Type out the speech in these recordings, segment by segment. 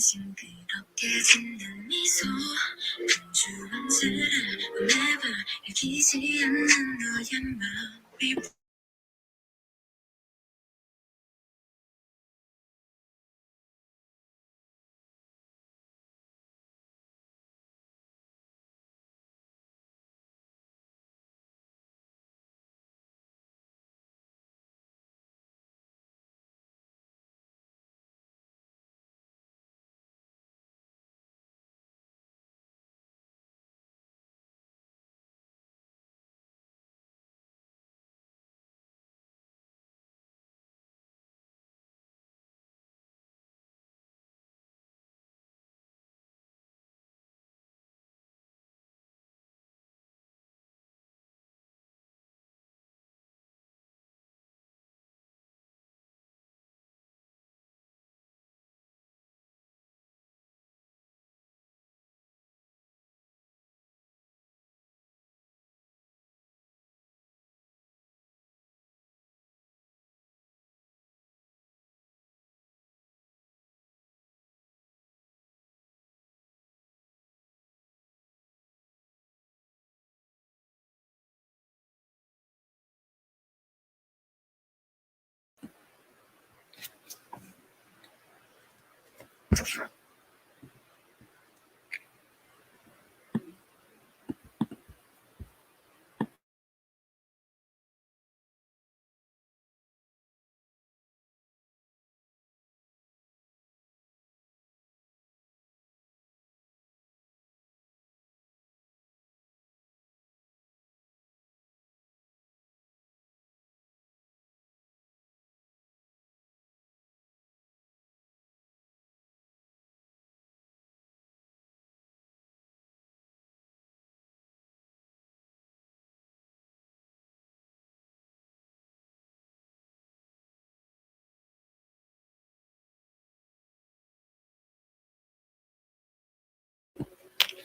싱그럽게 짓는 미소 분주한 스를 매번 읽히지 않는 너의 마음이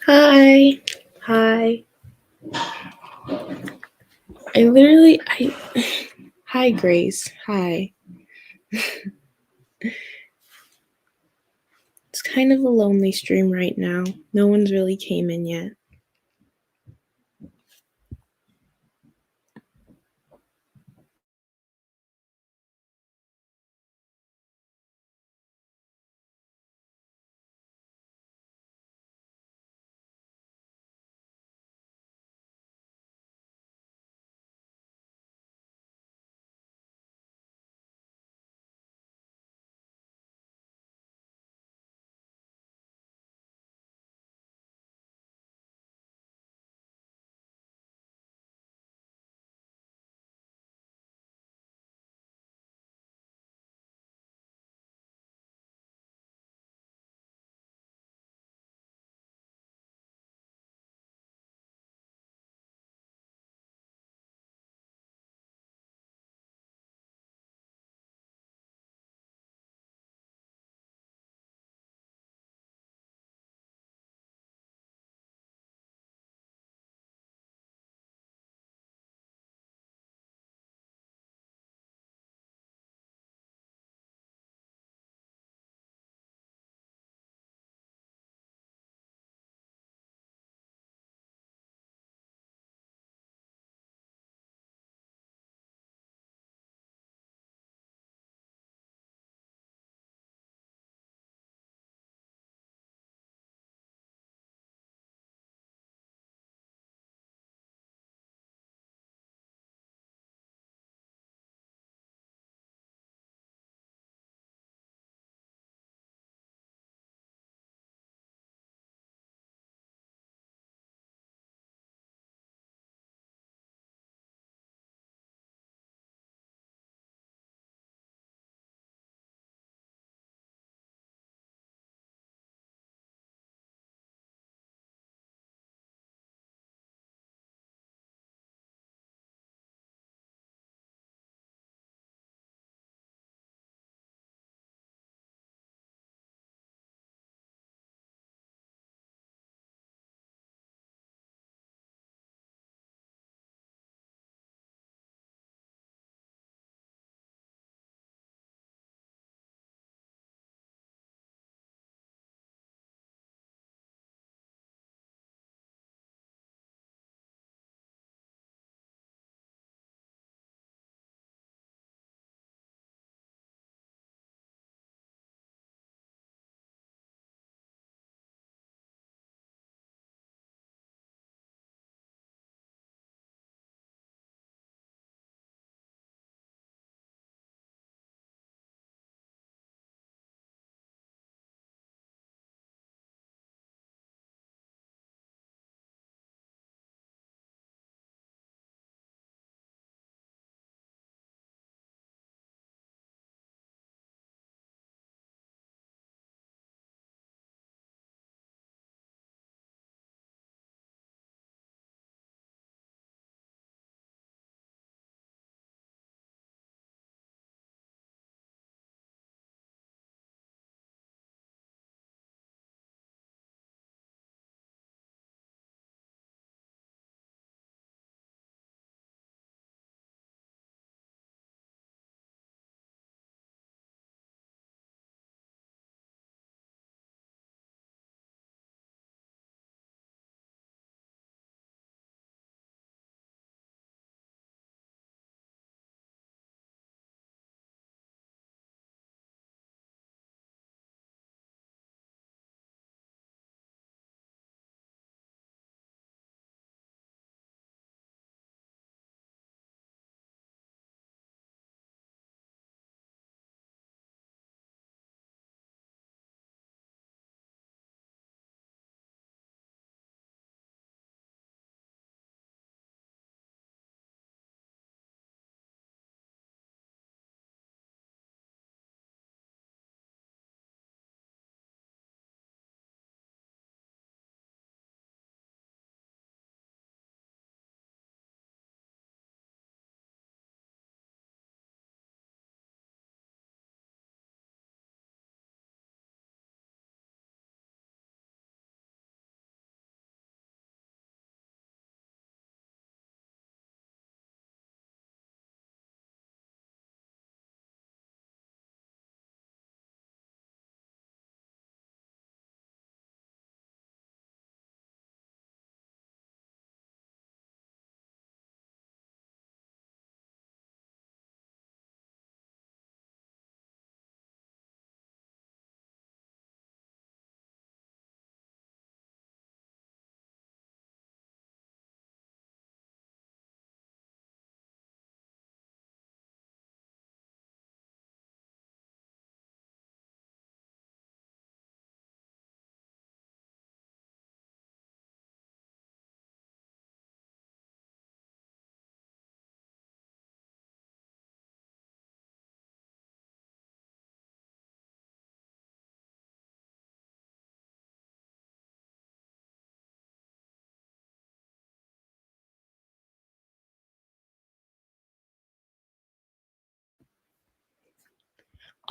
Hi. Hi. Hi, Grace. Hi. It's kind of a lonely stream right now. No one's really came in yet.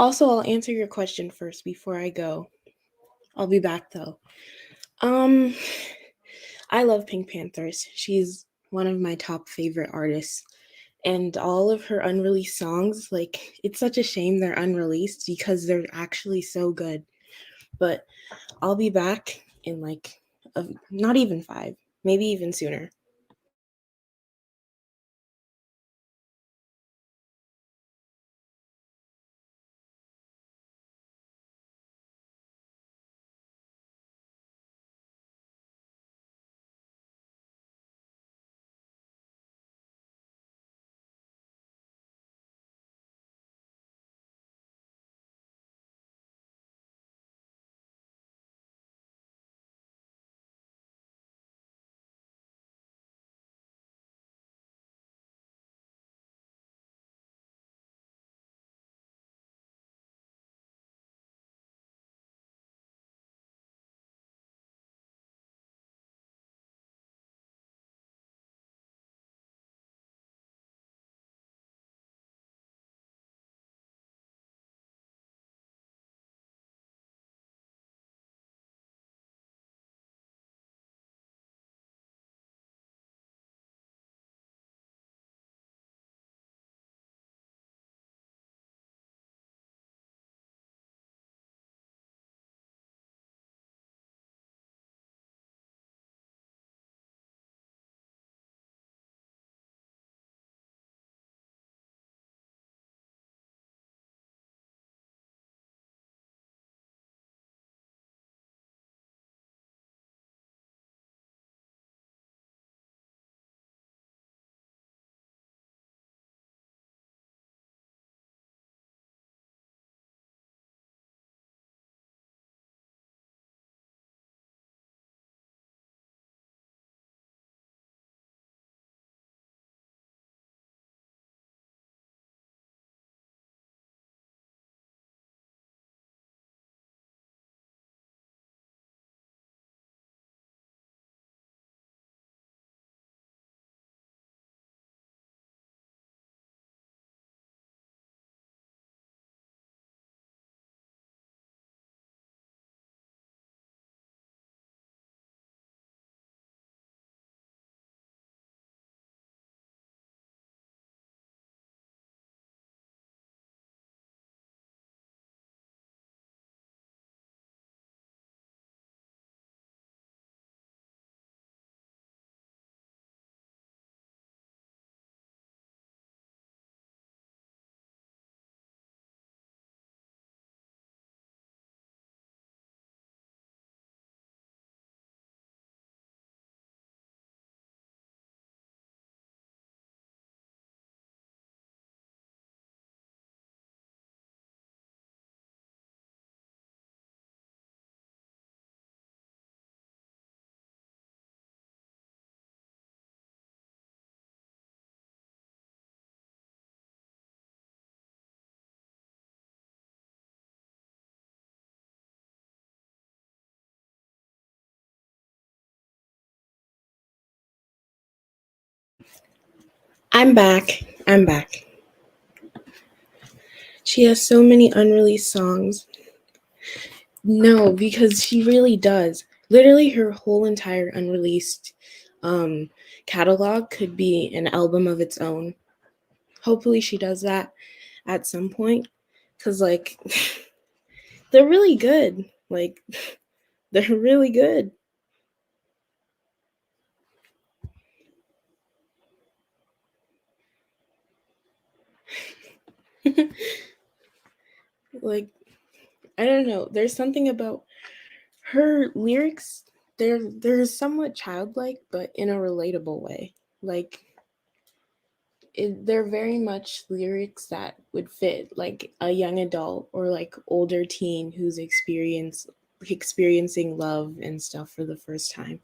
Also, I'll answer your question first before I go. I'll be back though. Um, I love Pink Panthers. She's one of my top favorite artists. And all of her unreleased songs, like, it's such a shame they're unreleased because they're actually so good. But I'll be back in like not even 5, maybe even sooner. I'm back. I'm back. She has so many unreleased songs. No, because she really does. Literally, her whole entire unreleased um, catalog could be an album of its own. Hopefully, she does that at some point. Because, like, they're really good. Like, they're really good. Like, I don't know. There's something about her lyrics. They're somewhat childlike, but in a relatable way. Like, they're very much lyrics that would fit like a young adult or like older teen who's experiencing love and stuff for the first time,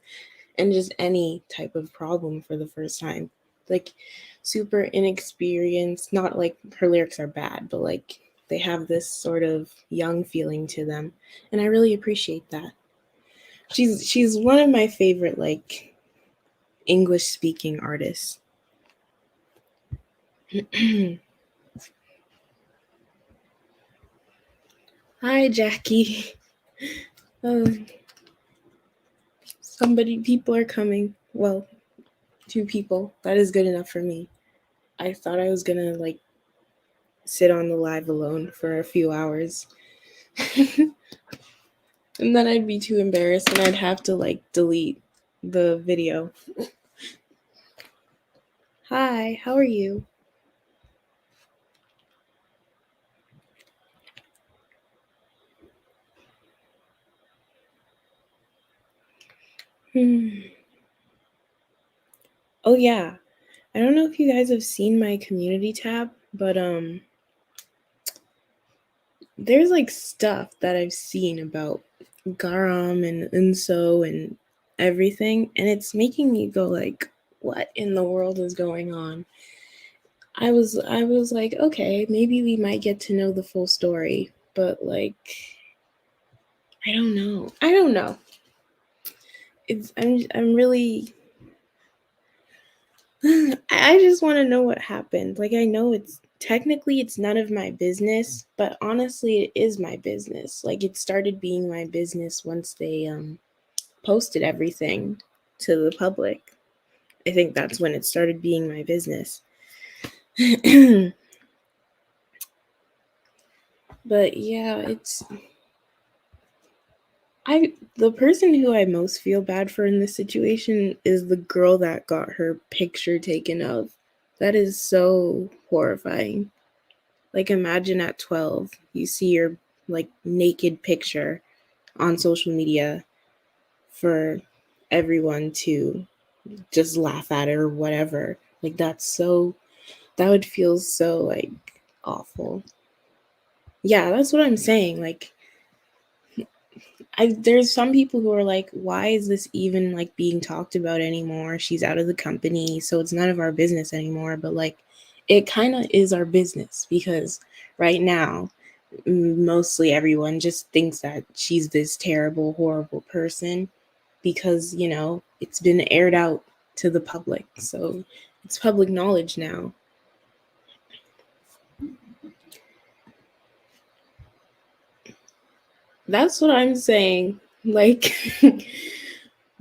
and just any type of problem for the first time. Like, super inexperienced. Not like her lyrics are bad, but like they have this sort of young feeling to them, and I really appreciate that. She's one of my favorite like English speaking artists. Hi, Jackie. Um, people are coming. Well, 2 people. That is good enough for me. I thought I was gonna like sit on the live alone for a few hours. And then I'd be too embarrassed and I'd have to like delete the video. Hi, how are you? Oh yeah. I don't know if you guys have seen my community tab, but there's like stuff that I've seen about Garam and Unso and everything, and it's making me go like, what in the world is going on? I was like, okay, maybe we might get to know the full story, but like I don't know. I don't know. I'm really I just want to know what happened. Like I know it's none of my business, but honestly it is my business. Like it started being my business once they posted everything to the public. I think that's when it started being my business. But yeah, the person who I most feel bad for in this situation is the girl that got her picture taken of. That is so horrifying. Like imagine at 12, you see your like naked picture on social media for everyone to just laugh at it or whatever. Like that would feel so like awful. Yeah, that's what I'm saying. Like there's some people who are like, why is this even like being talked about anymore? She's out of the company, so it's none of our business anymore. But like, it kind of is our business because right now, mostly everyone just thinks that she's this terrible, horrible person because, it's been aired out to the public. So it's public knowledge now. That's what I'm saying. Like,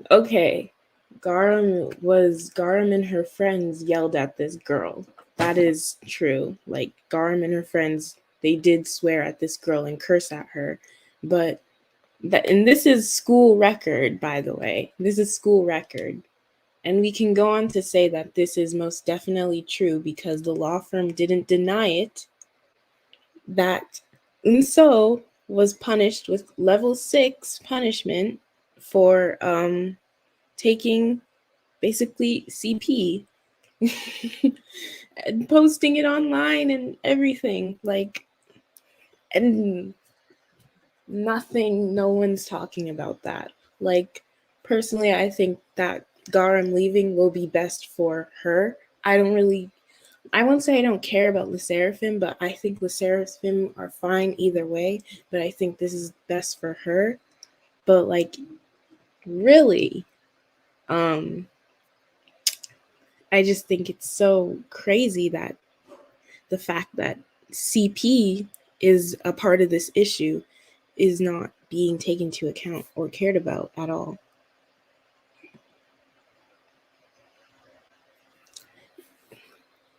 okay, Garam and her friends yelled at this girl. That is true. Like Garam and her friends, they did swear at this girl and curse at her. But and this is school record, by the way. This is school record. And we can go on to say that this is most definitely true because the law firm didn't deny it. That Unso was punished with level 6 punishment for taking basically CP and posting it online and everything. Like, and nothing, no one's talking about that. Like, personally, I think that Garam leaving will be best for her. I won't say I don't care about Lesserafim, but I think Lesserafim are fine either way. But I think this is best for her. But like, really, um, I just think it's so crazy that the fact that CP is a part of this issue is not being taken into account or cared about at all.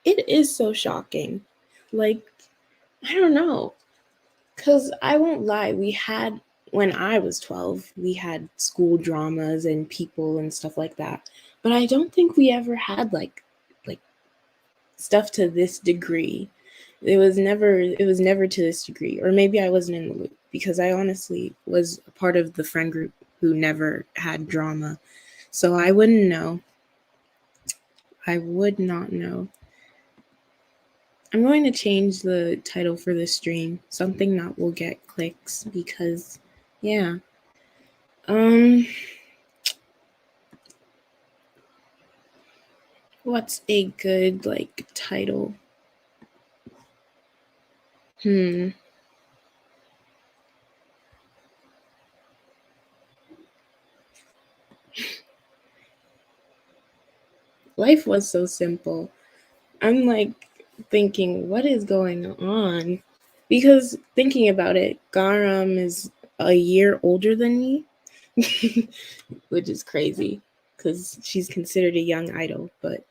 It is so shocking. Like, I don't know. Because I won't lie, when I was 12, we had school dramas and people and stuff like that. But I don't think we ever had like stuff to this degree. It was never to this degree. Or maybe I wasn't in the loop because I honestly was a part of the friend group who never had drama. So I wouldn't know. I would not know. I'm going to change the title for the stream, something that will get clicks because yeah. Um what's a good like title? Hmm. Life was so simple. I'm like thinking what is going on? Because thinking about it, Garam is a year older than me, which is crazy because she's considered a young idol, but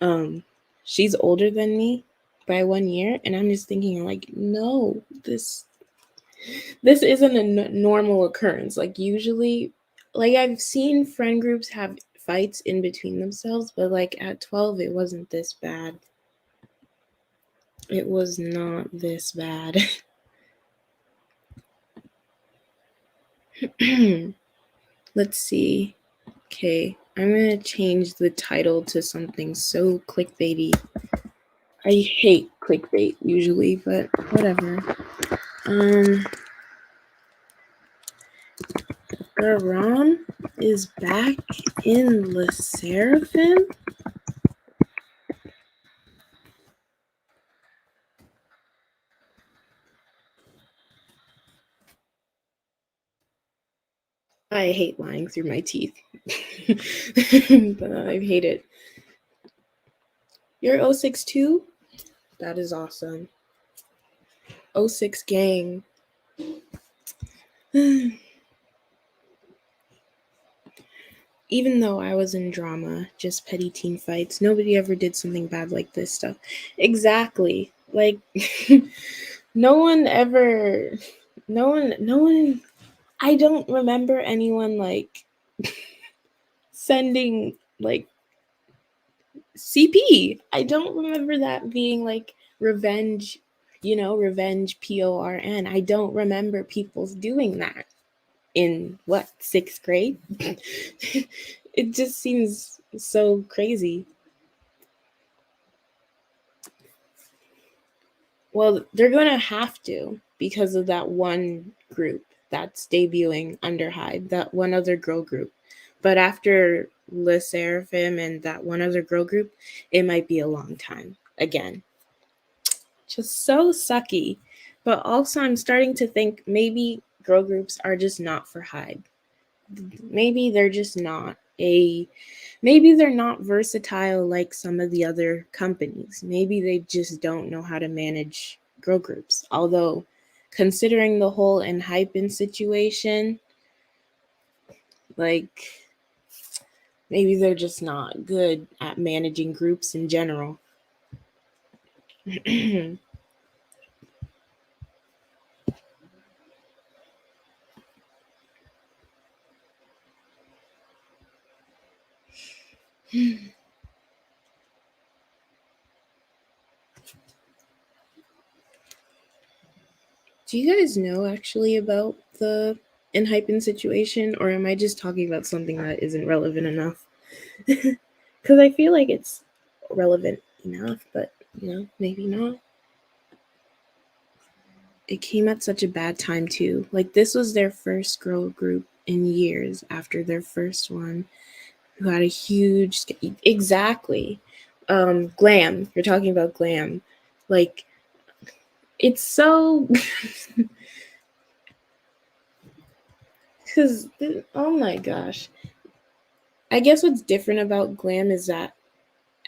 um she's older than me by 1 year, and I'm just thinking like, no, this isn't a normal occurrence. Like usually, like I've seen friend groups have fights in between themselves, but like at 12 it wasn't this bad. It was not this bad. Let's see. Okay, I'm gonna change the title to something so clickbaity. I hate clickbait usually, but whatever. Garam is back in Lesserafim. I hate lying through my teeth. But I hate it. You're 06 too? That is awesome. 06 gang. Even though I was in drama, just petty teen fights, nobody ever did something bad like this stuff. Exactly. Like, no one ever, no one, I don't remember anyone like sending like CP. I don't remember that being like revenge, revenge PORN. I don't remember people doing that in what, 6th grade? It just seems so crazy. Well, they're going to have to because of that one group that's debuting under Hyde, that one other girl group. But after Lesserafim and that one other girl group, it might be a long time again. Just so sucky. But also, I'm starting to think maybe girl groups are just not for Hyde. Maybe they're just not maybe they're not versatile like some of the other companies. Maybe they just don't know how to manage girl groups. Although, considering the whole Enhypen situation, like maybe they're just not good at managing groups in general. Do you guys know actually about the Enhypen situation, or am I just talking about something that isn't relevant enough? Because I feel like it's relevant enough, but maybe not. It came at such a bad time too. Like this was their first girl group in years after their first one, who had a huge exactly. Glam. You're talking about Glam. Like it's so because oh my gosh. I guess what's different about Glam is that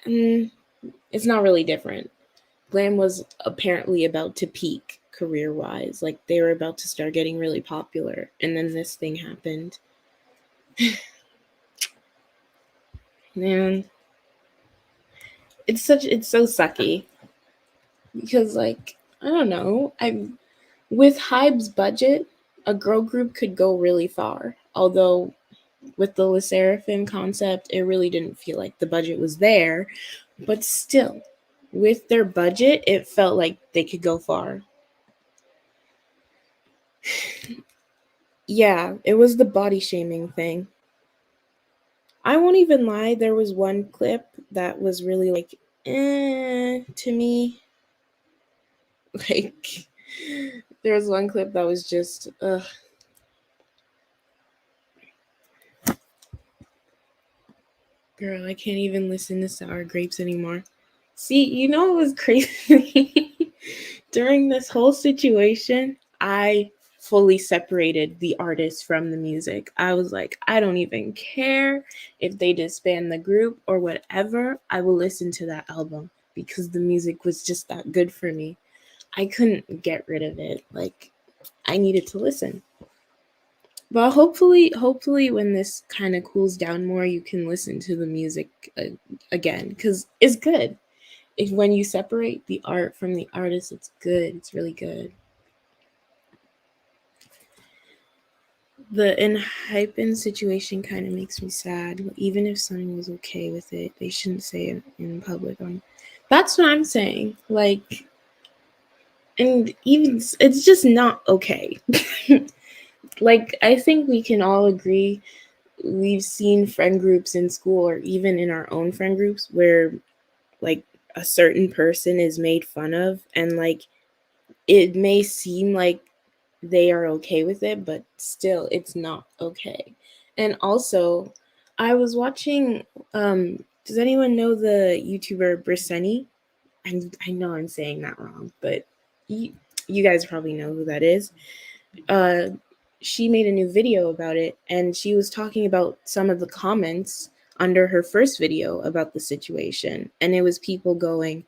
it's not really different. Glam was apparently about to peak career wise. Like they were about to start getting really popular, and then this thing happened. Man, it's so sucky because like I don't know. I with Hybe's budget, a girl group could go really far. Although with the Lesserafim concept, it really didn't feel like the budget was there, but still, with their budget, it felt like they could go far. Yeah, it was the body shaming thing. I won't even lie, there was one clip that was really like, to me. Like, there was one clip that was just, ugh. Girl, I can't even listen to Sour Grapes anymore. See, it was crazy? During this whole situation, I fully separated the artist from the music. I was like, I don't even care if they disband the group or whatever. I will listen to that album because the music was just that good for me. I couldn't get rid of it. Like, I needed to listen. But hopefully when this kind of cools down more, you can listen to the music again, because it's good. If when you separate the art from the artist, it's good. It's really good. The Enhypen situation kind of makes me sad. Even if someone was okay with it, they shouldn't say it in public. That's what I'm saying. Like, and even it's just not okay. Like, I think we can all agree we've seen friend groups in school or even in our own friend groups where like a certain person is made fun of, and like it may seem like they are okay with it, but still it's not okay. And also, I was watching does anyone know the YouTuber Brisseni? I know I'm saying that wrong, but you guys probably know who that is. uh she made a new video about it, and she was talking about some of the comments under her first video about the situation, and it was people going,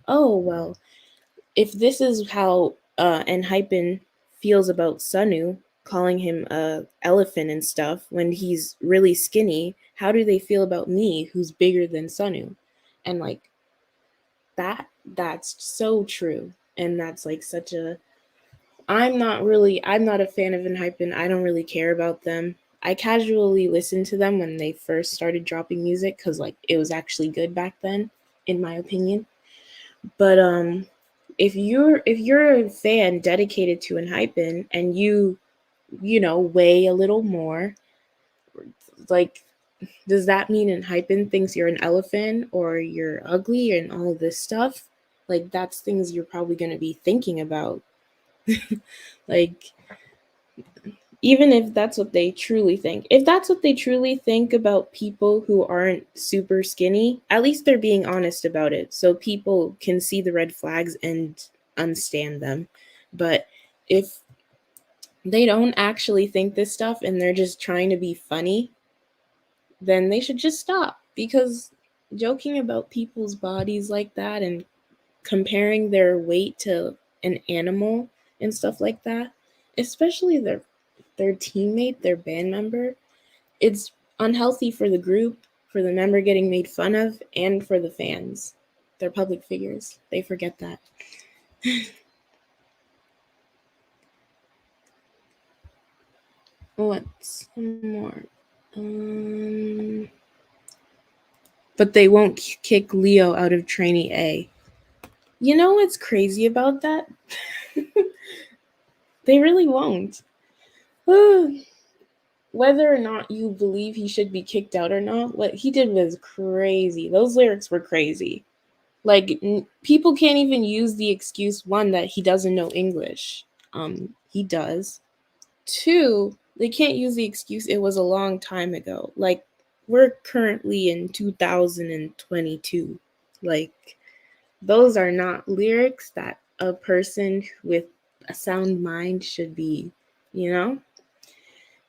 oh well, if this is how Enhypen feels about Sunu, calling him a elephant and stuff when he's really skinny, how do they feel about me, who's bigger than Sunu? And like that's so true, and that's like such a I'm not a fan of Enhypen. I don't really care about them. I casually listened to them when they first started dropping music because like it was actually good back then, in my opinion. But if you're a fan dedicated to Enhypen and you know weigh a little more, like does that mean Enhypen thinks you're an elephant or you're ugly and all of this stuff? Like that's things you're probably gonna be thinking about. Like even if that's what they truly think. If that's what they truly think about people who aren't super skinny, at least they're being honest about it so people can see the red flags and unstand them. But if they don't actually think this stuff and they're just trying to be funny, then they should just stop, because joking about people's bodies like that and comparing their weight to an animal and stuff like that, especially their teammate, their band member, it's unhealthy for the group, for the member getting made fun of, and for the fans. They're public figures. They forget that. What's more? Um, but they won't kick Leo out of trainee A. You know what's crazy about that? They really won't. Whether or not you believe he should be kicked out or not, what he did was crazy. Those lyrics were crazy. Like people can't even use the excuse, one, that he doesn't know English. He does. Two, they can't use the excuse it was a long time ago. Like we're currently in 2022. Like those are not lyrics that a person with a sound mind should be, you know?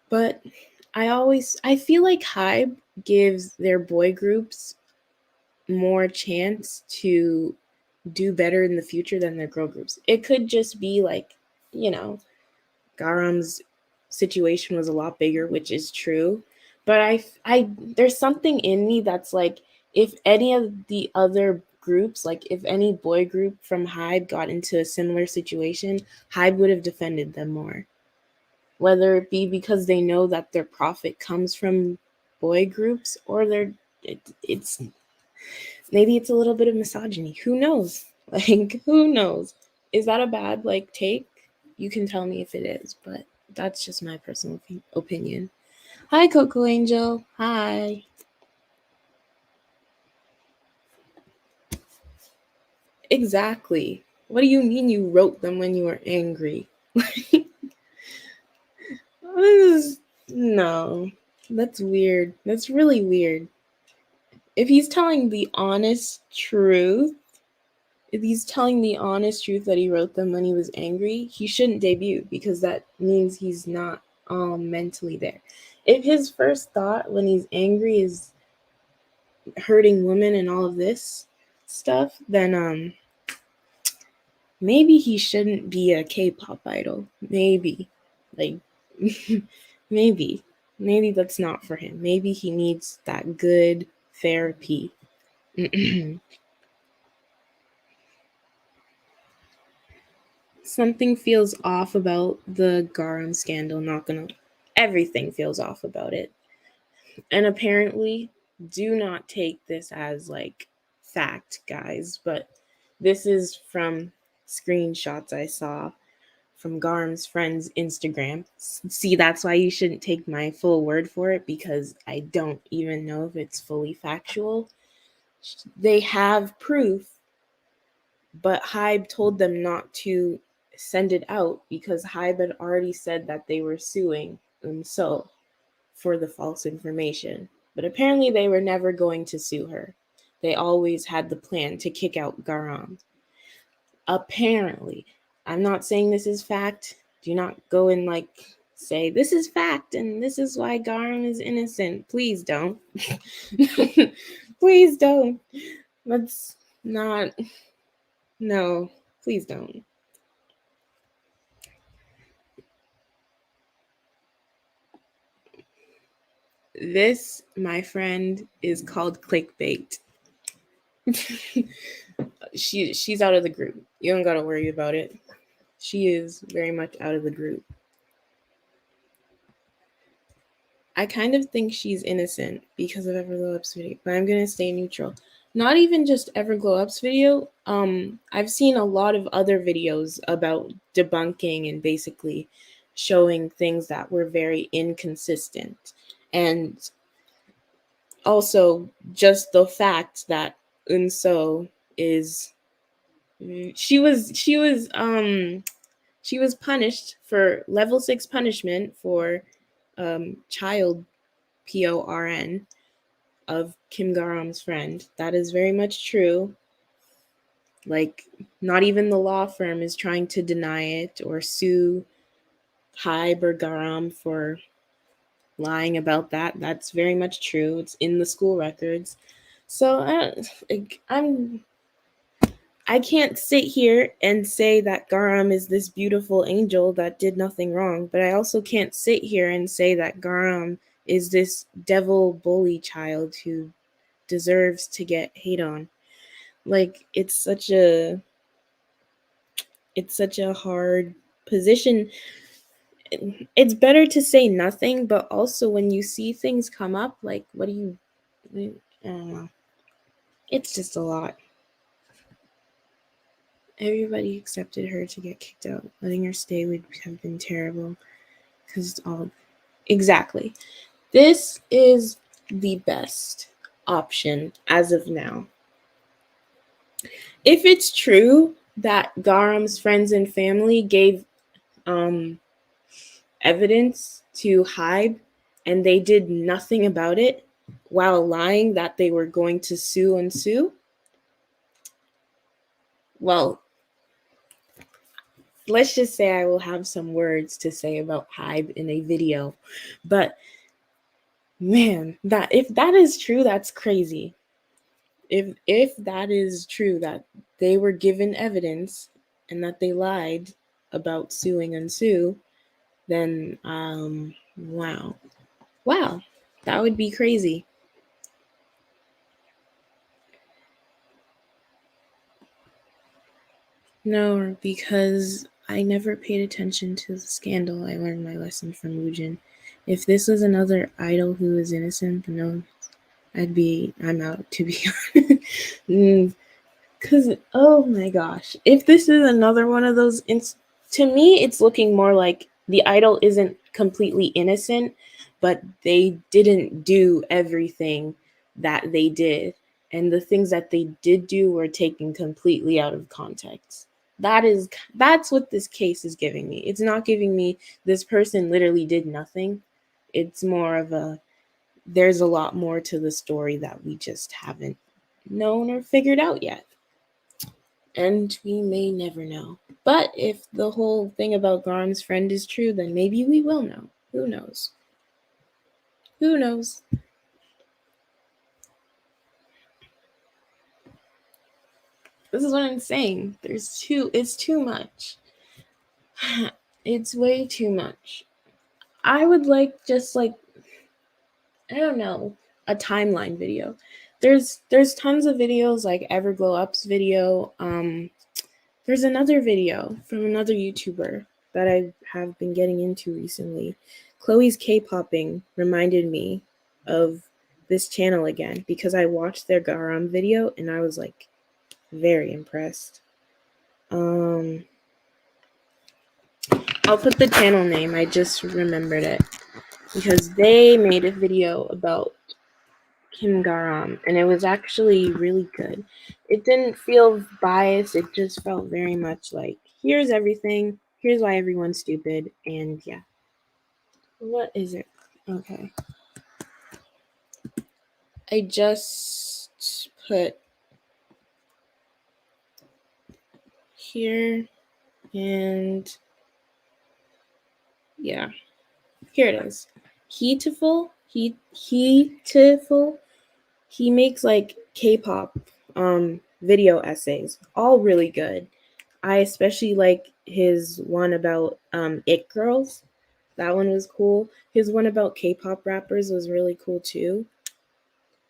But I feel like Hybe gives their boy groups more chance to do better in the future than their girl groups. It could just be like, you know, Garam's situation was a lot bigger, which is true. But I there's something in me that's like, if any of the other groups, like if any boy group from Hybe got into a similar situation, Hybe would have defended them more. Whether it be because they know that their profit comes from boy groups, or it's maybe it's a little bit of misogyny. Who knows? Like, who knows? Is that a bad like take? You can tell me if it is, but that's just my personal opinion. Hi, Coco Angel. Hi. Exactly. What do you mean you wrote them when you were angry? No, that's weird. That's really weird. If he's telling the honest truth, if he's telling the honest truth that he wrote them when he was angry, he shouldn't debut, because that means he's not mentally there. If his first thought when he's angry is hurting women and all of this stuff, then maybe he shouldn't be a K-pop idol. Maybe. Like, maybe. Maybe that's not for him. Maybe he needs that good therapy. Something feels off about the Garam scandal, not gonna. Everything feels off about it. And apparently, do not take this as like fact, guys, but this is from screenshots I saw from Garam's friend's Instagram. See, that's why you shouldn't take my full word for it, because I don't even know if it's fully factual. They have proof, but Hybe told them not to send it out because Hybe had already said that they were suing so for the false information. But apparently they were never going to sue her. They always had the plan to kick out Garam. Apparently. I'm not saying this is fact. Do not go and like say this is fact and this is why Garam is innocent. Please don't. Please don't. Let's not. No, please don't. This, my friend, is called clickbait. She's out of the group. You don't gotta worry about it. She is very much out of the group. I kind of think she's innocent because of Everglow Up's video, but I'm gonna stay neutral. Not even just Everglow Up's video. I've seen a lot of other videos about debunking and basically showing things that were very inconsistent, and also just the fact that Unso is she was punished for level 6 punishment for child PORN of Kim Garam's friend. That is very much true. Like, not even the law firm is trying to deny it or sue Hybe or Garam for lying about that. That's very much true. It's in the school records. So I can't sit here and say that Garam is this beautiful angel that did nothing wrong, but I also can't sit here and say that Garam is this devil bully child who deserves to get hate on. Like, it's such a hard position. It's better to say nothing, but also when you see things come up, like, what do you I don't know. It's just a lot. Everybody accepted her to get kicked out. Letting her stay would have been terrible. Because it's all. Exactly. This is the best option as of now. If it's true that Garam's friends and family gave evidence to Hybe and they did nothing about it while lying that they were going to sue, well, let's just say I will have some words to say about Hybe in a video. But man, that if that is true, that's crazy. If that is true that they were given evidence and that they lied about suing and sue, then wow. Wow. That would be crazy. No, because I never paid attention to the scandal. I learned my lesson from Woojin. If this was another idol who was innocent, no, I'm out, to be honest. Because, oh my gosh, if this is another one of those, to me, it's looking more like the idol isn't completely innocent, but they didn't do everything that they did. And the things that they did do were taken completely out of context. That's what this case is giving me. It's not giving me this person literally did nothing. It's more of a there's a lot more to the story that we just haven't known or figured out yet. And we may never know. But if the whole thing about Garam's friend is true, then maybe we will know. Who knows? Who knows? This is what I'm saying. It's too much. It's way too much. I would like just like, I don't know, a timeline video. There's tons of videos like Everglow Up's video. There's another video from another YouTuber that I have been getting into recently. Chloe's K-popping reminded me of this channel again because I watched their Garam video and I was like very impressed. I'll put the channel name. I just remembered it because they made a video about Kim Garam and it was actually really good. It didn't feel biased. It just felt very much like here's everything. Here's why everyone's stupid. And yeah. What is it? Okay. I just put here and yeah. Here it is. Heatiful. Heatiful. He makes like K-pop video essays. All really good. I especially like his one about it girls. That one was cool. His one about K-pop rappers was really cool too.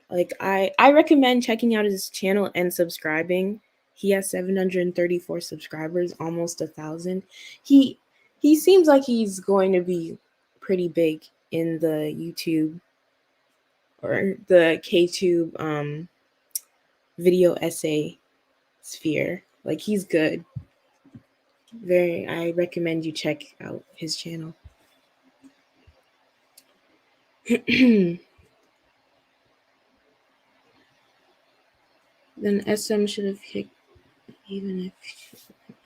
Like I recommend checking out his channel and subscribing. He has 734 subscribers, almost 1,000. He seems like he's going to be pretty big in the YouTube or the KTube video essay sphere. Like he's good. I recommend you check out his channel. Then SM should have kicked even if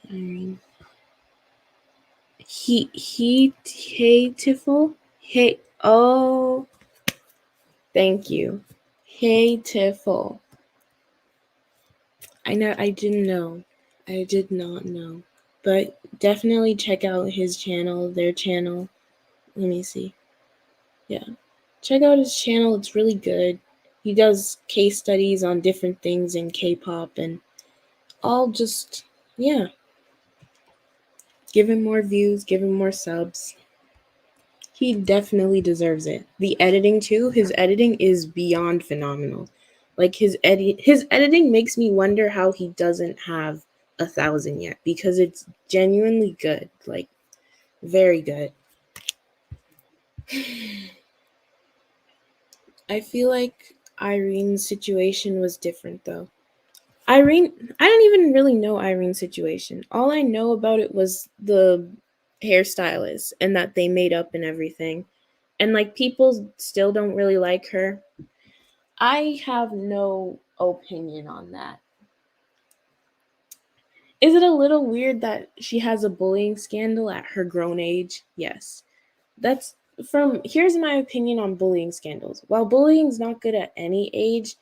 I mean hateful. Oh, thank you. Hateful. I didn't know. I did not know. But definitely check out his channel, their channel. Let me see. Yeah. Check out his channel. It's really good. He does case studies on different things in K-pop and all just, yeah. Give him more views, give him more subs. He definitely deserves it. The editing too, his editing is beyond phenomenal. Like his editing makes me wonder how he doesn't have 1,000 yet because it's genuinely good. Like very good. I feel like Irene's situation was different though. I don't even really know Irene's situation. All I know about it was the hairstylist and that they made up and everything. And like people still don't really like her. I have no opinion on that. Is it a little weird that she has a bullying scandal at her grown age? Yes. That's here's my opinion on bullying scandals. While bullying's not good at any age,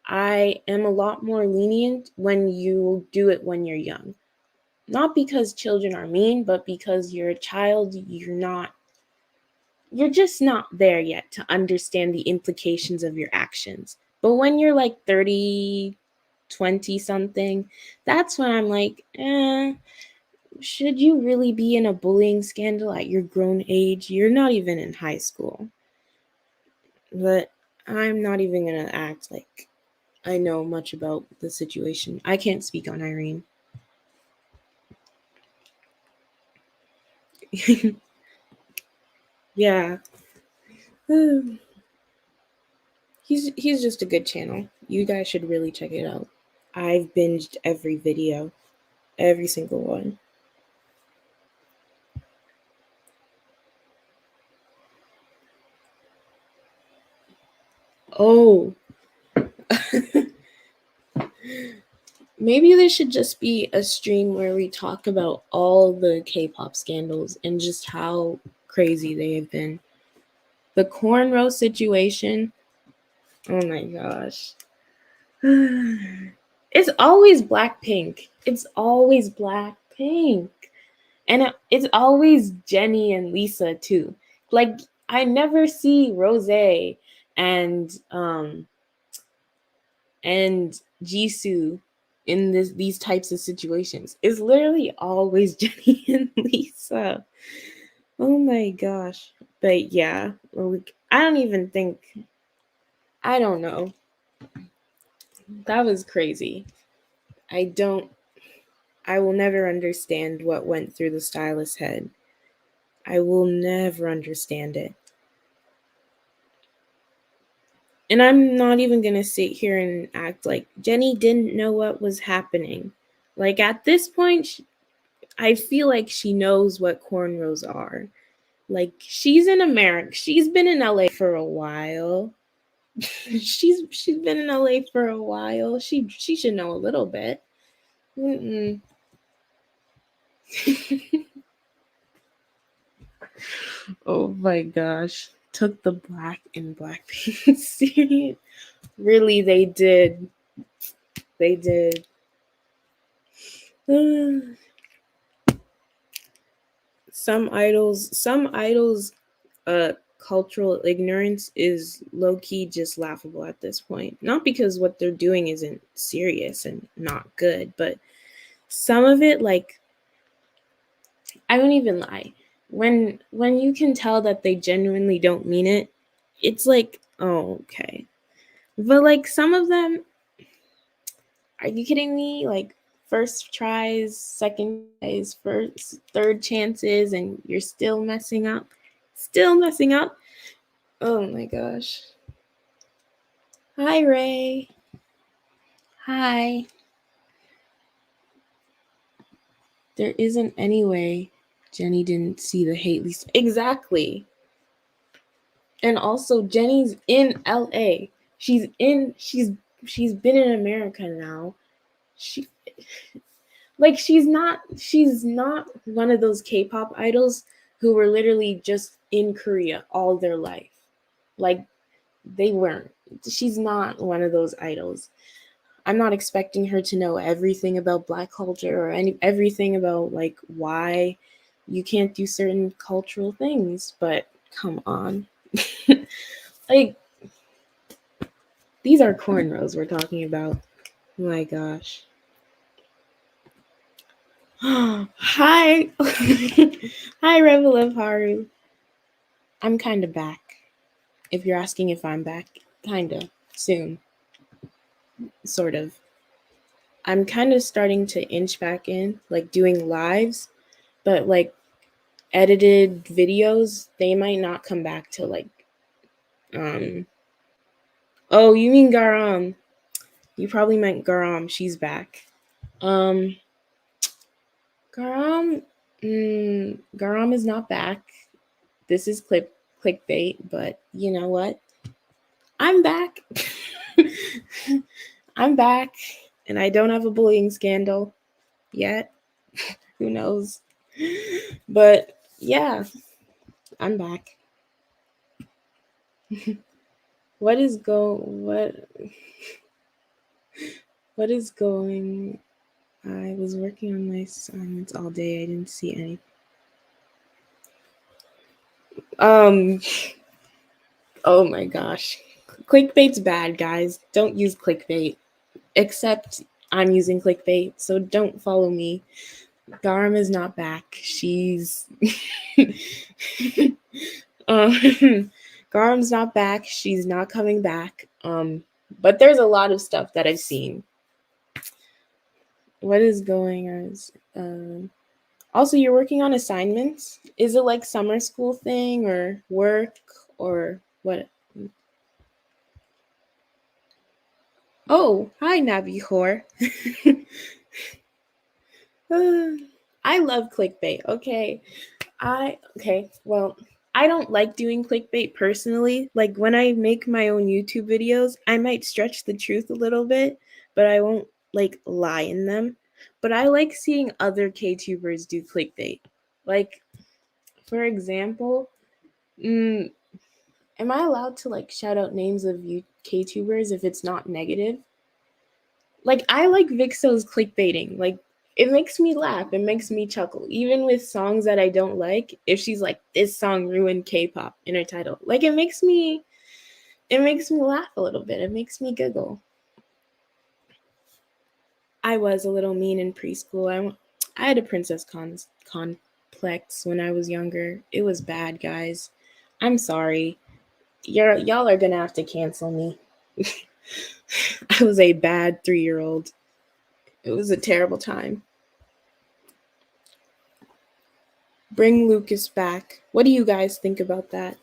I am a lot more lenient when you do it when you're young. Not because children are mean, but because you're a child, you're just not there yet to understand the implications of your actions. But when you're like 30, 20 something, that's when I'm like, should you really be in a bullying scandal at your grown age? You're not even in high school. But I'm not even going to act like I know much about the situation. I can't speak on Irene. Yeah. He's just a good channel. You guys should really check it out. I've binged every video, every single one. Oh. Maybe there should just be a stream where we talk about all the K-pop scandals and just how crazy they have been. The cornrow situation. Oh my gosh. It's always Blackpink. It's always Blackpink. And it's always Jennie and Lisa too. Like I never see Rose and Jisoo in these types of situations. It's literally always Jenny and Lisa. Oh my gosh. But yeah, like, I don't even think, I don't know. That was crazy. I don't, I will never understand what went through the stylist's head. I will never understand it. And I'm not even going to sit here and act like Jenny didn't know what was happening. Like at this point, I feel like she knows what cornrows are. Like she's in America. She's been in LA for a while. she's been in LA for a while. She should know a little bit. Oh my gosh. Took the black and black paint serious. Really, they did. They did. Some idols cultural ignorance is low key just laughable at this point. Not because what they're doing isn't serious and not good, but some of it, like, I won't even lie. When you can tell that they genuinely don't mean it, it's like, oh, okay. But like some of them, are you kidding me? Like first tries, second tries, first, third chances, and you're still messing up. Still messing up. Oh my gosh. Hi, Ray. Hi. There isn't any way Jenny didn't see the hate least. Exactly. And also Jenny's in LA. She's been in America now. She she's not one of those K-pop idols who were literally just in Korea all their life. Like they weren't. She's not one of those idols. I'm not expecting her to know everything about Black culture or everything about like why you can't do certain cultural things, but come on. Like these are cornrows we're talking about. Oh my gosh. Hi. Hi, Revel of Haru. I'm kind of back. If you're asking if I'm back, kind of soon. Sort of. I'm kind of starting to inch back in, like doing lives, but like edited videos, they might not come back to like um oh, you mean Garam. You probably meant Garam. She's back. Um Garam Garam is not back. This is clickbait, but you know what? I'm back. I'm back and I don't have a bullying scandal yet. Who knows? But yeah, I'm back. What is what is going I was working on my assignments all day. I didn't see any. Um oh my gosh. Clickbait's bad, guys. Don't use clickbait. Except I'm using clickbait, so don't follow me. Garam is not back. She's Garam's not back. She's not coming back. But there's a lot of stuff that I've seen. What is going on? Also, you're working on assignments. Is it like summer school thing or work or what? Oh, hi, Nabihor. I love clickbait. Well, I don't like doing clickbait personally. Like when I make my own YouTube videos, I might stretch the truth a little bit, but I won't like lie in them. But I like seeing other KTubers do clickbait. Like, for example, am I allowed to like shout out names of you KTubers if it's not negative? Like I like Vixo's clickbaiting. Like it makes me laugh. It makes me chuckle. Even with songs that I don't like, if she's like, this song ruined K-pop in her title. Like it makes me laugh a little bit. It makes me giggle. I was a little mean in preschool. I had a princess complex when I was younger. It was bad, guys. I'm sorry. Y'all are gonna have to cancel me. I was a bad 3-year-old. It was a terrible time. Bring Lucas back. What do you guys think about that?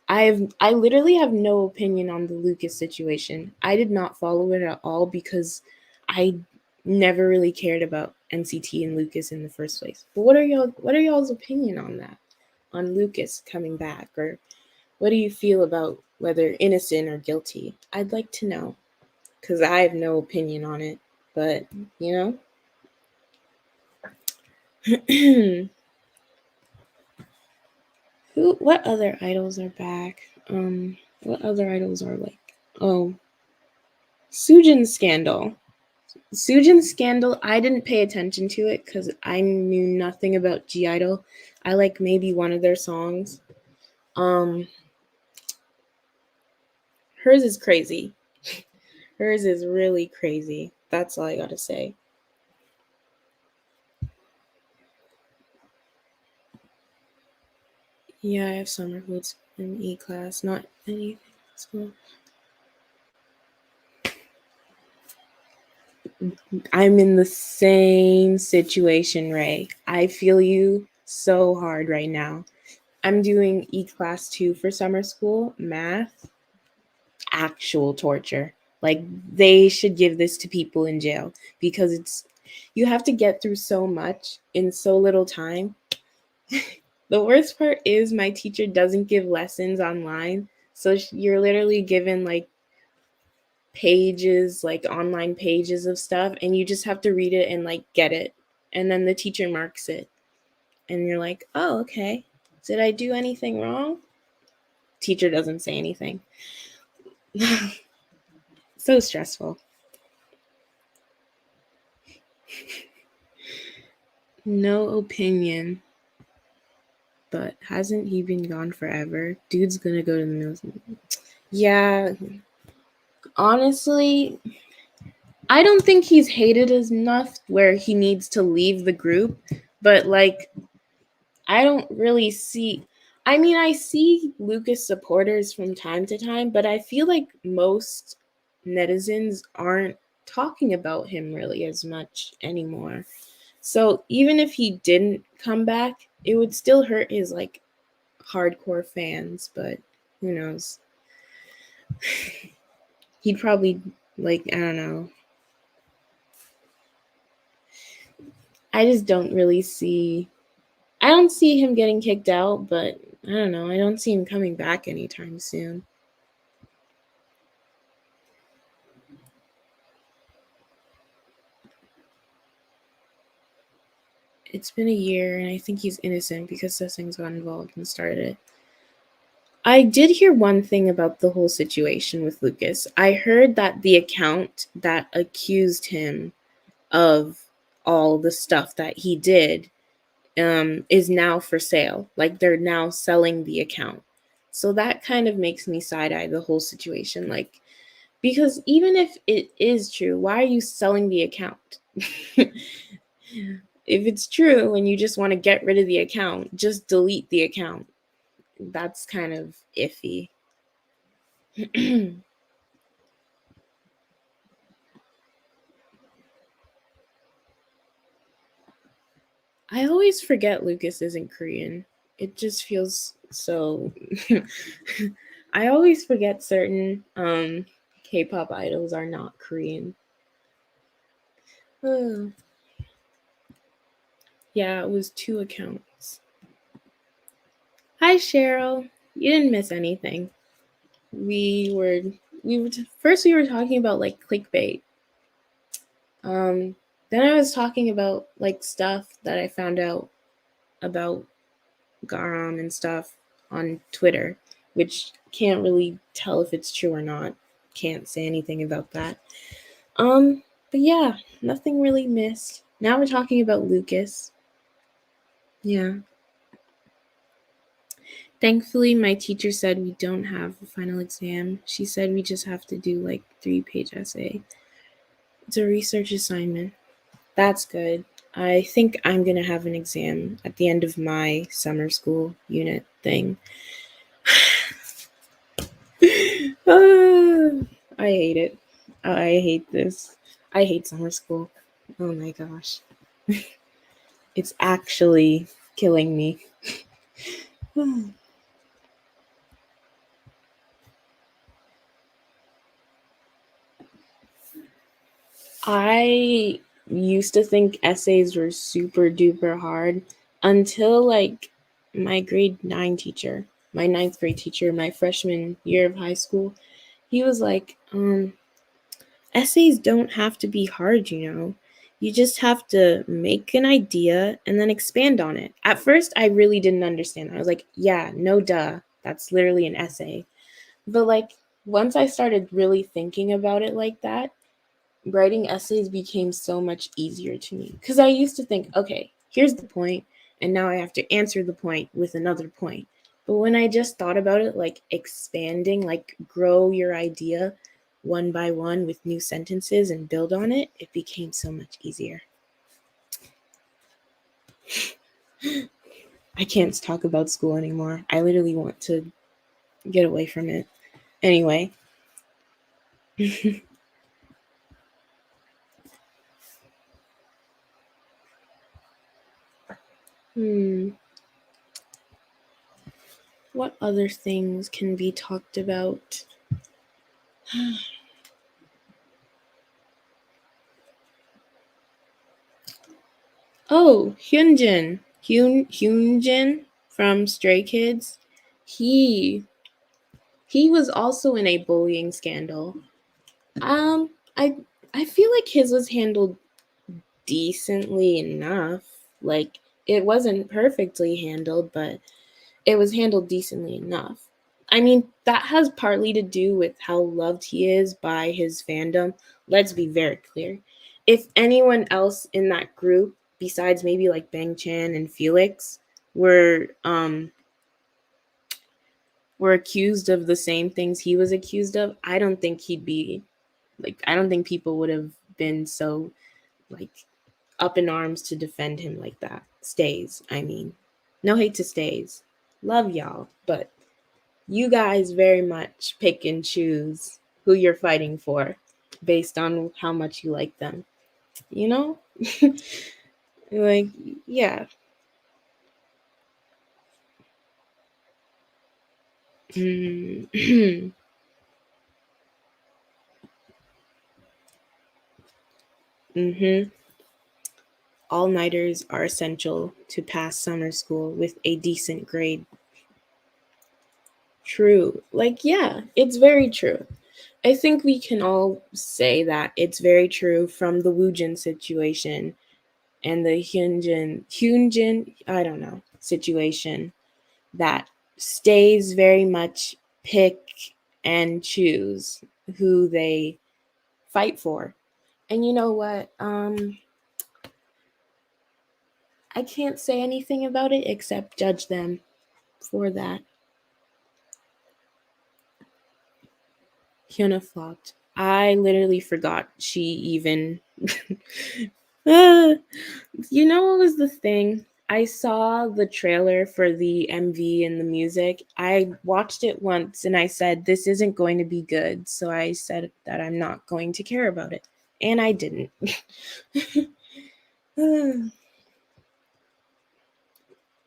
I literally have no opinion on the Lucas situation. I did not follow it at all because I never really cared about NCT and Lucas in the first place. But what are y'all's opinion on that? On Lucas coming back, or what do you feel about whether innocent or guilty? I'd like to know, cuz I have no opinion on it, but you know. What other idols are back? What other idols are like? Oh, Sujin scandal. Sujin scandal, I didn't pay attention to it because I knew nothing about G Idol. I like maybe one of their songs. Um, hers is crazy. Hers is really crazy. That's all I gotta say. Yeah, I have summer boots in E class, not anything at school. I'm in the same situation, Ray. I feel you so hard right now. I'm doing E class 2 for summer school, math, actual torture. Like they should give this to people in jail because it's you have to get through so much in so little time. The worst part is my teacher doesn't give lessons online. So you're literally given like pages, like online pages of stuff, and you just have to read it and like get it. And then the teacher marks it. And you're like, oh, okay. Did I do anything wrong? Teacher doesn't say anything. So stressful. No opinion. But hasn't he been gone forever? Dude's gonna go to the mills. Yeah, honestly, I don't think he's hated enough where he needs to leave the group. But like, I don't really see. I mean, I see Lucas supporters from time to time, but I feel like most netizens aren't talking about him really as much anymore. So even if he didn't come back, it would still hurt his like hardcore fans, but who knows? He'd probably like I don't know. I just don't really see I don't see him getting kicked out, but I don't know. I don't see him coming back anytime soon. It's been a year and I think he's innocent because Sessings got involved and started it. I did hear one thing about the whole situation with Lucas. I heard that the account that accused him of all the stuff that he did is now for sale. Like they're now selling the account. So that kind of makes me side eye the whole situation. Like, because even if it is true, why are you selling the account? If it's true and you just want to get rid of the account, just delete the account. That's kind of iffy. I always forget Lucas isn't Korean. It just feels so. I always forget certain K-pop idols are not Korean. Yeah, it was 2 accounts. Hi Cheryl. You didn't miss anything. We were first we were talking about like clickbait. Then I was talking about like stuff that I found out about Garam and stuff on Twitter, which can't really tell if it's true or not. Can't say anything about that. But yeah, nothing really missed. Now we're talking about Lucas. Yeah. Thankfully, my teacher said we don't have a final exam. She said we just have to do like 3-page essay. It's a research assignment. That's good. I think I'm going to have an exam at the end of my summer school unit thing. I hate it. I hate this. I hate summer school. Oh my gosh. It's actually killing me. I used to think essays were super duper hard until like my grade 9 teacher, my ninth grade teacher, my freshman year of high school. He was like, essays don't have to be hard, you know. You just have to make an idea and then expand on it. At first, I really didn't understand. I was like, yeah, no duh. That's literally an essay. But like, once I started really thinking about it like that, writing essays became so much easier to me. Because I used to think, okay, here's the point, and now I have to answer the point with another point. But when I just thought about it like expanding, like grow your idea one by one with new sentences and build on it, it became so much easier. I can't talk about school anymore. I literally want to get away from it. Anyway. What other things can be talked about? Oh, Hyunjin from Stray Kids. He he was also in a bullying scandal. Um, I I feel like his was handled decently enough. Like it wasn't perfectly handled, but it was handled decently enough. I mean, that has partly to do with how loved he is by his fandom. Let's be very clear. If anyone else in that group, besides maybe like Bang Chan and Felix, were accused of the same things he was accused of, I don't think he'd be like I don't think people would have been so like up in arms to defend him like that. Stays, I mean. No hate to Stays. Love y'all, but you guys very much pick and choose who you're fighting for based on how much you like them. You know? Like, yeah. Mm-hmm. All nighters are essential to pass summer school with a decent grade. True. Like, yeah, it's very true. I think we can all say that it's very true from the Woojin situation and the Hyunjin, I don't know, situation that Stays very much pick and choose who they fight for. And you know what? I can't say anything about it except judge them for that. Hyuna flopped. I literally forgot she even. uh, you know what was the thing? I saw the trailer for the MV and the music. I watched it once and I said, this isn't going to be good. So I said that I'm not going to care about it. And I didn't. Hyuna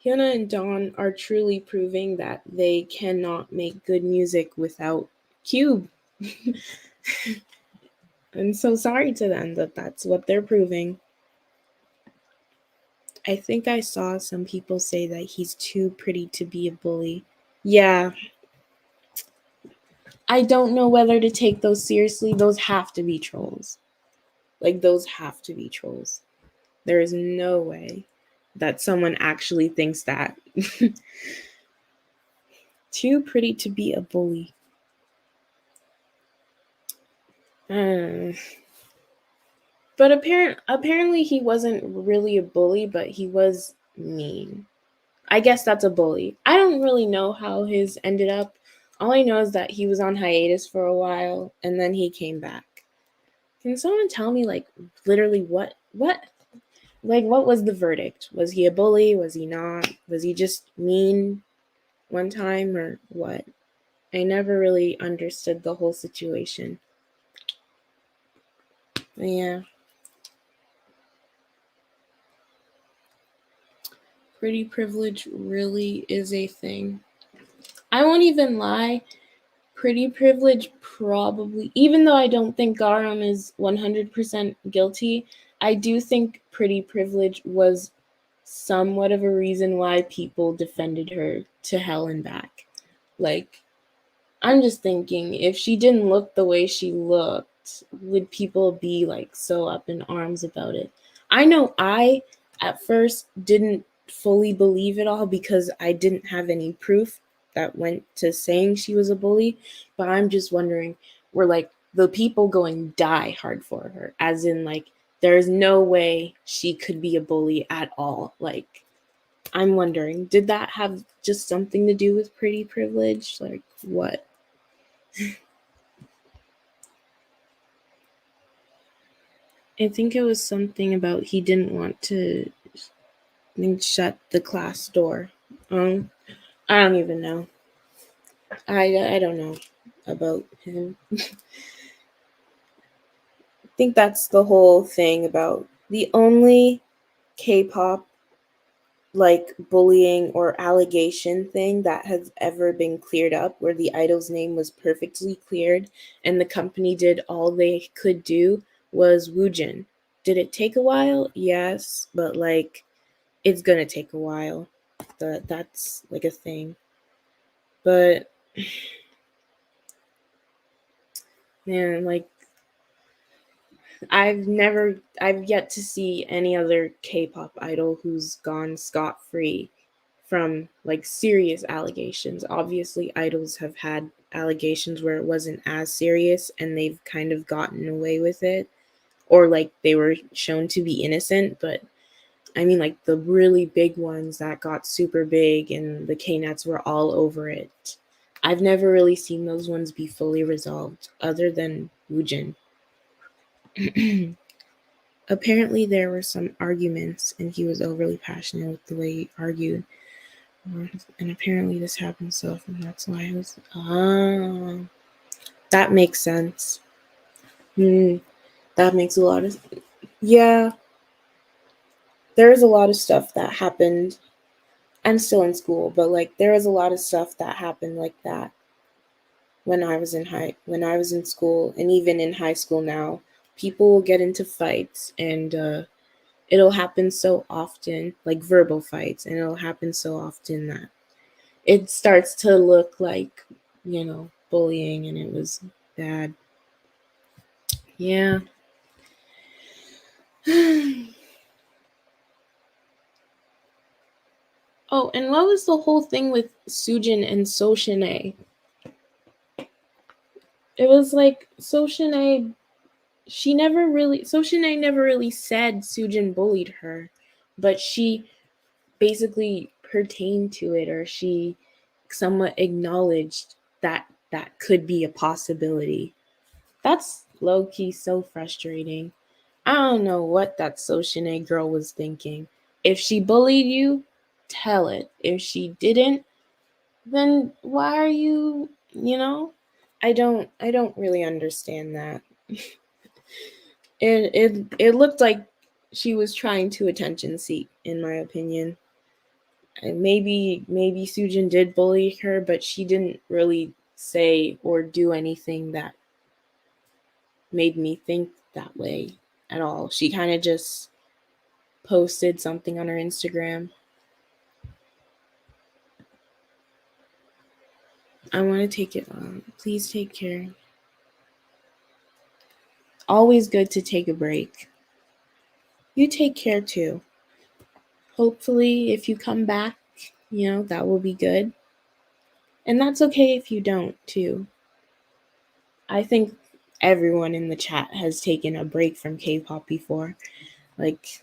and Dawn are truly proving that they cannot make good music without Cube. I'm so sorry to them that that's what they're proving. I think I saw some people say that he's too pretty to be a bully. Yeah, I don't know whether to take those seriously. Those have to be trolls. Like, those have to be trolls. There is no way that someone actually thinks that. Too pretty to be a bully. Uh, but apparently he wasn't really a bully, but he was mean. I guess that's a bully. I don't really know how his ended up. All I know is that he was on hiatus for a while and then he came back. Can someone tell me like literally what like, what was the verdict? Was he a bully? Was he not? Was he just mean one time or what? I never really understood the whole situation. But yeah. Pretty privilege really is a thing. I won't even lie. Pretty privilege probably, even though I don't think Garam is 100% guilty, I do think pretty privilege was somewhat of a reason why people defended her to hell and back. Like, I'm just thinking, if she didn't look the way she looked, would people be like so up in arms about it? I know I at first didn't fully believe it all because I didn't have any proof that went to saying she was a bully, but I'm just wondering, were like the people going die hard for her, as in like there's no way she could be a bully at all. Like, I'm wondering, did that have just something to do with pretty privilege? Like, what? I think it was something about he didn't want to shut the class door. Um, I don't even know. I don't know about him. I think that's the whole thing about the only K-pop like bullying or allegation thing that has ever been cleared up, where the idol's name was perfectly cleared and the company did all they could do, was Woojin. Did it take a while? Yes, but like it's gonna take a while. That's like a thing. But man, like I've yet to see any other K-pop idol who's gone scot-free from like serious allegations. Obviously, idols have had allegations where it wasn't as serious and they've kind of gotten away with it, or like they were shown to be innocent, but I mean, like the really big ones that got super big and the K-Nets were all over it. I've never really seen those ones be fully resolved, other than Woojin. Apparently, there were some arguments, and he was overly passionate with the way he argued. And apparently, this happened so often. That's why I was. That makes sense. Hmm, that makes a lot of. Yeah, there's a lot of stuff that happened. I'm still in school, but like there was a lot of stuff that happened like that when I was in school, and even in high school now. People will get into fights, and it'll happen so often, like verbal fights, and it'll happen so often that it starts to look like, bullying, and it was bad. Yeah. Oh, and what was the whole thing with Sujin and Soshine? It was like Soshine, Soshine never really said Sujin bullied her, but she basically pertained to it, or she somewhat acknowledged that that could be a possibility. That's low key so frustrating. I don't know what that Soshine girl was thinking. If she bullied you, tell it. If she didn't, then why are you, I don't really understand that. It looked like she was trying to attention seek, in my opinion. And maybe Sujin did bully her, but she didn't really say or do anything that made me think that way at all. She kind of just posted something on her Instagram. I want to take it on. Please take care. Always good to take a break. You take care too. Hopefully, if you come back, that will be good. And that's okay if you don't, too. I think everyone in the chat has taken a break from K pop before. Like,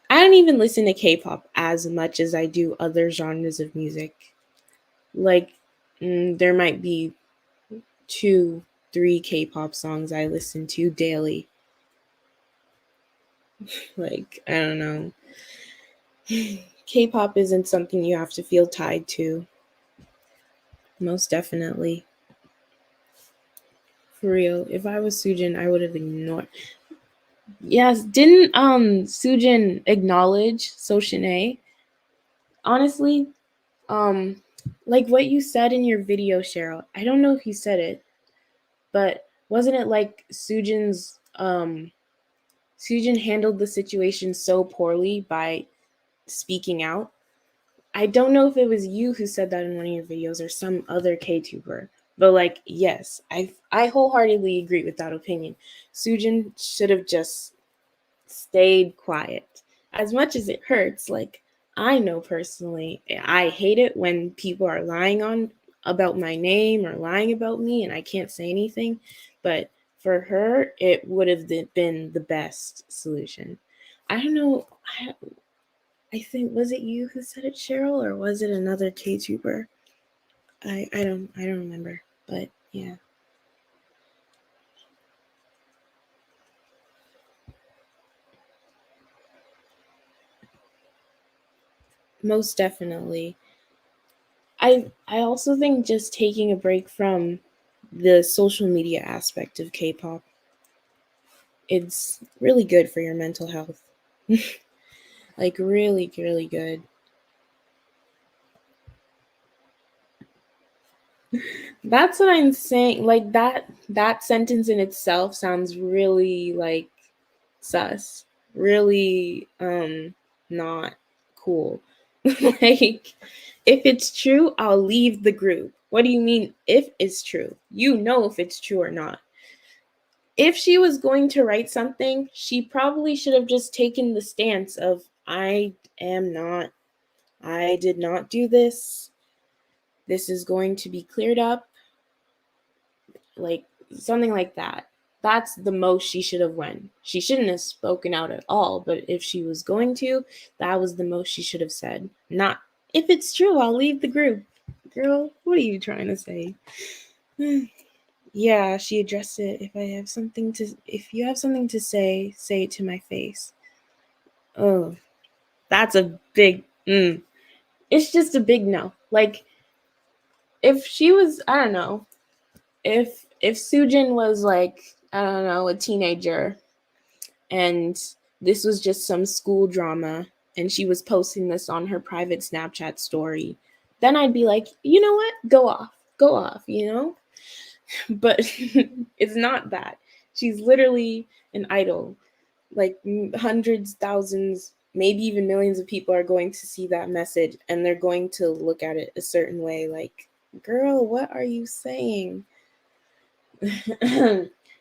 I don't even listen to K pop as much as I do other genres of music. Like, there might be 2, 3 K pop songs I listen to daily. Like, I don't know. K-pop isn't something you have to feel tied to. Most definitely. For real. If I was Sujin, I would have ignored. Yes, didn't Sujin acknowledge Soshine? Honestly, um like what you said in your video, Cheryl. I don't know if you said it, but wasn't it like Sujin handled the situation so poorly by speaking out? I don't know if it was you who said that in one of your videos or some other KTuber, but like, yes, I wholeheartedly agree with that opinion. Sujin should have just stayed quiet. As much as it hurts, like I know personally, I hate it when people are lying on about my name or lying about me and I can't say anything, but for her it would have been the best solution. I don't know. I think, was it you who said it, Cheryl, or was it another KTuber? I don't remember, but yeah. Most definitely. I also think just taking a break from the social media aspect of K-pop, it's really good for your mental health. Like really, really good. That's what I'm saying. Like that sentence in itself sounds really like sus. Really not cool. Like if it's true, I'll leave the group. What do you mean if it's true? You know if it's true or not. If she was going to write something, she probably should have just taken the stance of I did not do this. This is going to be cleared up, like something like that. That's the most she should have went. She shouldn't have spoken out at all, but if she was going to, that was the most she should have said. Not, if it's true, I'll leave the group. Girl, what are you trying to say? Yeah, she addressed it. If you have something to say it to my face. Oh, that's a big, it's just a big no. Like, if she was, I don't know, if Sujin was like, I don't know, a teenager and this was just some school drama and she was posting this on her private Snapchat story, then I'd be like, you know what? Go off, you know? But it's not that. She's literally an idol. Like hundreds, thousands, maybe even millions of people are going to see that message and they're going to look at it a certain way like, girl, what are you saying?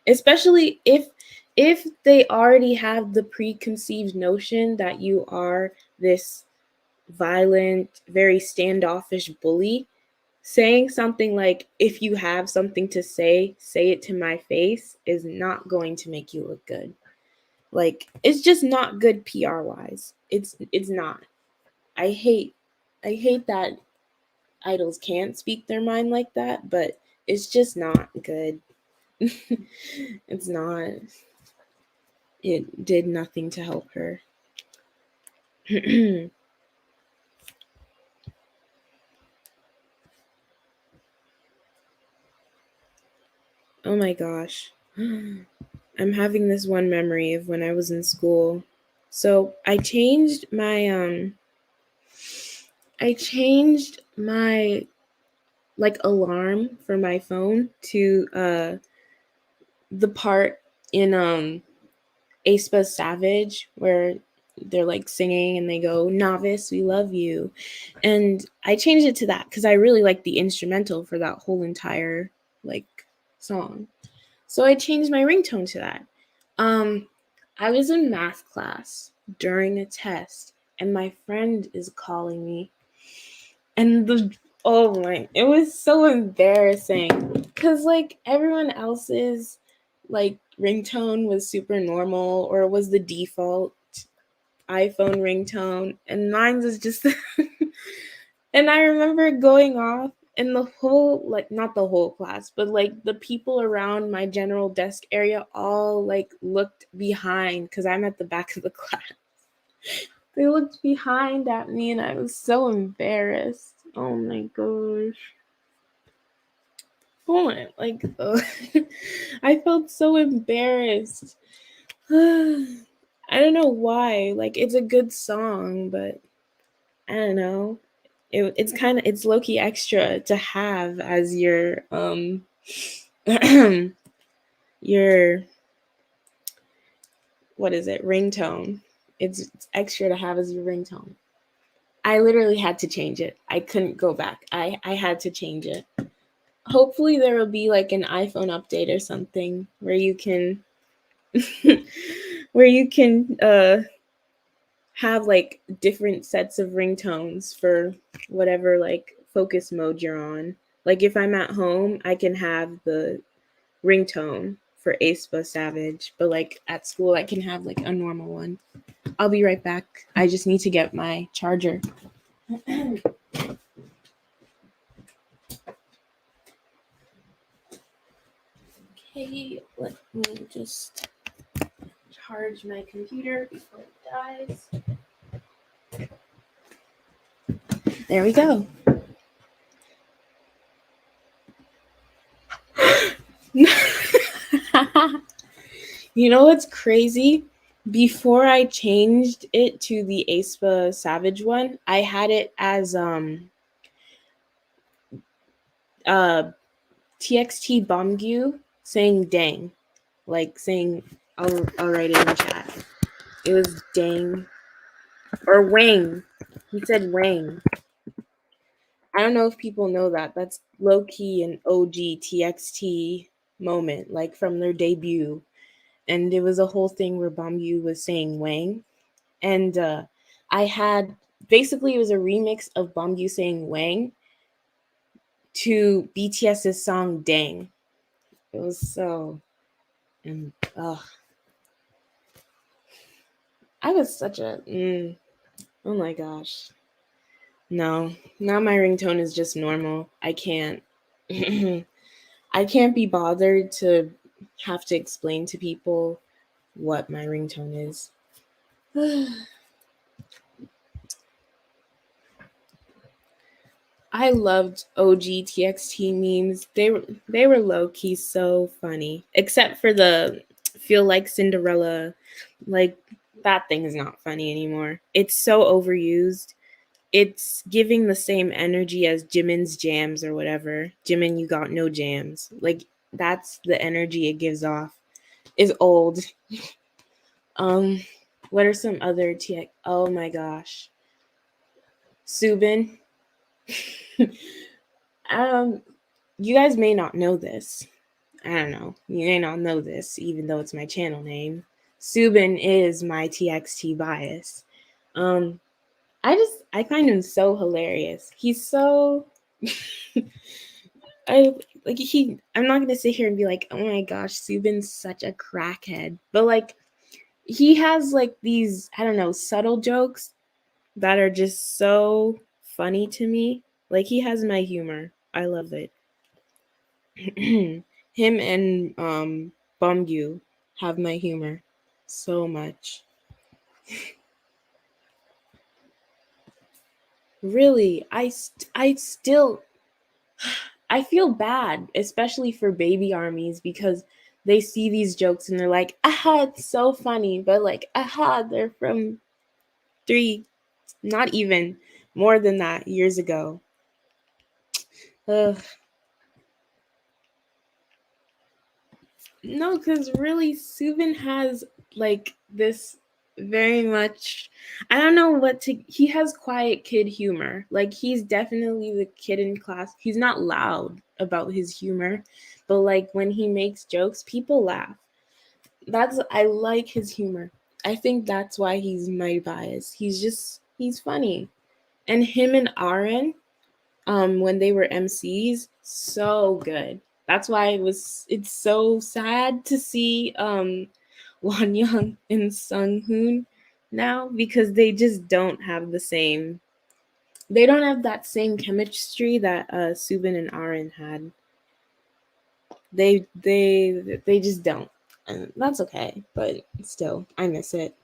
Especially if they already have the preconceived notion that you are this violent, very standoffish bully, saying something like, if you have something to say it to my face, is not going to make you look good. Like, it's just not good PR wise. It's not. I hate that idols can't speak their mind like that, but it's just not good. It's not. It did nothing to help her. Oh my gosh. I'm having this one memory of when I was in school. So I changed my like alarm for my phone to the part in Aespa Savage where they're like singing and they go, "Novice, we love you." And I changed it to that because I really like the instrumental for that whole entire like song. So I changed my ringtone to that. Um, I was in math class during a test, and my friend is calling me, and oh my, it was so embarrassing because like everyone else's like ringtone was super normal or was the default iPhone ringtone, and mine was just. And I remember going off and the whole, like, not the whole class, but like the people around my general desk area all like looked behind because I'm at the back of the class. They looked behind at me and I was so embarrassed. Oh my gosh. Oh my, like, I felt so embarrassed. I don't know why. Like, it's a good song, but I don't know. It's low-key extra to have as your your, what is it, ringtone. It's extra to have as your ringtone. I literally had to change it. I couldn't go back. I had to change it. Hopefully there will be like an iPhone update or something where you can where you can have like different sets of ringtones for whatever like focus mode you're on. Like if I'm at home, I can have the ringtone for aespa Savage, but like at school I can have like a normal one. I'll be right back. I just need to get my charger. Okay, let me just charge my computer before it dies. There we go. You know what's crazy? Before I changed it to the aespa Savage one, I had it as TXT Bombgu saying dang. Like saying, I'll write it in the chat. It was dang. Or Wang. He said Wang. I don't know if people know that. That's low key an OG TXT moment, like from their debut. And it was a whole thing where Bombyu was saying Wang. And I had, basically, it was a remix of Bombyu saying Wang to BTS's song Dang. It was so, and I was such a, oh my gosh. No, now my ringtone is just normal. I can't. I can't be bothered to have to explain to people what my ringtone is. I loved OG TXT memes. They were low key so funny. Except for the feel like Cinderella, like that thing is not funny anymore. It's so overused. It's giving the same energy as Jimin's jams or whatever. Jimin, you got no jams. Like that's the energy it gives off. Is old. What are some other TX? Oh my gosh. Subin. You guys may not know this. I don't know. You may not know this, even though it's my channel name. Subin is my TXT bias. I find him so hilarious. He's so I'm not gonna sit here and be like, oh my gosh, Subin's such a crackhead. But like he has like these, I don't know, subtle jokes that are just so funny to me. Like he has my humor. I love it. Him and Bumgu have my humor so much. Really, I still I feel bad, especially for baby armies because they see these jokes and they're like, aha, it's so funny, but like, aha, they're from 3, not even more than that years ago. Ugh. No, because really, Subin has like this very much. I don't know what to. He has quiet kid humor. Like he's definitely the kid in class. He's not loud about his humor, but like when he makes jokes, people laugh. I like his humor. I think that's why he's my bias. He's funny, and him and Aaron, when they were MCs, so good. That's why it's so sad to see Won Young and Sung Hoon now because they just don't have the same They don't have that same chemistry that Subin and Aaron had. They just don't, and that's okay. But still, I miss it.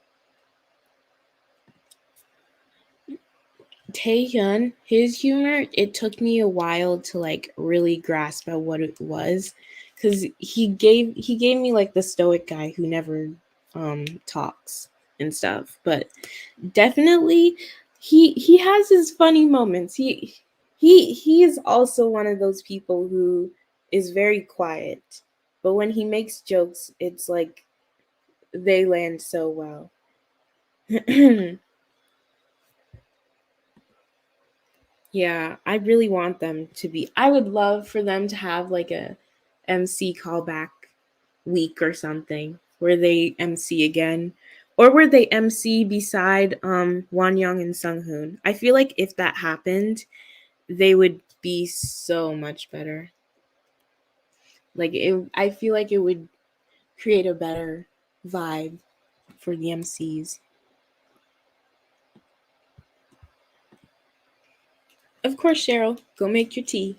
Taehyun, his humor, it took me a while to like really grasp at what it was, because he gave me like the stoic guy who never talks and stuff, but definitely he has his funny moments. He is also one of those people who is very quiet, but when he makes jokes, it's like they land so well. Yeah, I really want them to be. I would love for them to have like a MC callback week or something where they MC again, or where they MC beside Wonyoung and Sunghoon. I feel like if that happened, they would be so much better. Like I feel like it would create a better vibe for the MCs. Of course, Cheryl, go make your tea.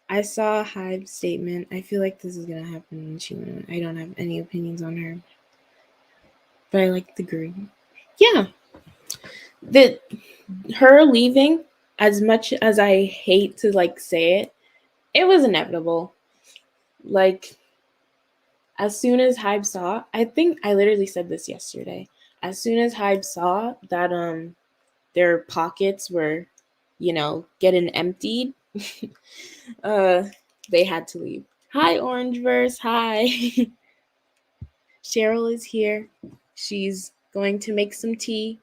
I saw a Hive statement. I feel like this is gonna happen when she went. I don't have any opinions on her, but I like the group. Yeah, that her leaving. As much as I hate to like say it, it was inevitable. Like as soon as Hybe saw, I think I literally said this yesterday. As soon as Hybe saw that their pockets were, getting emptied, uh they had to leave. Hi Orangeverse, hi. Cheryl is here. She's going to make some tea,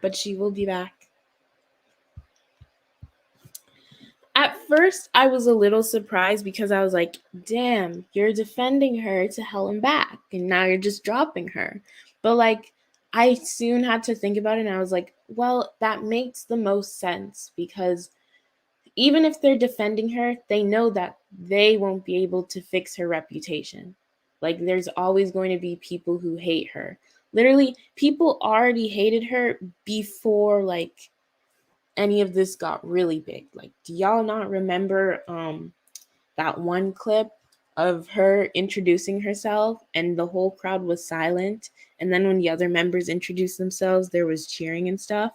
but she will be back. At first, I was a little surprised because I was like, damn, you're defending her to hell and back, and now you're just dropping her. But like, I soon had to think about it, and I was like, well, that makes the most sense because even if they're defending her, they know that they won't be able to fix her reputation. Like, there's always going to be people who hate her. Literally, people already hated her before, like, any of this got really big. Like, do y'all not remember that one clip of her introducing herself and the whole crowd was silent? And then when the other members introduced themselves, there was cheering and stuff.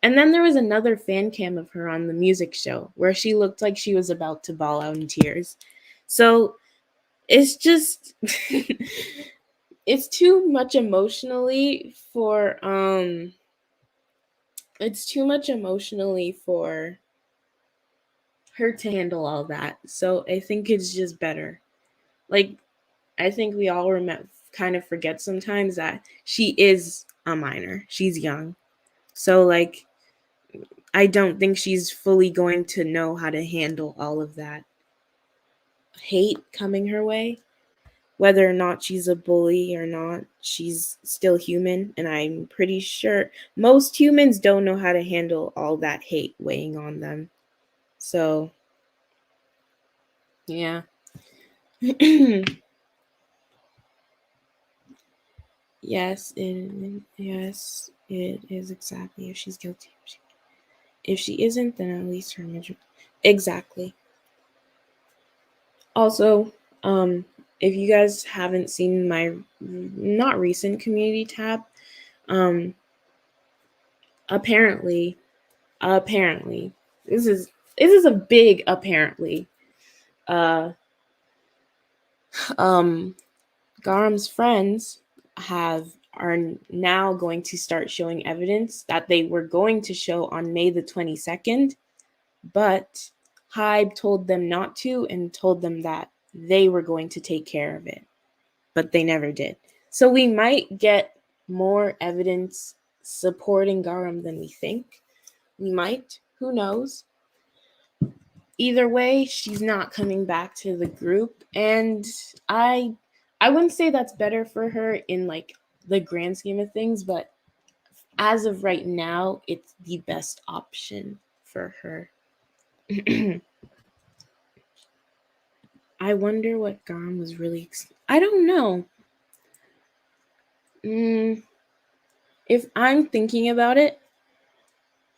And then there was another fan cam of her on the music show where she looked like she was about to bawl out in tears. So it's just it's too much emotionally for her to handle all that. So I think it's just better. Like I think we all kind of forget sometimes that she is a minor. She's young. So like I don't think she's fully going to know how to handle all of that hate coming her way. Whether or not she's a bully or not, she's still human. And I'm pretty sure most humans don't know how to handle all that hate weighing on them. So, yeah. Yes, it is exactly if she's guilty. If she isn't, then at least her image. Exactly. Also, if you guys haven't seen my not recent community tab, um, apparently, apparently, this is a big apparently. Uh, um, Garam's friends are now going to start showing evidence that they were going to show on May the 22nd, but Hybe told them not to and told them that they were going to take care of it, but they never did. So we might get more evidence supporting Garam than we think. We might. Who knows? Either way, she's not coming back to the group, and I I wouldn't say that's better for her in like the grand scheme of things, but as of right now, it's the best option for her. I wonder what Garam was really. I don't know. Mm, if I'm thinking about it,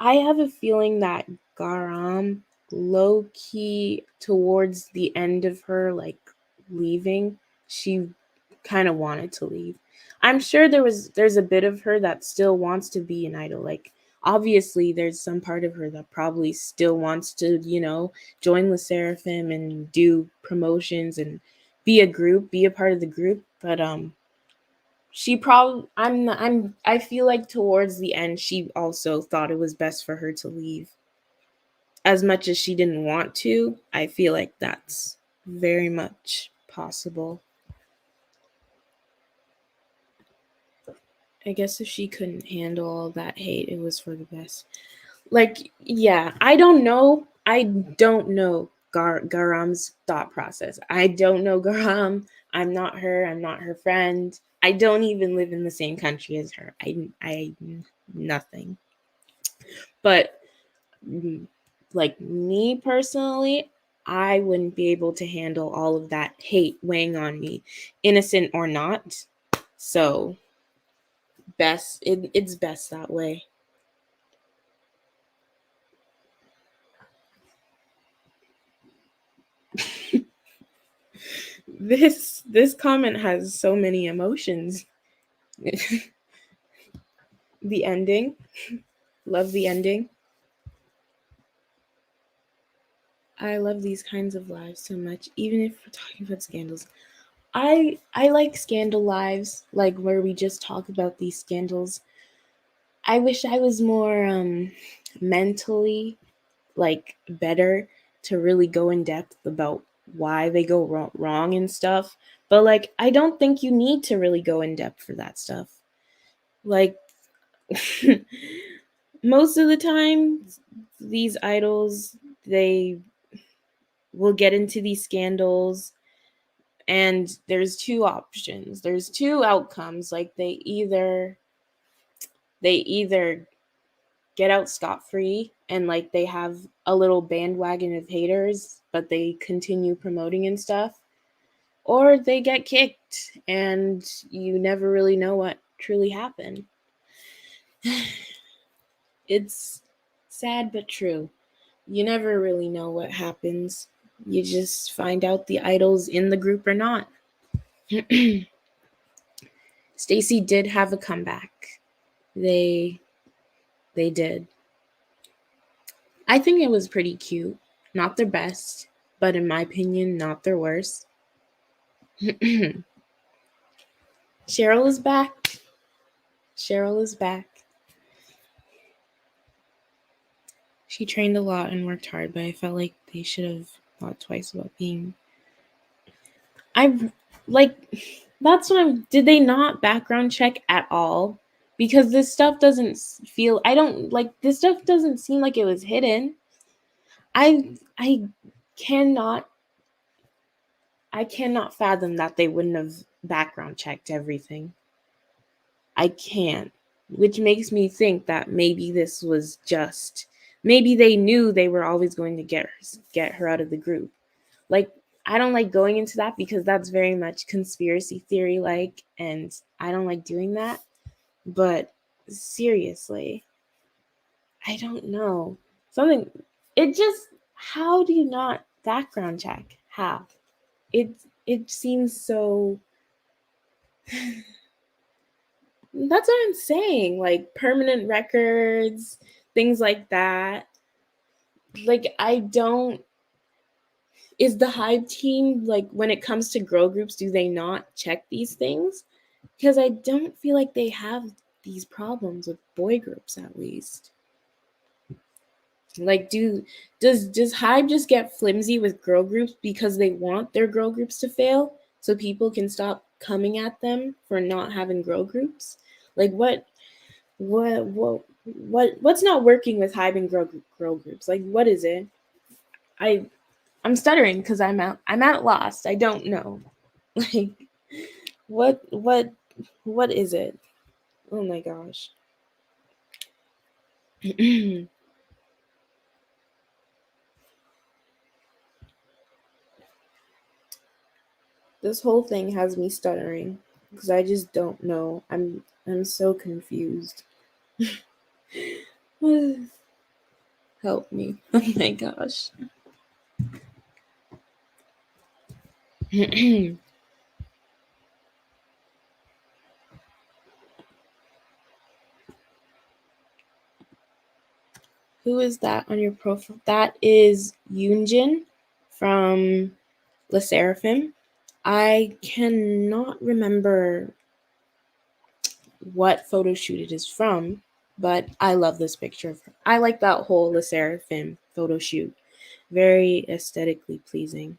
I have a feeling that Garam, low key, towards the end of her like leaving, she kind of wanted to leave. I'm sure there's a bit of her that still wants to be an idol. Like obviously there's some part of her that probably still wants to, join Lesserafim and do promotions and be a part of the group, but she probably I feel like towards the end she also thought it was best for her to leave. As much as she didn't want to, I feel like that's very much possible. I guess if she couldn't handle all that hate, it was for the best. Like, yeah, I don't know. Garam's thought process. I don't know Garam. I'm not her. I'm not her friend. I don't even live in the same country as her. I nothing. But like me personally, I wouldn't be able to handle all of that hate weighing on me, innocent or not. So it's best that way. This comment has so many emotions. The ending. Love the ending. I love these kinds of lives so much, even if we're talking about scandals. I like scandal lives, like where we just talk about these scandals. I wish I was more mentally like better to really go in depth about why they go wrong and stuff. But like I don't think you need to really go in depth for that stuff. Like most of the time these idols, they will get into these scandals and there's two options. There's two outcomes. Like they either get out scot-free and like they have a little bandwagon of haters but they continue promoting and stuff, or they get kicked and you never really know what truly happened. It's sad but true. You never really know what happens. You just find out the idol's in the group or not. Stacy did have a comeback. They did. I think it was pretty cute. Not their best, but in my opinion, not their worst. Cheryl is back. Cheryl is back. She trained a lot and worked hard, but I felt like they should have thought twice about being. I like that's what I'm. Did they not background check at all? Because this stuff doesn't feel. I don't like this stuff. Doesn't seem like it was hidden. I cannot I cannot fathom that they wouldn't have background checked everything. I can't. Which makes me think that maybe this was just maybe they knew they were always going to get her out of the group. Like I don't like going into that because that's very much conspiracy theory like, and I don't like doing that. But seriously, I don't know. Something it just how do you not background check? How? It seems so that's what I'm saying. Like permanent records, things like that. Like I don't is the Hive team like when it comes to girl groups, do they not check these things? Because I don't feel like they have these problems with boy groups at least. Like does Hive just get flimsy with girl groups because they want their girl groups to fail so people can stop coming at them for not having girl groups? Like what's not working with Hive and girl groups? Like what is it? I'm stuttering because I'm at lost. I don't know. Like what is it? Oh my gosh. This whole thing has me stuttering because I just don't know. I'm so confused. Help me. Oh my gosh. Who is that on your profile? That is Yoonjin from Lesserafim. I cannot remember what photo shoot it is from, but I love this picture of her. I like that whole Lesserafim photo shoot. Very aesthetically pleasing.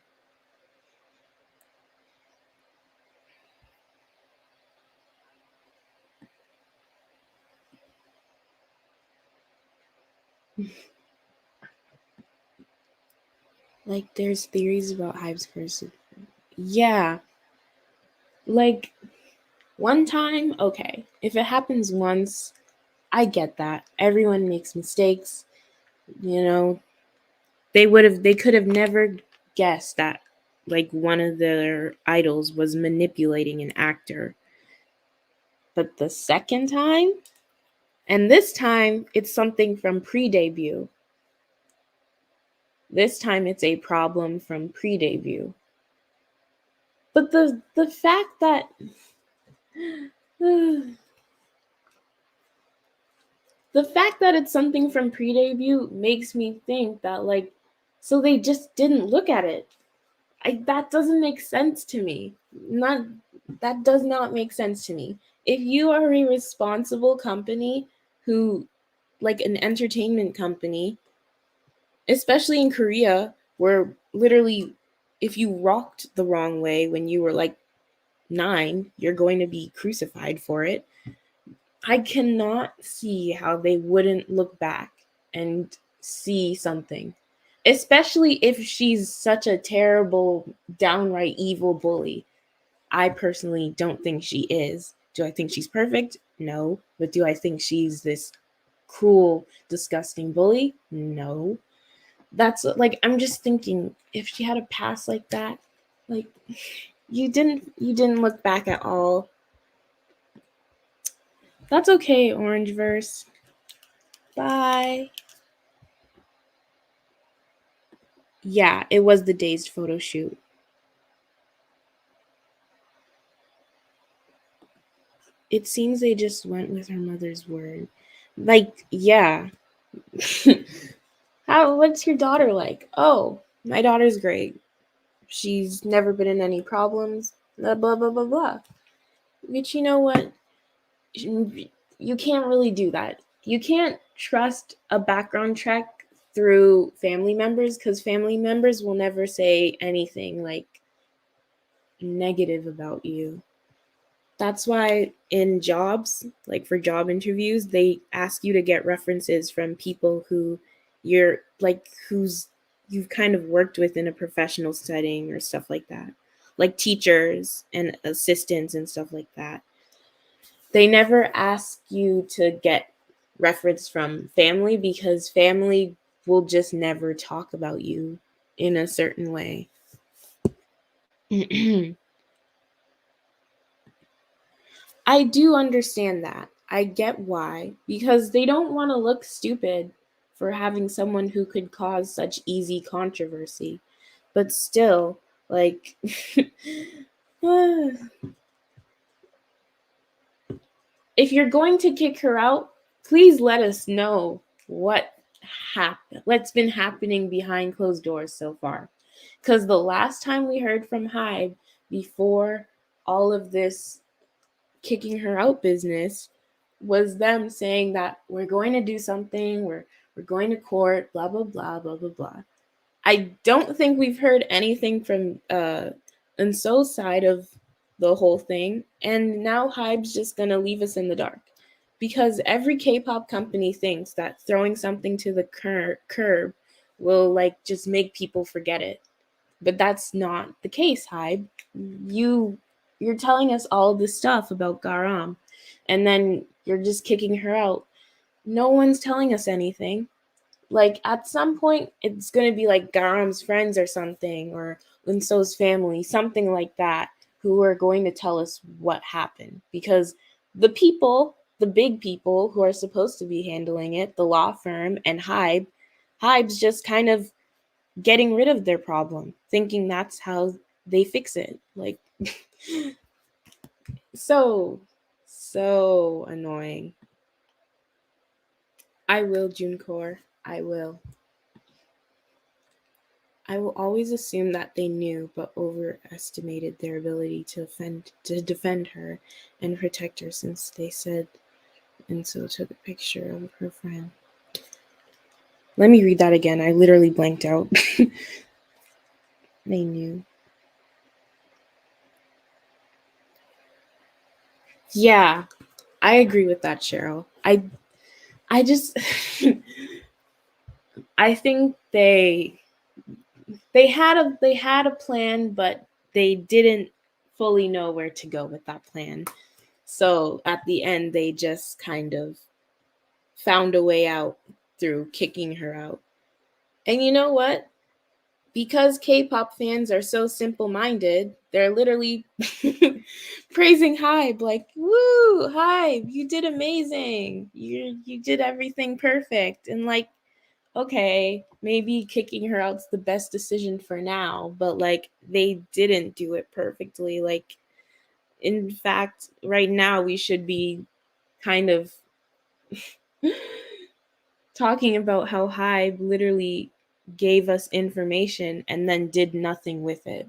Like, there's theories about Hype's curse. Yeah. Like, one time, okay. If it happens once, I get that. Everyone makes mistakes. You know, they could have never guessed that like one of their idols was manipulating an actor. But the second time, and this time it's something from pre-debut. This time it's a problem from pre-debut. But the fact that the fact that it's something from pre-debut makes me think that like so they just didn't look at it. That doesn't make sense to me. Not that does not make sense to me. If you are a responsible company who like an entertainment company, especially in Korea where literally if you rocked the wrong way when you were like 9, you're going to be crucified for it. I cannot see how they wouldn't look back and see something, especially if she's such a terrible, downright evil bully. I personally don't think she is. Do I think she's perfect? No. But do I think she's this cruel, disgusting bully? No. That's like I'm just thinking if she had a past like that, like you didn't look back at all. That's okay, Orangeverse. Bye. Yeah, it was the Dazed photo shoot. It seems they just went with her mother's word. Like, yeah. What's your daughter like? Oh, my daughter's great. She's never been in any problems. Blah blah blah blah blah. But you know what? You can't really do that. You can't trust a background check through family members because family members will never say anything like negative about you. That's why in jobs, like for job interviews, they ask you to get references from people who you're like who's you've kind of worked with in a professional setting or stuff like that. Like teachers and assistants and stuff like that. They never ask you to get reference from family because family will just never talk about you in a certain way. I do understand that. I get why. Because they don't want to look stupid for having someone who could cause such easy controversy. But still, like, if you're going to kick her out, please let us know what what's been happening behind closed doors so far. Because the last time we heard from Hybe before all of this kicking her out business was them saying that we're going to do something, we're going to court, blah blah blah blah blah blah. I don't think we've heard anything from Unso's side of the whole thing, and now Hybe's just gonna leave us in the dark because every K-pop company thinks that throwing something to the curb will like just make people forget it, but that's not the case. Hybe, you're telling us all this stuff about Garam, and then you're just kicking her out. No one's telling us anything. Like at some point, it's gonna be like Garam's friends or something, or Unso's family, something like that, who are going to tell us what happened. Because the people, the big people who are supposed to be handling it, the law firm and Hybe, Hybe's just kind of getting rid of their problem, thinking that's how they fix it. Like, so annoying. I will, Juncore. I will. I will always assume that they knew, but overestimated their ability to defend her and protect her, since they said, and so took a picture of her friend. Let me read that again. I literally blanked out. They knew. Yeah, I agree with that, Cheryl. I just I think they had a plan, but they didn't fully know where to go with that plan. So at the end they just kind of found a way out through kicking her out. And you know what? Because K-pop fans are so simple-minded, they're literally praising Hybe, like, "Woo, Hybe, you did amazing. You did everything perfect." And like, okay, maybe kicking her out's the best decision for now, but like they didn't do it perfectly. Like, in fact, right now we should be kind of talking about how Hybe literally gave us information and then did nothing with it.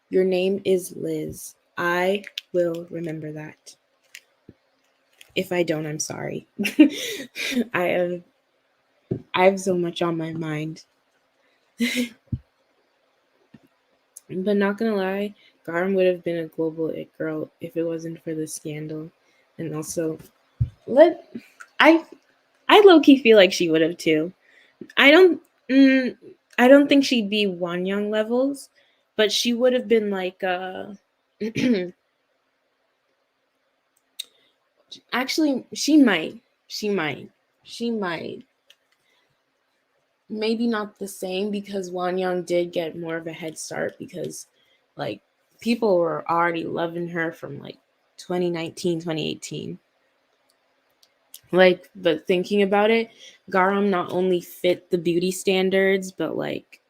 Your name is Liz. I will remember that. If I don't, I'm sorry. I have so much on my mind. But not gonna lie, Garam would have been a global it girl if it wasn't for the scandal. And also, let I I low key feel like she would have too. I don't mm, I don't think she'd be Wonyoung levels, but she would have been like actually she might. She might. She might. Maybe not the same, because Wonyoung did get more of a head start, because like people were already loving her from like 2019, 2018. Like, but thinking about it, Garam not only fit the beauty standards, but like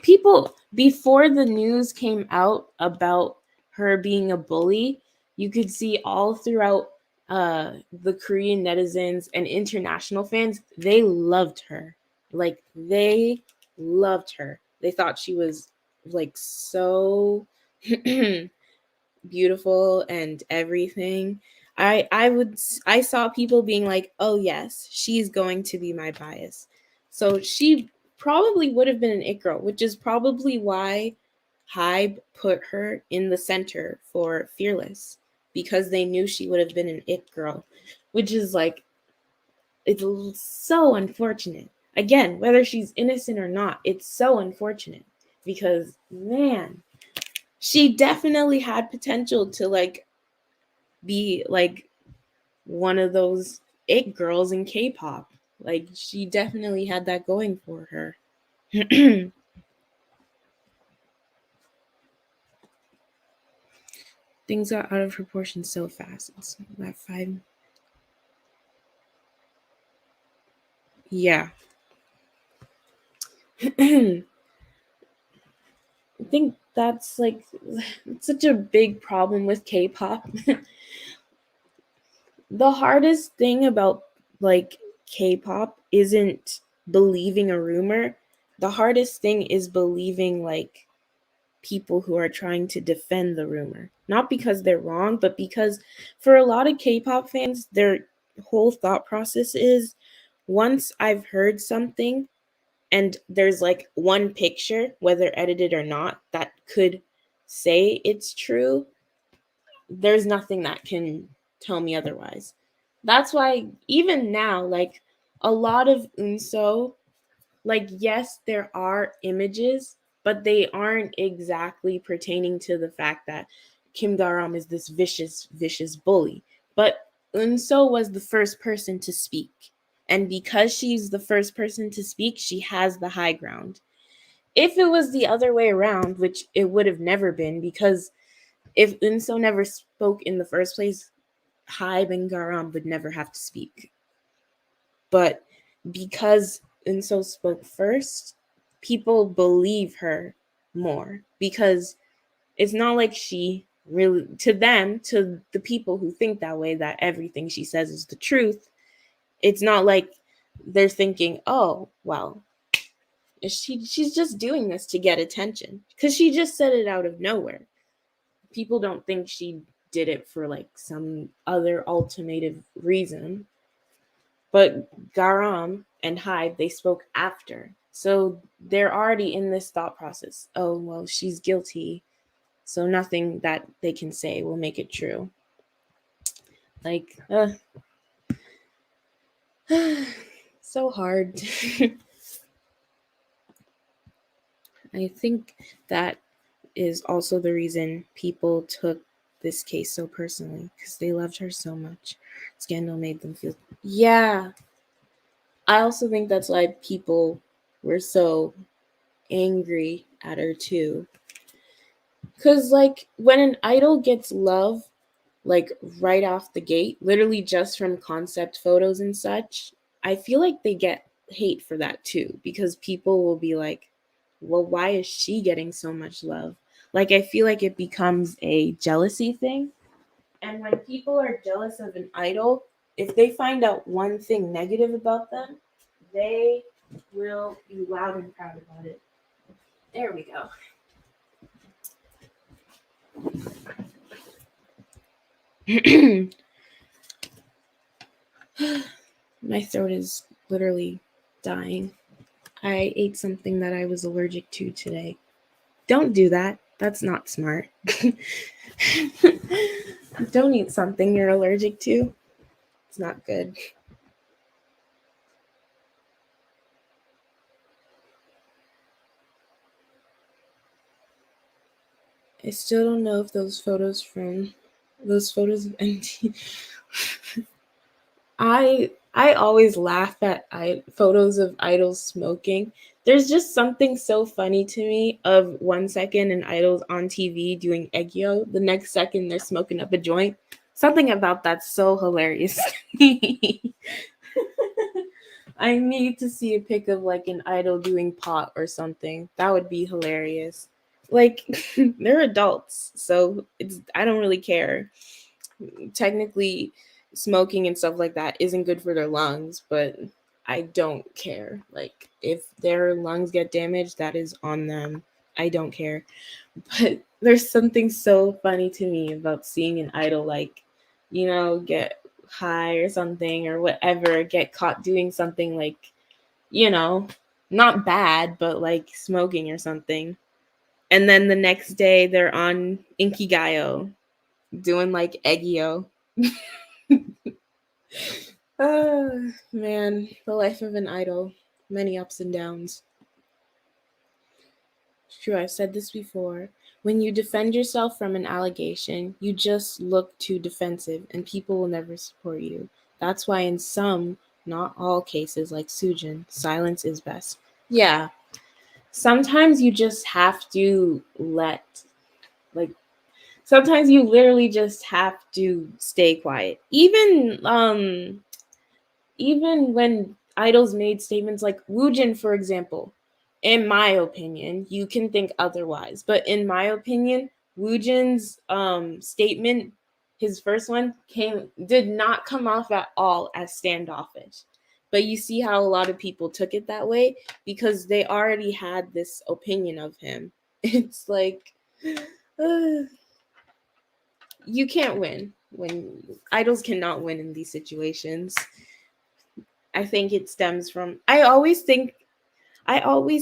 people before the news came out about her being a bully, you could see all throughout the Korean netizens and international fans, they loved her. Like, they loved her. They thought she was like so beautiful and everything. I saw people being like, "Oh yes, she's going to be my bias." So she probably would have been an it girl, which is probably why Hybe put her in the center for Fearless, because they knew she would have been an it girl, which is like, it's so unfortunate. Again, whether she's innocent or not, it's so unfortunate, because man, she definitely had potential to like be like one of those it girls in K-pop. Like, she definitely had that going for her. Things got out of proportion so fast. It's that 5. Yeah. I think that's like such a big problem with K-pop. The hardest thing about like K-pop isn't believing a rumor. The hardest thing is believing like people who are trying to defend the rumor. Not because they're wrong, but because for a lot of K-pop fans, their whole thought process is, once I've heard something and there's like one picture, whether edited or not, that could say it's true, there's nothing that can tell me otherwise. That's why even now, like a lot of unso, like, yes, there are images, but they aren't exactly pertaining to the fact that Kim Garam is this vicious bully. But Unso was the first person to speak. And because she's the first person to speak, she has the high ground. If it was the other way around, which it would have never been, because if Unso never spoke in the first place, Hybe and Garam would never have to speak. But because Inso spoke first, people believe her more because it's not like she really, to them, to the people who think that way, that everything she says is the truth, it's not like they're thinking, oh, well, she's just doing this to get attention, because she just said it out of nowhere. People don't think she did it for like some other alternative reason. But Garam and Hyde, they spoke after. So they're already in this thought process. Oh, well, she's guilty. So nothing that they can say will make it true. Like, so hard. I think that is also the reason people took this case so personally, because they loved her so much. Scandal made them feel. Yeah. I also think that's why people were so angry at her too. Because, like, when an idol gets love, like, right off the gate, literally just from concept photos and such, I feel like they get hate for that too. Because people will be like, well, why is she getting so much love? Like, I feel like it becomes a jealousy thing. And when people are jealous of an idol, if they find out one thing negative about them, they will be loud and proud about it. There we go. My throat is literally dying. I ate something that I was allergic to today. Don't do that. That's not smart. Don't eat something you're allergic to. It's not good. I still don't know if those photos of NT. I always laugh at photos of idols smoking. There's just something so funny to me of 1 second an idol's on TV doing eggyo, the next second they're smoking up a joint. Something about that's so hilarious to me. I need to see a pic of like an idol doing pot or something. That would be hilarious. Like, they're adults, so I don't really care. Technically, smoking and stuff like that isn't good for their lungs, but I don't care. Like, if their lungs get damaged, that is on them. I don't care. But there's something so funny to me about seeing an idol, like, get high or something or whatever, get caught doing something like, not bad, but like smoking or something. And then the next day they're on Inkigayo doing like Eggio. Man, the life of an idol. Many ups and downs. True, I've said this before. When you defend yourself from an allegation, you just look too defensive and people will never support you. That's why in some, not all cases like Sujin, silence is best. Yeah. Sometimes you just have to sometimes you literally just have to stay quiet. Even when idols made statements like Woojin, for example, in my opinion, you can think otherwise, but in my opinion, Woojin's statement, his first one, did not come off at all as standoffish. But you see how a lot of people took it that way because they already had this opinion of him. It's like, you can't win when idols cannot win in these situations. I think it stems from I always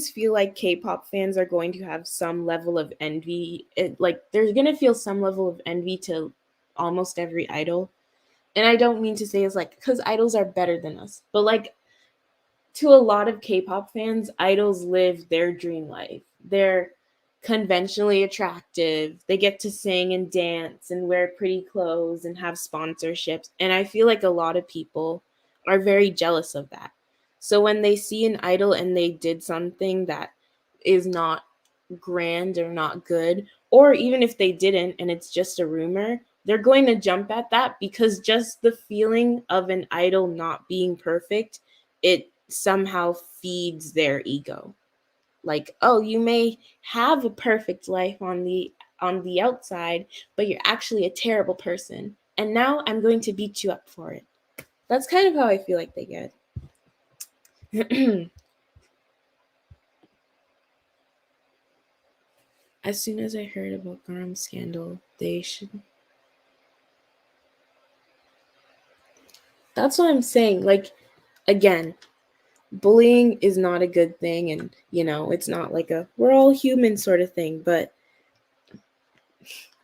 feel like K-pop fans are going to have some level of envy. They're going to feel some level of envy to almost every idol. And I don't mean to say it's like cuz idols are better than us, but like to a lot of K-pop fans, idols live their dream life. They're conventionally attractive. They get to sing and dance and wear pretty clothes and have sponsorships. And I feel like a lot of people are very jealous of that. So when they see an idol and they did something that is not grand or not good, or even if they didn't and it's just a rumor, they're going to jump at that because just the feeling of an idol not being perfect it somehow feeds their ego. Like, oh, you may have a perfect life on the outside, but you're actually a terrible person. And now I'm going to beat you up for it. That's kind of how I feel like they get. As soon as I heard about Garam's scandal, they should. That's what I'm saying. Like, again, bullying is not a good thing, and it's not like a we're all human sort of thing, but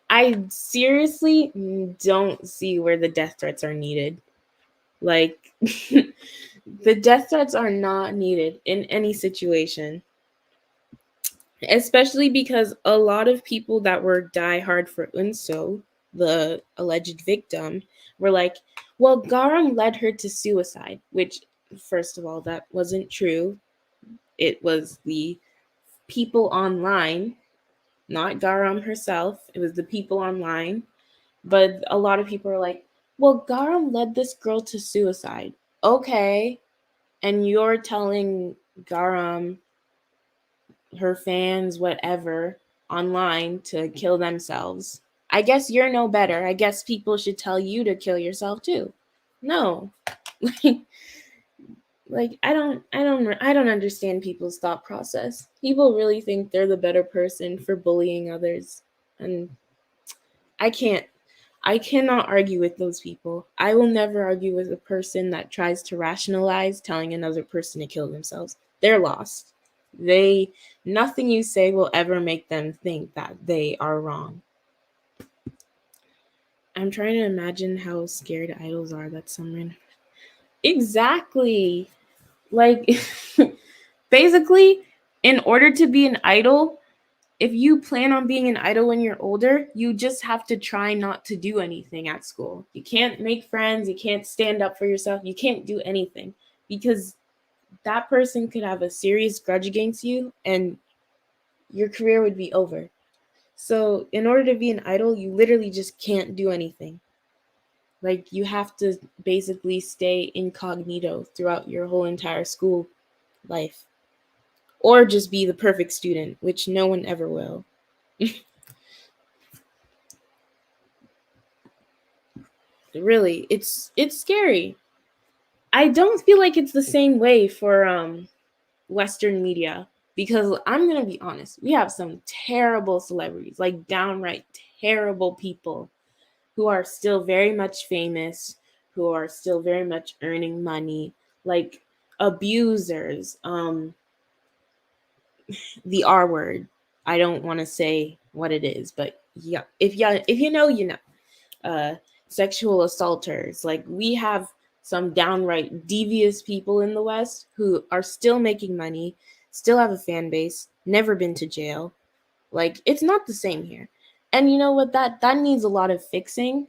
I seriously don't see where the death threats are needed. Like, the death threats are not needed in any situation, especially because a lot of people that were diehard for Unso, the alleged victim, were like, well, Garam led her to suicide, which, first of all, that wasn't true. It was the people online, not Garam herself. It was the people online. But a lot of people are like, well, Garam led this girl to suicide. Okay. And you're telling Garam, her fans, whatever, online to kill themselves. I guess you're no better. I guess people should tell you to kill yourself too. No. Like I don't understand people's thought process. People really think they're the better person for bullying others, and I can't. I cannot argue with those people. I will never argue with a person that tries to rationalize telling another person to kill themselves. They're lost. They Nothing you say will ever make them think that they are wrong. I'm trying to imagine how scared idols are that someone. Exactly. Like basically, in order to be an idol, if you plan on being an idol when you're older, you just have to try not to do anything at school. You can't make friends, you can't stand up for yourself, you can't do anything because that person could have a serious grudge against you and your career would be over. So, in order to be an idol, you literally just can't do anything. Like, you have to basically stay incognito throughout your whole entire school life, or just be the perfect student, which no one ever will. Really, it's scary. I don't feel like it's the same way for Western media because I'm gonna be honest, we have some terrible celebrities, like downright terrible people who are still very much famous, who are still very much earning money, like abusers, the R word. I don't want to say what it is, but yeah, if you know, you know. Sexual assaulters. Like we have some downright devious people in the West who are still making money, still have a fan base, never been to jail. Like it's not the same here. And you know what, that needs a lot of fixing,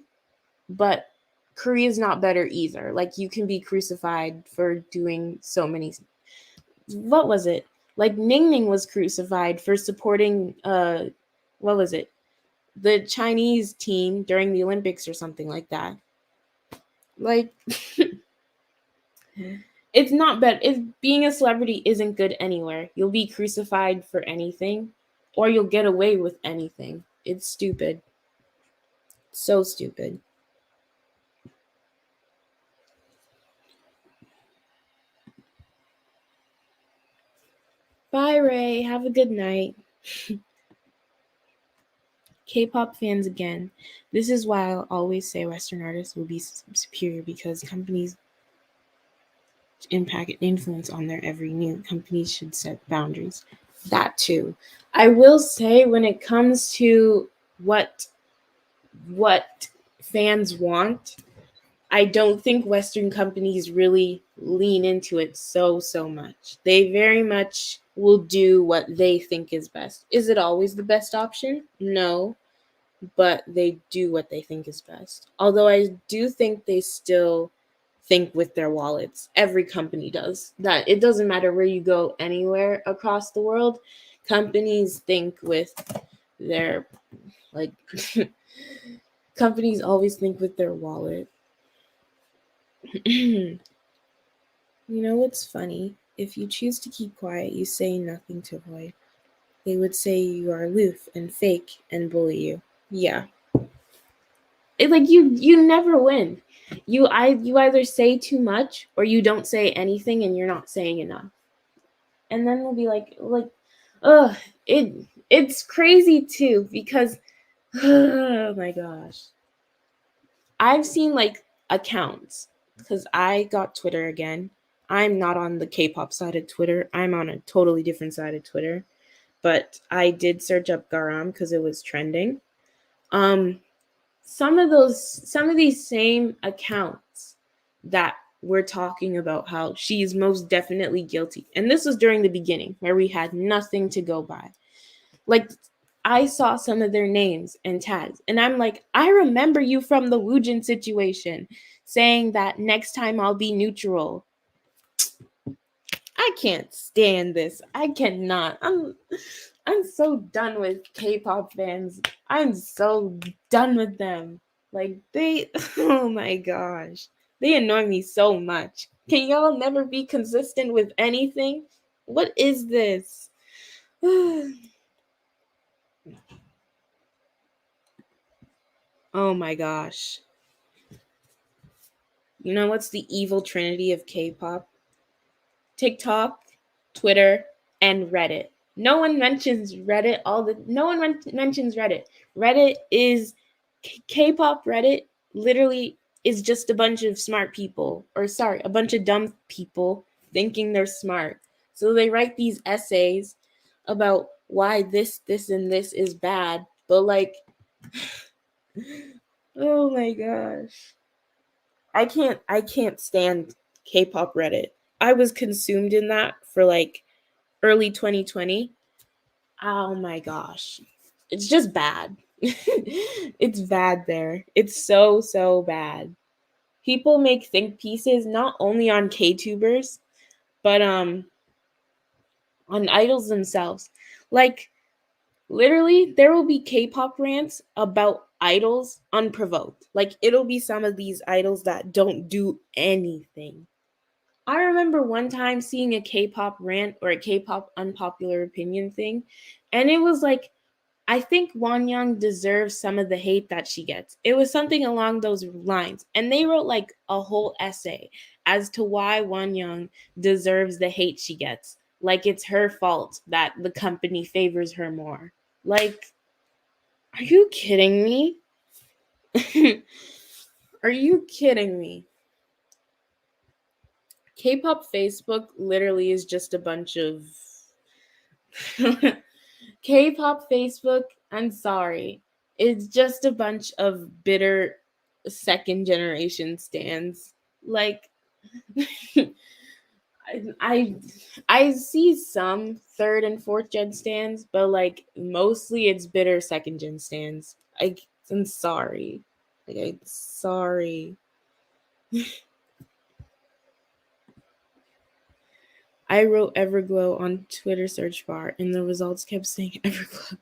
but Korea's not better either. Like you can be crucified for doing so many, what was it? Like Ning Ning was crucified for supporting what was it? The Chinese team during the Olympics or something like that. Like it's not bad. If being a celebrity isn't good anywhere, you'll be crucified for anything or you'll get away with anything. It's stupid. So stupid. Bye, Ray. Have a good night. K-pop fans again. This is why I'll always say Western artists will be superior because companies impact and influence on their every new. Companies should set boundaries. That too. I will say when it comes to what fans want, I don't think Western companies really lean into it so much. They very much will do what they think is best. Is it always the best option? No, but they do what they think is best. Although I do think they still think with their wallets. Every company does. That it doesn't matter where you go anywhere across the world, companies think with their like companies always think with their wallet. You know what's funny? If you choose to keep quiet, you say nothing to avoid. They would say you are aloof and fake and bully you. Yeah. Like you never win. You either say too much or you don't say anything and you're not saying enough. And then we'll be like, ugh, it's crazy too because oh my gosh. I've seen like accounts because I got Twitter again. I'm not on the K-pop side of Twitter. I'm on a totally different side of Twitter. But I did search up Garam because it was trending. Um, some of these same accounts that we're talking about how she's most definitely guilty. And this was during the beginning where we had nothing to go by. Like I saw some of their names and tags, and I'm like, I remember you from the Woojin situation, saying that next time I'll be neutral. I can't stand this. I cannot. I'm so done with K-pop fans. I'm so done with them. Like they oh my gosh. They annoy me so much. Can y'all never be consistent with anything? What is this? Oh my gosh. You know what's the evil trinity of K-pop? TikTok, Twitter, and Reddit. No one mentions Reddit. No one mentions Reddit. Reddit is K-pop. Reddit literally is just a bunch of smart people, or sorry, a bunch of dumb people thinking they're smart. So they write these essays about why this, and this is bad, but like, oh my gosh. I can't stand K-pop Reddit. I was consumed in that for like early 2020. Oh my gosh. It's just bad. It's bad there. It's so bad. People make think pieces not only on K-tubers, but on idols themselves. Like literally there will be K-pop rants about idols unprovoked. Like it'll be some of these idols that don't do anything. I remember one time seeing a K-pop rant or a K-pop unpopular opinion thing, and it was like, I think Wonyoung deserves some of the hate that she gets. It was something along those lines, and they wrote like a whole essay as to why Wonyoung deserves the hate she gets. Like it's her fault that the company favors her more. Like, are you kidding me? Are you kidding me? K-pop Facebook literally is just a bunch of K-pop Facebook, I'm sorry. It's just a bunch of bitter second generation stans. Like I I see some third and fourth gen stans, but like mostly it's bitter second gen stans. I'm sorry. Like I'm sorry. I wrote Everglow on Twitter search bar and the results kept saying Everglow.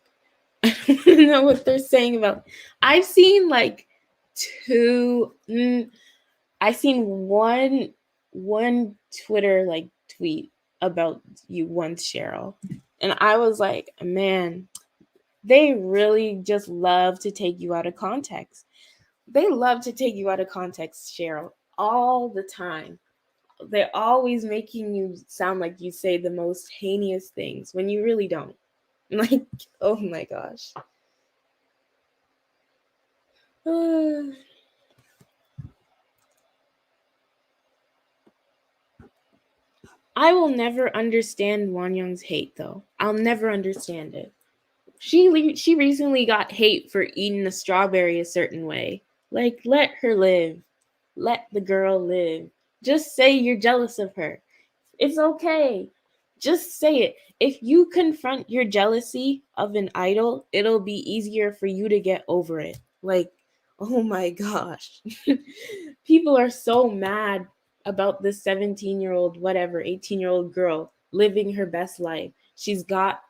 I don't know what they're saying about. I've seen like two. I've seen one Twitter like tweet about you once, Cheryl, and I was like, man, they really just love to take you out of context. They love to take you out of context, Cheryl, all the time. They're always making you sound like you say the most heinous things when you really don't. Like, oh my gosh. I will never understand Wonyoung's hate, though. I'll never understand it. She recently got hate for eating a strawberry a certain way. Like, let her live. Let the girl live. Just say you're jealous of her. It's okay. Just say it. If you confront your jealousy of an idol, it'll be easier for you to get over it. Like, oh my gosh. People are so mad about this 17-year-old, whatever, 18-year-old girl living her best life. She's got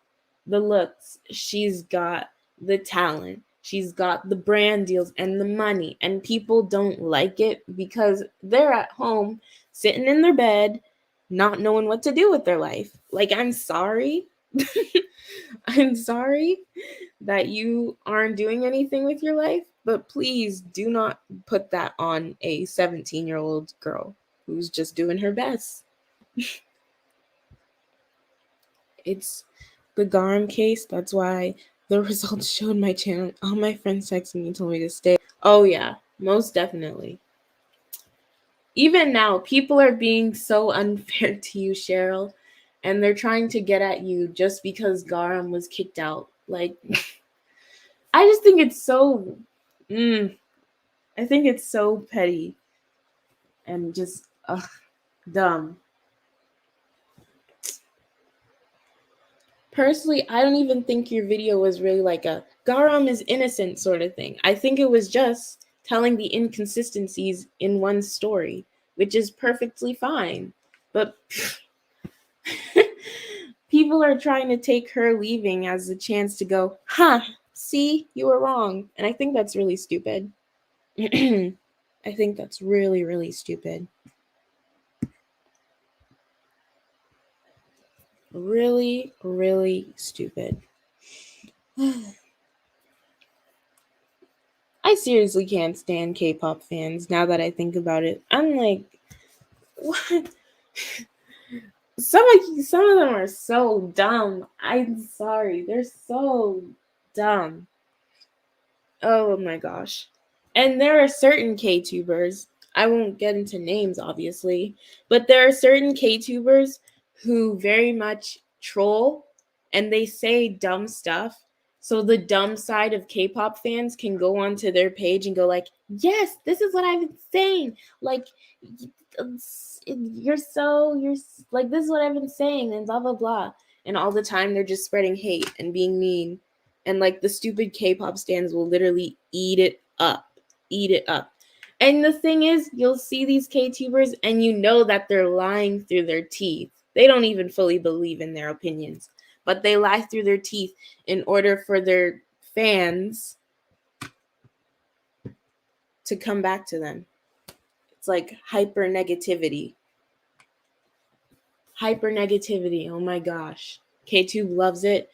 the looks, she's got the talent, she's got the brand deals and the money, and people don't like it because they're at home sitting in their bed not knowing what to do with their life. Like, I'm sorry. I'm sorry that you aren't doing anything with your life, but please do not put that on a 17-year-old girl who's just doing her best. It's the Garam case. That's why the results showed my channel. All my friends texted me and told me to stay. Oh, yeah, most definitely. Even now, people are being so unfair to you, Cheryl, and they're trying to get at you just because Garam was kicked out. Like, I just think it's so, I think it's so petty and just dumb. Personally, I don't even think your video was really like a Garam is innocent sort of thing. I think it was just telling the inconsistencies in one story, which is perfectly fine. But people are trying to take her leaving as a chance to go, see, you were wrong. And I think that's really stupid. I think that's really, really stupid. Really, really stupid. I seriously can't stand K-pop fans now that I think about it. I'm like, what? Some of them are so dumb. I'm sorry. They're so dumb. Oh my gosh. And there are certain K-tubers, I won't get into names obviously, but there are certain K-tubers who very much troll and they say dumb stuff. So the dumb side of K-pop fans can go onto their page and go like, "Yes, this is what I've been saying. Like you're like this is what I've been saying and blah blah blah." And all the time they're just spreading hate and being mean. And like the stupid K-pop stands will literally eat it up. Eat it up. And the thing is, you'll see these K-tubers and you know that they're lying through their teeth. They don't even fully believe in their opinions, but they lie through their teeth in order for their fans to come back to them. It's like hyper negativity. Hyper negativity. Oh my gosh. K-tube loves it.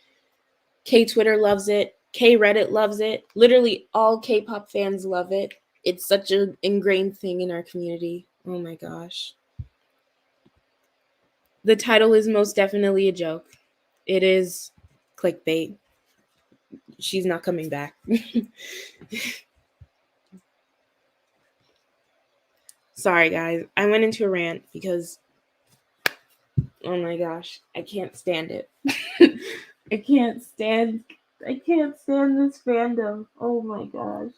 K-Twitter loves it. K-Reddit loves it. Literally all K-pop fans love it. It's such an ingrained thing in our community. Oh my gosh. The title is most definitely a joke. It is clickbait. She's not coming back. Sorry, guys. I went into a rant because, oh my gosh, I can't stand it. I can't stand this fandom. Oh my gosh.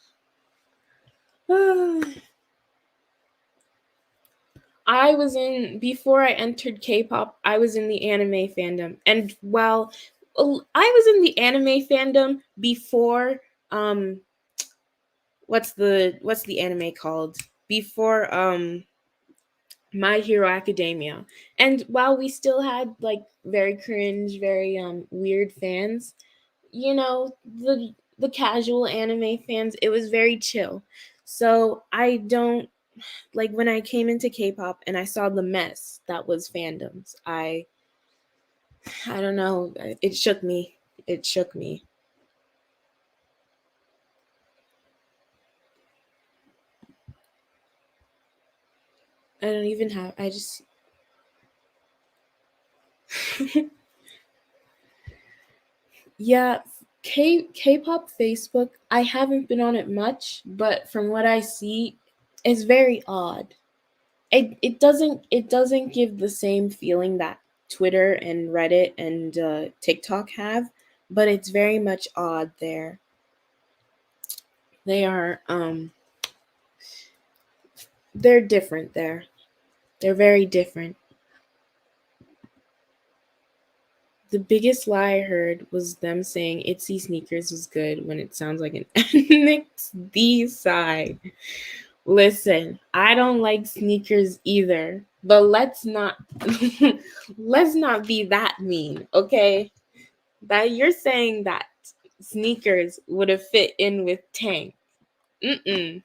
Before I entered K-pop, I was in the anime fandom. And while I was in the anime fandom before what's the anime called? Before My Hero Academia. And while we still had like very cringe, very weird fans, you know, the casual anime fans, it was very chill. So I don't like when I came into K-pop and I saw the mess that was fandoms. I don't know, it shook me. It shook me. I don't even have I just yeah, K-pop Facebook, I haven't been on it much, but from what I see, it's very odd. It doesn't give the same feeling that Twitter and Reddit and TikTok have, but it's very much odd there. They are they're different there. They're very different. The biggest lie I heard was them saying Itsy Sneakers was good when it sounds like an NXT side. Listen, I don't like sneakers either, but let's not let's not be that mean, okay? That you're saying that sneakers would have fit in with tank. Mm-mm.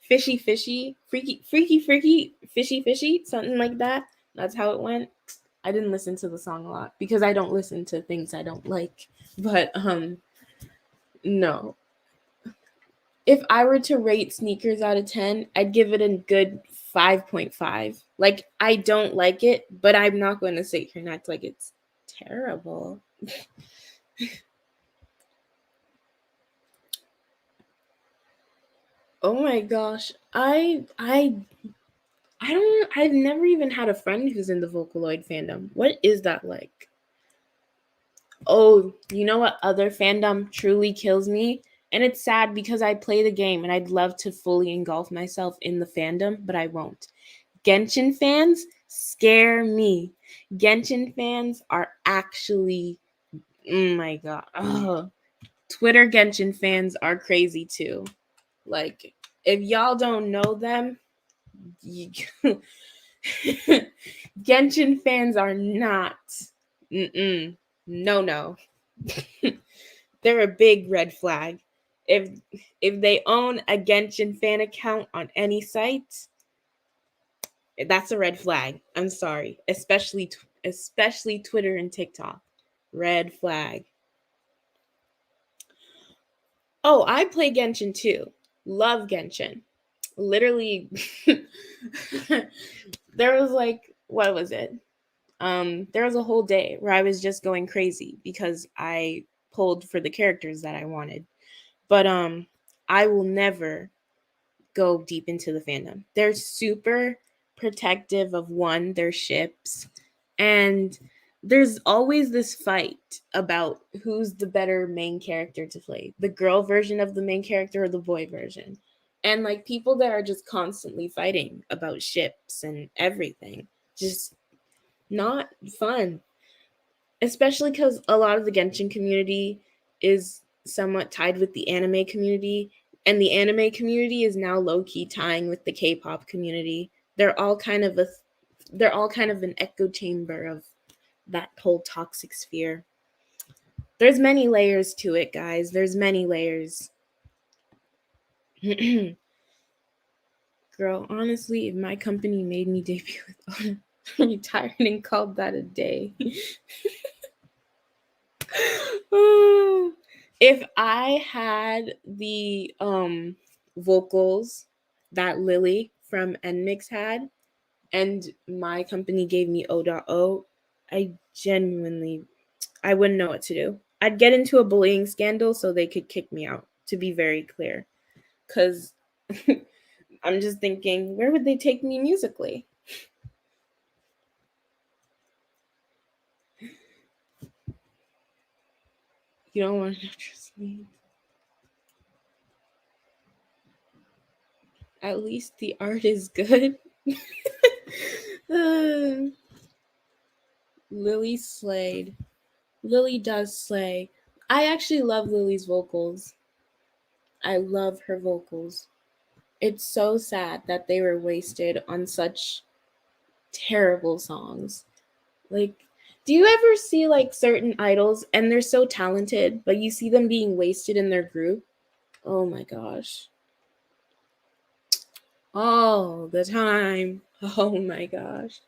Fishy, fishy, freaky, freaky, freaky, fishy, fishy, something like that. That's how it went. I didn't listen to the song a lot because I don't listen to things I don't like. But no. If I were to rate sneakers out of 10, I'd give it a good 5.5. Like, I don't like it, but I'm not going to sit here and act like it's terrible. Oh my gosh. I've never even had a friend who's in the Vocaloid fandom. What is that like? Oh, you know what other fandom truly kills me? And it's sad because I play the game and I'd love to fully engulf myself in the fandom, but I won't. Genshin fans scare me. Genshin fans are actually, oh my god. Ugh. Twitter Genshin fans are crazy too. Like, if y'all don't know them, you, Genshin fans are not. Mm-mm. No. They're a big red flag. If if they own a Genshin fan account on any site, that's a red flag. I'm sorry, especially Twitter and TikTok. Red flag. Oh, I play Genshin too. Love Genshin. Literally, there was like, what was it? There was a whole day where I was just going crazy because I pulled for the characters that I wanted. But I will never go deep into the fandom. They're super protective of their ships, and there's always this fight about who's the better main character to play, the girl version of the main character or the boy version. And like people that are just constantly fighting about ships and everything. Just not fun. Especially because a lot of the Genshin community is somewhat tied with the anime community, and the anime community is now low key tying with the K-pop community. They're all kind of an echo chamber of that whole toxic sphere. There's many layers to it, guys. There's many layers. Girl, honestly, if my company made me debut with retired and called that a day. If I had the vocals that Lily from NMIX had, and my company gave me O.O, I wouldn't know what to do. I'd get into a bullying scandal so they could kick me out, to be very clear. Because I'm just thinking, where would they take me musically? You don't want to know, trust me. At least the art is good. Lily slayed. Lily does slay. I actually love Lily's vocals. I love her vocals. It's so sad that they were wasted on such terrible songs. Like, do you ever see like certain idols and they're so talented, but you see them being wasted in their group? Oh my gosh. All the time. Oh my gosh.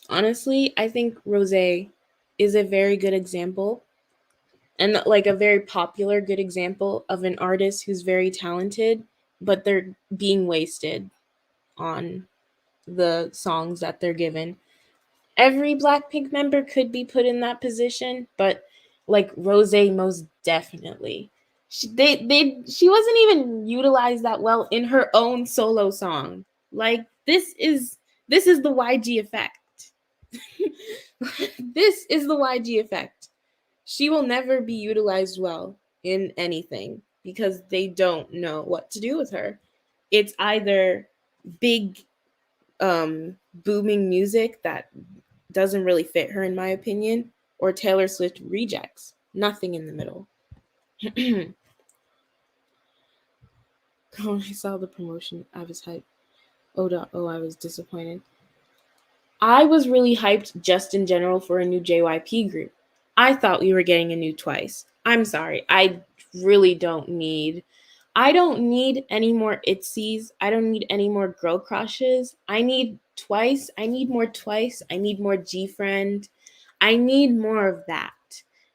Honestly, I think Rose is a very good example, and like a very popular good example of an artist who's very talented, but they're being wasted on the songs that they're given. Every Blackpink member could be put in that position, but like Rose most definitely. She wasn't even utilized that well in her own solo song. Like this is the YG effect. This is the YG effect. She will never be utilized well in anything because they don't know what to do with her. It's either big booming music that doesn't really fit her in my opinion, or Taylor Swift rejects. Nothing in the middle. Oh, I saw the promotion. I was hyped. Oh, I was disappointed. I was really hyped just in general for a new JYP group. I thought we were getting a new Twice. I'm sorry. I really don't need. I don't need any more ITZYs. I don't need any more girl crushes. I need twice. I need more twice. I need more G Friend. I need more of that.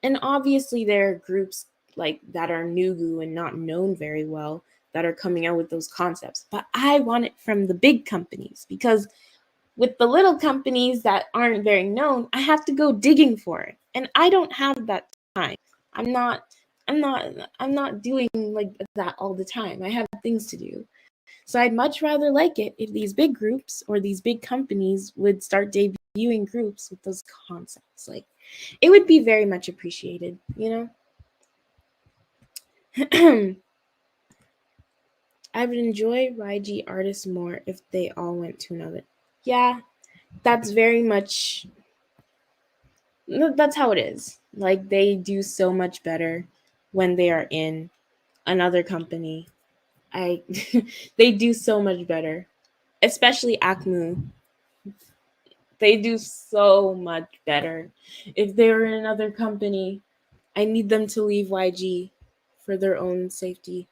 And obviously there are groups like that are new and not known very well that are coming out with those concepts. But I want it from the big companies, because with the little companies that aren't very known, I have to go digging for it. And I don't have that time. I'm not I'm not I'm not doing like that all the time. I have things to do. So I'd much rather like it if these big groups or these big companies would start debuting groups with those concepts. Like, it would be very much appreciated, you know? I would enjoy YG artists more if they all went to another. Yeah, that's very much, that's how it is. Like, they do so much better when they are in another company. I they do so much better, especially Akmu. They do so much better. If they were in another company, I need them to leave YG for their own safety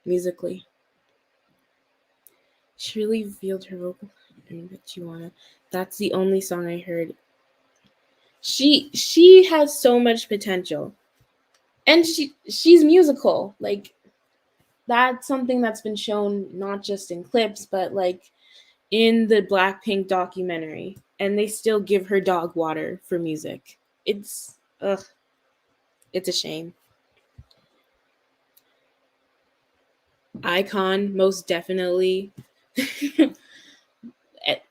musically. She really revealed her vocal and Bet You Wanna. That's the only song I heard. She has so much potential. And she's musical. Like, that's something that's been shown not just in clips, but like in the Blackpink documentary. And they still give her dog water for music. It's ugh, it's a shame. Icon, most definitely.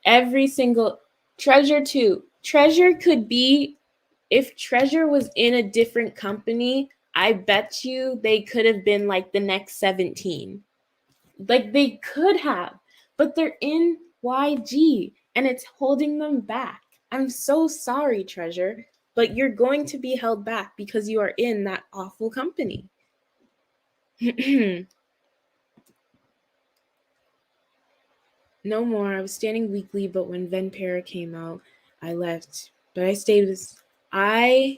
Every single Treasure too. Treasure could be, if Treasure was in a different company, I bet you they could have been like the next 17. Like, they could have, but they're in YG and it's holding them back. I'm so sorry, Treasure, but you're going to be held back because you are in that awful company. No more. I was standing weekly, but when Venpera came out, I left. But I stayed with. I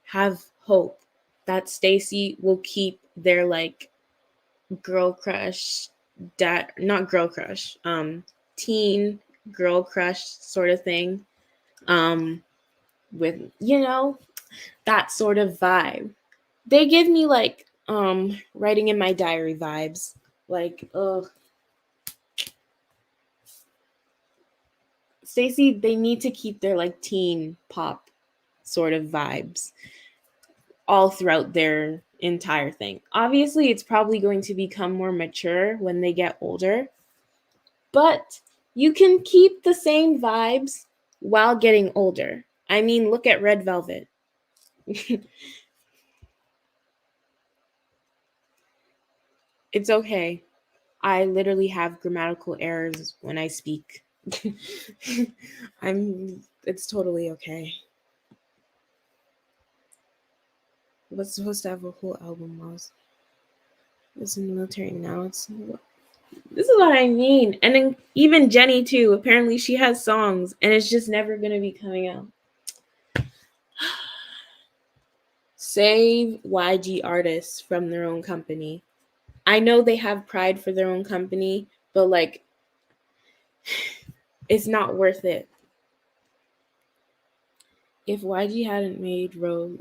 have hope that Stacy will keep their like girl crush, not girl crush, teen girl crush sort of thing, with, you know, that sort of vibe. They give me like writing in my diary vibes. Like, ugh, Stacey, they need to keep their like teen pop sort of vibes all throughout their entire thing. Obviously, it's probably going to become more mature when they get older, but you can keep the same vibes while getting older. I mean, look at Red Velvet. It's okay. I literally have grammatical errors when I speak. It's totally okay. Was supposed to have a whole album was. It's in the military now. This is what I mean. And then even Jenny too. Apparently she has songs and it's just never gonna be coming out. Save YG artists from their own company. I know they have pride for their own company, but like, it's not worth it. If YG hadn't made Rose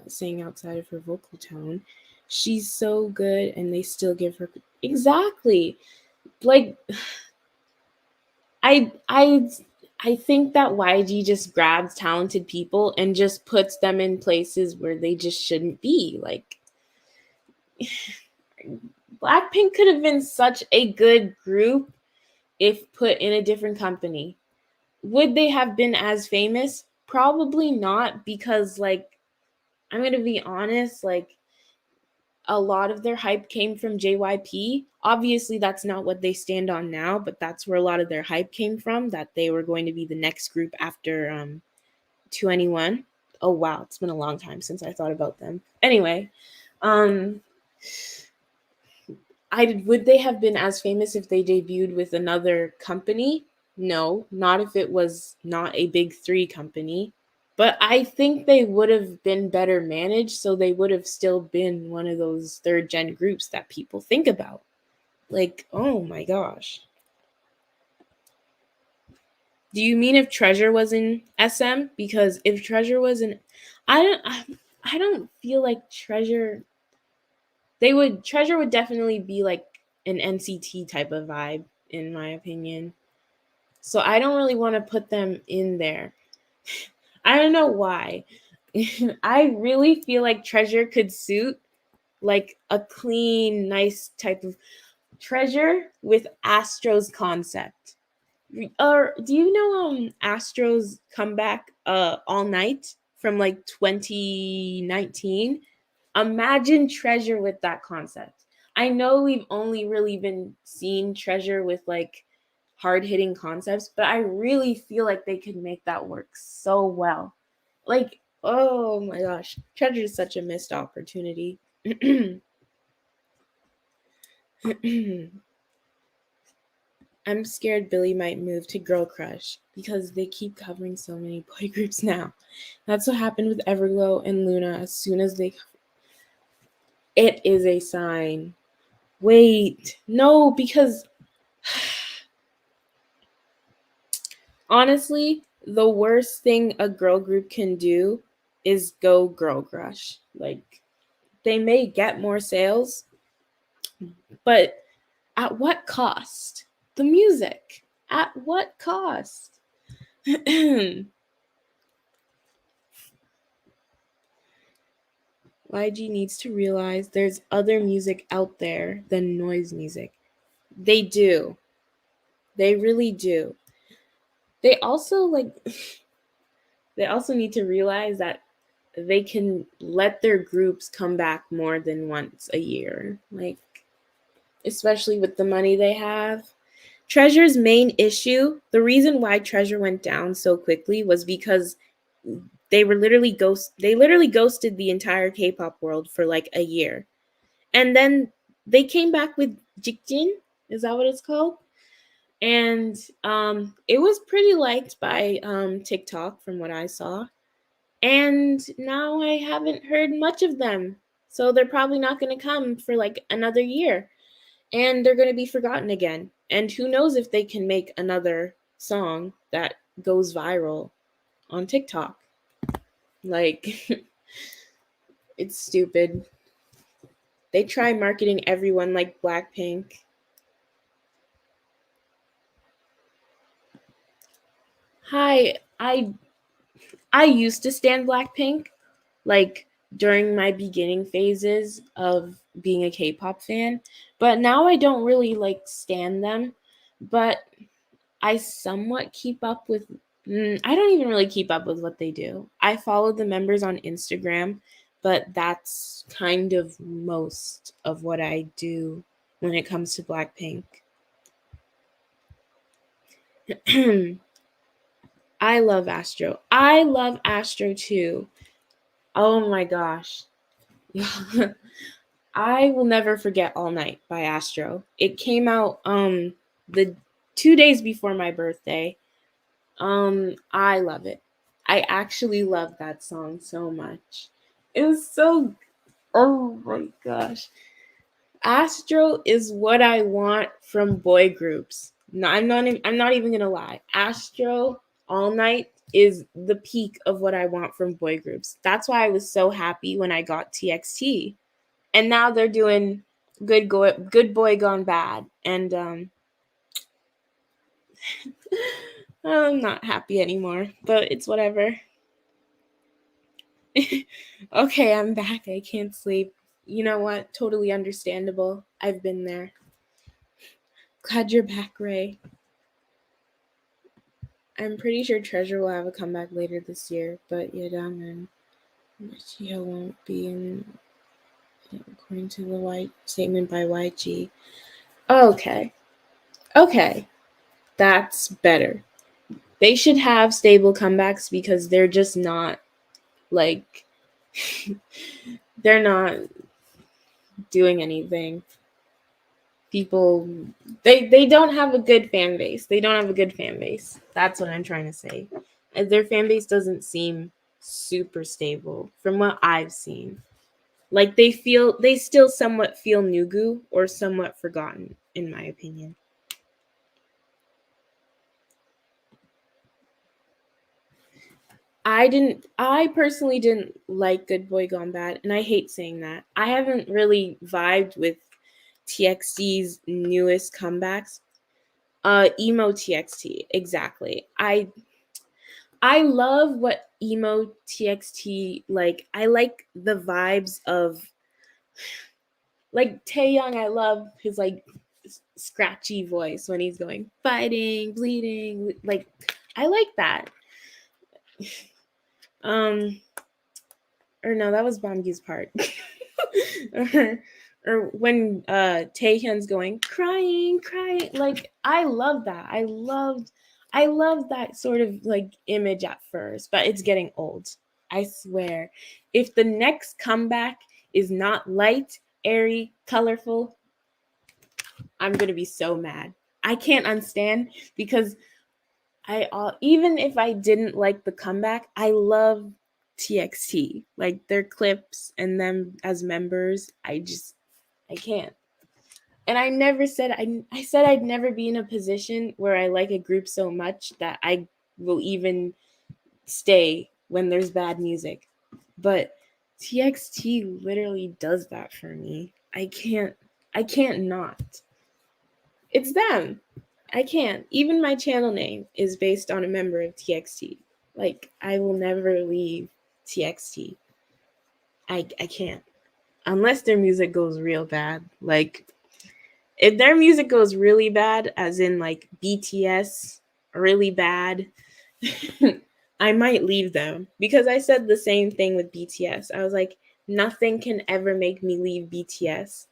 sing outside of her vocal tone, she's so good and they still give her exactly. Like, I think that YG just grabs talented people and just puts them in places where they just shouldn't be. Like, Blackpink could have been such a good group if put in a different company. Would they have been as famous? Probably not, because like, I'm going to be honest, like, a lot of their hype came from JYP. Obviously, that's not what they stand on now, but that's where a lot of their hype came from, that they were going to be the next group after 2NE1. Oh wow, it's been a long time since I thought about them. Anyway, would they have been as famous if they debuted with another company? No, not if it was not a big three company. But I think they would have been better managed, so they would have still been one of those third gen groups that people think about. Like, oh my gosh. Do you mean if Treasure was in SM? Because if Treasure was in, I don't feel like Treasure would definitely be like an NCT type of vibe, in my opinion. So I don't really want to put them in there. I don't know why. I really feel like Treasure could suit like a clean, nice type of Treasure with Astro's concept. Or do you know Astro's comeback All Night from like 2019? Imagine Treasure with that concept. I know we've only really been seeing Treasure with like hard hitting concepts, but I really feel like they could make that work so well. Like, oh my gosh, Treasure is such a missed opportunity. I'm scared Billy might move to Girl Crush because they keep covering so many boy groups now. That's what happened with Everglow and Luna as soon as they. It is a sign. Wait, no, because honestly, the worst thing a girl group can do is go Girl Crush. Like, they may get more sales, but at what cost? The music. At what cost? YG needs to realize there's other music out there than noise music. They do. They really do. They also they also need to realize that they can let their groups come back more than once a year. Like, especially with the money they have. Treasure's main issue, the reason why Treasure went down so quickly was because they literally ghosted the entire K-pop world for like a year. And then they came back with Jikjin, is that what it's called? And it was pretty liked by TikTok from what I saw. And now I haven't heard much of them. So they're probably not going to come for like another year. And they're going to be forgotten again. And who knows if they can make another song that goes viral on TikTok. Like, it's stupid. They try marketing everyone like Blackpink. Hi, I used to stand Blackpink like during my beginning phases of being a K-pop fan, but now I don't really like stand them, but I somewhat keep up with I don't even really keep up with what they do. I follow the members on Instagram, but that's kind of most of what I do when it comes to Blackpink. I love Astro. I love Astro too. Oh my gosh. I will never forget All Night by Astro. It came out the 2 days before my birthday. I love it. I actually love that song so much. It was so oh my gosh. Astro is what I want from boy groups. No, I'm not even going to lie. Astro All Night is the peak of what I want from boy groups. That's why I was so happy when I got TXT. And now they're doing Good Boy Gone Bad, and I'm not happy anymore, but it's whatever. Okay, I'm back. I can't sleep. You know what? Totally understandable. I've been there. Glad you're back, Ray. I'm pretty sure Treasure will have a comeback later this year, but Yadam and Machia won't be in, according to the white statement by YG. Okay. Okay. That's better. They should have stable comebacks because they're just not like they're not doing anything. People they don't have a good fan base. They don't have a good fan base. That's what I'm trying to say. Their fan base doesn't seem super stable from what I've seen. Like they still somewhat feel Nugu or somewhat forgotten, in my opinion. I personally didn't like Good Boy Gone Bad, and I hate saying that. I haven't really vibed with TXT's newest comebacks. Emo TXT, exactly. I love what emo TXT like. I like the vibes of like Taeyong. I love his like scratchy voice when he's going fighting, bleeding. Like I like that. Um, or no, that was Bamgi's part. or when Taehyun's going crying, like I love that. I love that sort of like image at first, but it's getting old. I swear. If the next comeback is not light, airy, colorful, I'm gonna be so mad. I can't understand because even if I didn't like the comeback, I love TXT, like their clips and them as members. I can't. And I never said I said I'd never be in a position where I like a group so much that I will even stay when there's bad music. But TXT literally does that for me. I can't not. It's them. I can't. Even my channel name is based on a member of TXT. Like I will never leave TXT. I can't. Unless their music goes real bad. Like if their music goes really bad, as in like BTS really bad, I might leave them. Because I said the same thing with BTS. I was like, nothing can ever make me leave BTS.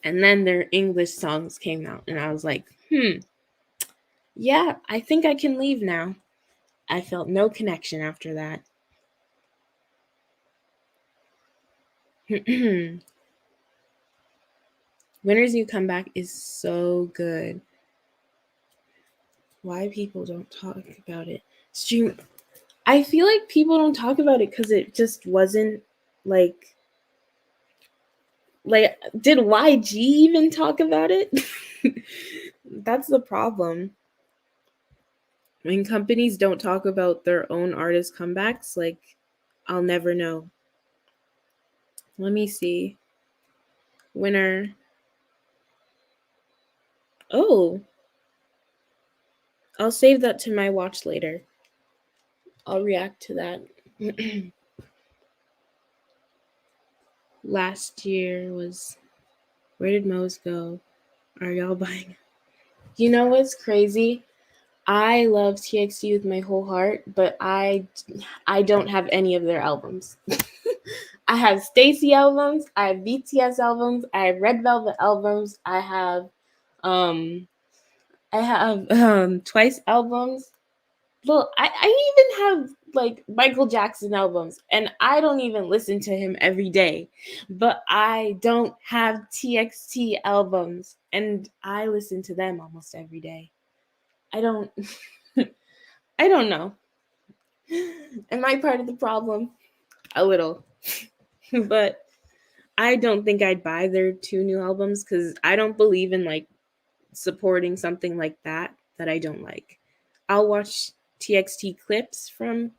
And then their English songs came out, and I was like, yeah, I think I can leave now. I felt no connection after that. Winter's New Comeback is so good. Why people don't talk about it? Stream. I feel like people don't talk about it because it just wasn't like did YG even talk about it? That's the problem. When companies don't talk about their own artist comebacks, like I'll never know. Let me see. Winner. Oh, I'll save that to my watch later. I'll react to that. Last year was where did Mo's go? Are y'all buying? You know what's crazy? I love TXT with my whole heart, but I don't have any of their albums. I have Stacy albums, I have BTS albums, I have Red Velvet albums, I have Twice albums. Well, I even have like Michael Jackson albums, and I don't even listen to him every day. But I don't have TXT albums, and I listen to them almost every day. I don't I don't know. Am I part of the problem? A little. But I don't think I'd buy their 2 new albums because I don't believe in like supporting something like that I don't like. I'll watch TXT clips from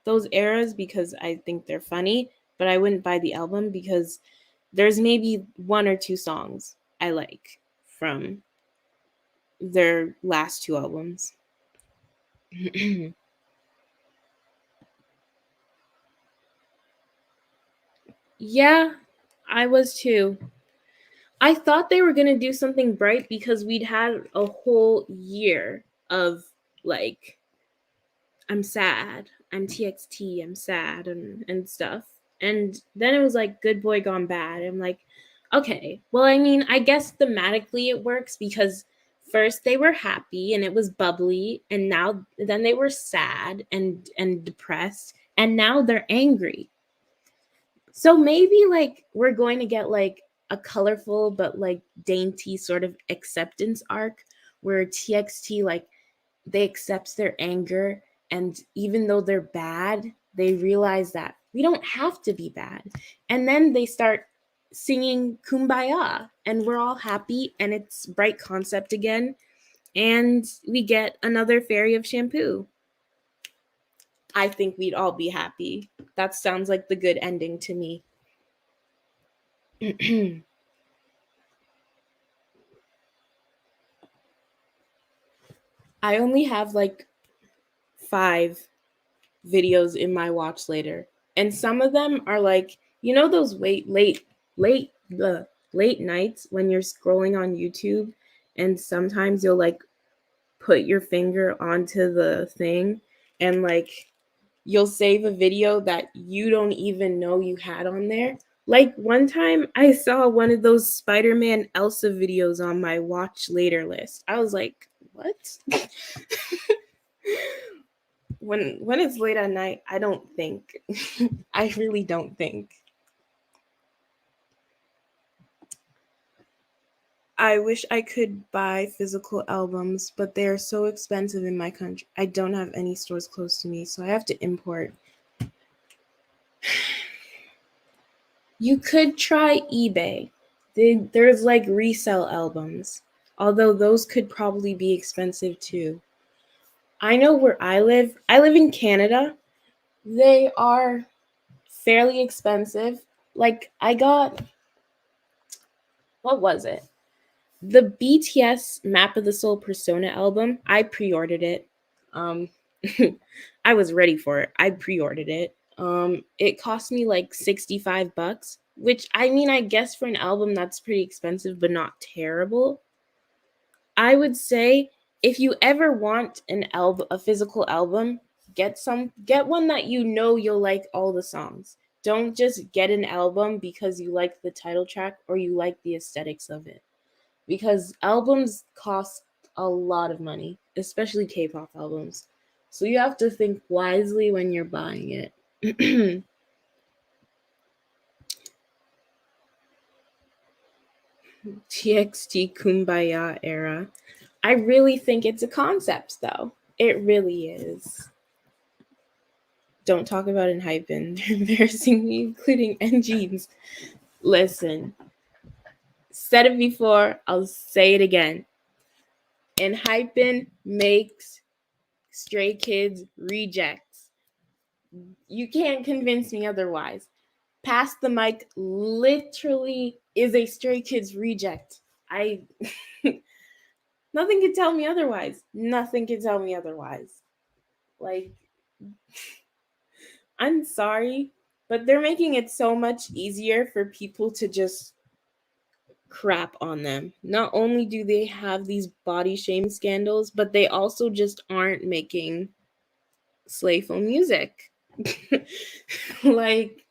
those eras because I think they're funny, but I wouldn't buy the album because there's maybe 1 or 2 songs I like from their last 2 albums. Yeah, I was too. I thought they were going to do something bright because we'd had a whole year of like, I'm sad, I'm TXT, I'm sad, and stuff. And then it was like Good Boy Gone Bad. I'm like, okay, well, I mean, I guess thematically it works because first they were happy and it was bubbly, and then they were sad and depressed, and now they're angry. So maybe like we're going to get like a colorful but like dainty sort of acceptance arc where TXT like they accept their anger And even though they're bad, they realize that we don't have to be bad. And then they start singing Kumbaya, and we're all happy, and it's bright concept again. And we get another fairy of shampoo. I think we'd all be happy. That sounds like the good ending to me. I only have like 5 videos in my watch later, and some of them are like, you know, those late nights when you're scrolling on YouTube, and sometimes you'll like put your finger onto the thing, and like you'll save a video that you don't even know you had on there. Like one time I saw one of those Spider-Man Elsa videos on my watch later list. I was like, what? When it's late at night, I don't think. I really don't think. I wish I could buy physical albums, but they are so expensive in my country. I don't have any stores close to me, so I have to import. You could try eBay. There's like resale albums, although those could probably be expensive too. I know where I live in Canada. They are fairly expensive. Like I got, what was it? The BTS Map of the Soul Persona album. I pre-ordered it. Um I was ready for it. I pre-ordered it. It cost me like $65, which I mean, I guess for an album that's pretty expensive but not terrible. I would say if you ever want a physical album, get one that you know you'll like all the songs. Don't just get an album because you like the title track or you like the aesthetics of it. Because albums cost a lot of money, especially K-pop albums. So you have to think wisely when you're buying it. TXT Kumbaya era. I really think it's a concept, though. It really is. Don't talk about Enhypen. They're embarrassing me, including NGenes. Listen, said it before, I'll say it again. Enhypen makes Stray Kids rejects. You can't convince me otherwise. Pass the Mic literally is a Stray Kids reject. I nothing can tell me otherwise. Nothing can tell me otherwise. Like, I'm sorry, but they're making it so much easier for people to just crap on them. Not only do they have these body shaming scandals, but they also just aren't making slayful music. Like,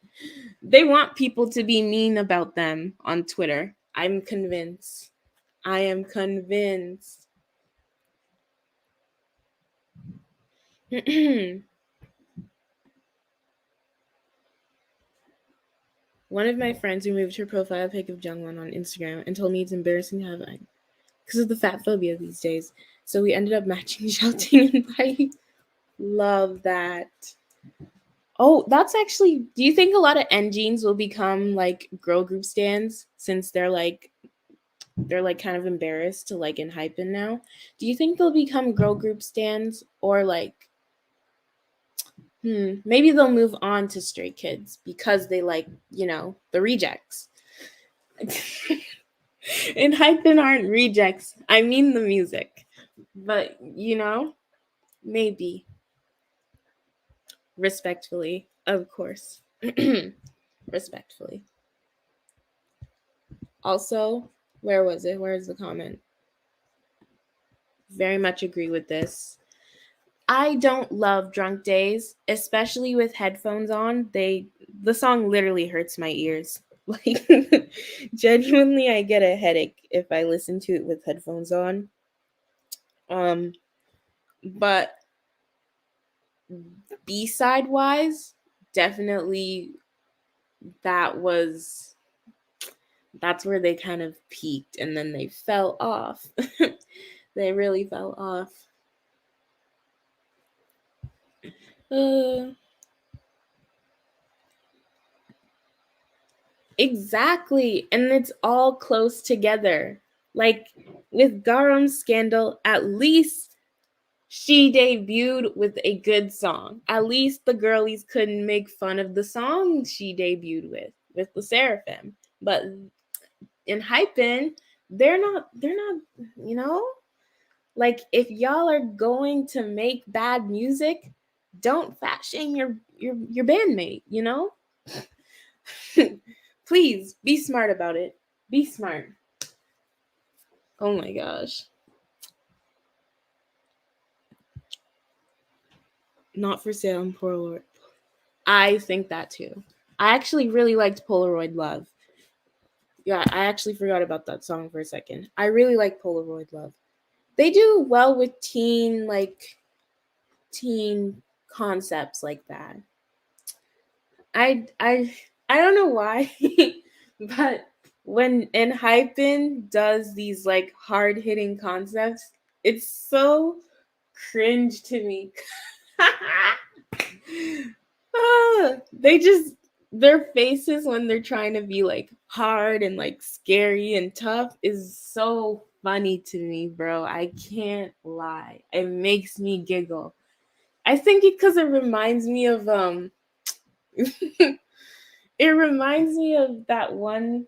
they want people to be mean about them on Twitter. I'm convinced. I am convinced. One of my friends removed her profile pic of Jungwon on Instagram and told me it's embarrassing to have because of the fat phobia these days. So we ended up matching, shouting, and fighting. Love that. Oh, that's actually. Do you think a lot of NGenes will become like girl group stands since they're kind of embarrassed to like Enhypen now? Do you think they'll become girl group stands or like maybe they'll move on to Stray Kids because they like, the rejects. Enhypen aren't rejects. I mean the music. But, maybe. Respectfully, of course. Respectfully. Also, where was it? Where's the comment? Very much agree with this. I don't love Drunk Days, especially with headphones on. The song literally hurts my ears. Like, genuinely, I get a headache if I listen to it with headphones on. But B-side wise, definitely that's where they kind of peaked and then they fell off. They really fell off. Uh, exactly. And it's all close together. Like with Garam's scandal, at least she debuted with a good song. At least the girlies couldn't make fun of the song she debuted with Lesserafim. But in Hypin, they're not, you know? Like if y'all are going to make bad music, don't fat shame your bandmate, you know? Please be smart about it. Be smart. Oh my gosh. Not for sale on Polaroid. I think that too. I actually really liked Polaroid Love. Yeah, I actually forgot about that song for a second. I really like Polaroid Love. They do well with teen concepts like that. I I I don't know why, but when Hypen does these like hard hitting concepts, it's so cringe to me. They just their faces when they're trying to be like hard and like scary and tough is so funny to me, bro. I can't lie. It makes me giggle. I think because it reminds me of it reminds me of that one.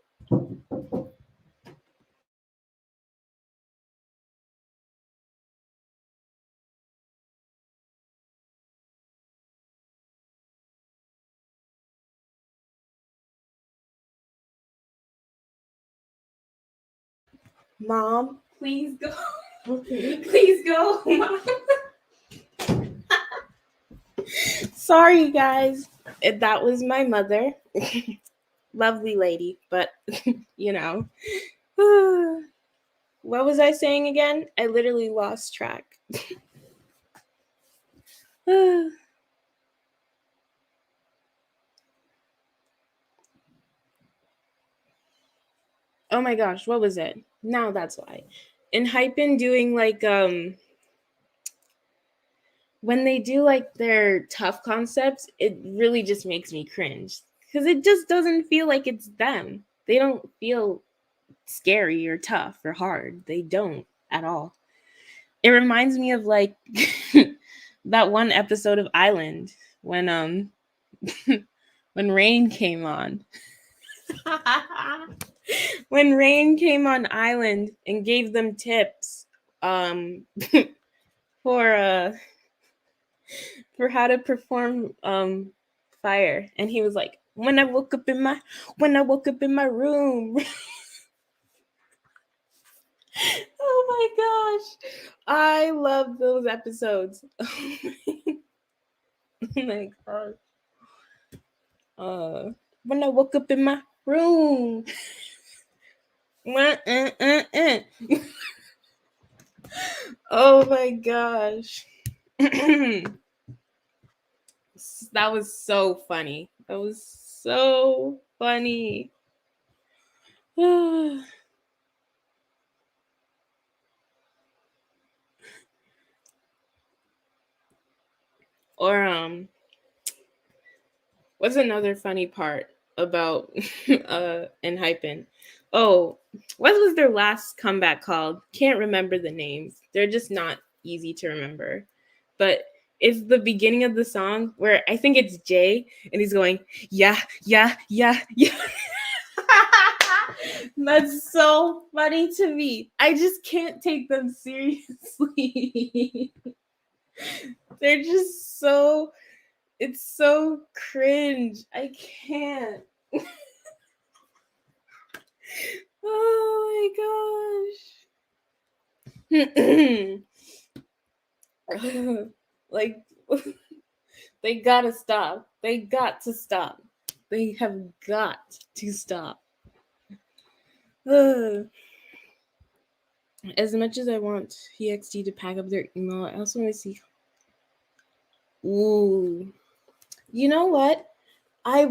Mom, please go. Okay. Please go. Mom. Sorry, guys. That was my mother. Lovely lady, but you know. What was I saying again? I literally lost track. Oh my gosh, what was it? Now that's why. In Hypen doing like when they do like their tough concepts, it really just makes me cringe because it just doesn't feel like it's them. They don't feel scary or tough or hard. They don't at all. It reminds me of like that one episode of Island when when Rain came on. When Rain came on Island and gave them tips um for for how to perform fire, and he was like, when I woke up in my room. Oh my gosh, I love those episodes. Oh my gosh. When I woke up in my room. Oh my gosh. That was so funny. That was so funny. Or what's another funny part about and Hypen? Oh, what was their last comeback called? Can't remember the names. They're just not easy to remember. But it's the beginning of the song where I think it's Jay and he's going, yeah, yeah, yeah, yeah. That's so funny to me. I just can't take them seriously. They're just so it's so cringe. I can't. Oh my gosh. Like they gotta stop. They got to stop. They have got to stop. As much as I want TXT to pack up their email, I also want to see. Ooh, you know what? I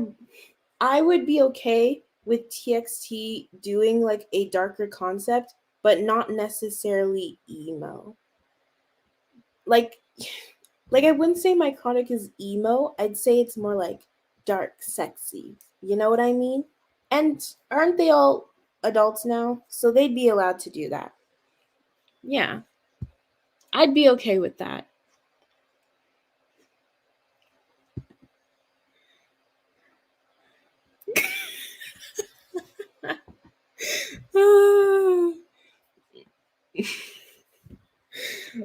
I would be okay with TXT doing like a darker concept, but not necessarily emo. Like Like, I wouldn't say my chronic is emo. I'd say it's more like dark, sexy. You know what I mean? And aren't they all adults now? So they'd be allowed to do that. Yeah, I'd be okay with that.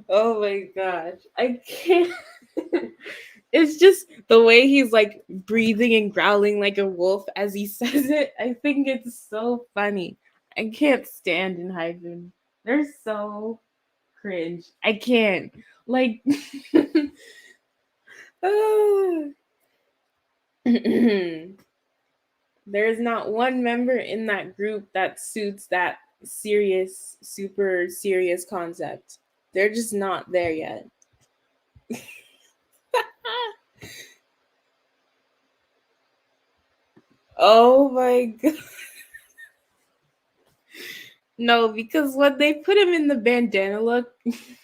Oh my gosh. I can't. It's just the way he's like breathing and growling like a wolf as he says it. I think it's so funny. I can't stand in hyphen. They're so cringe. I can't. Like there's not one member in that group that suits that serious, super serious concept. They're just not there yet. Oh my god. No, because when they put him in the bandana look,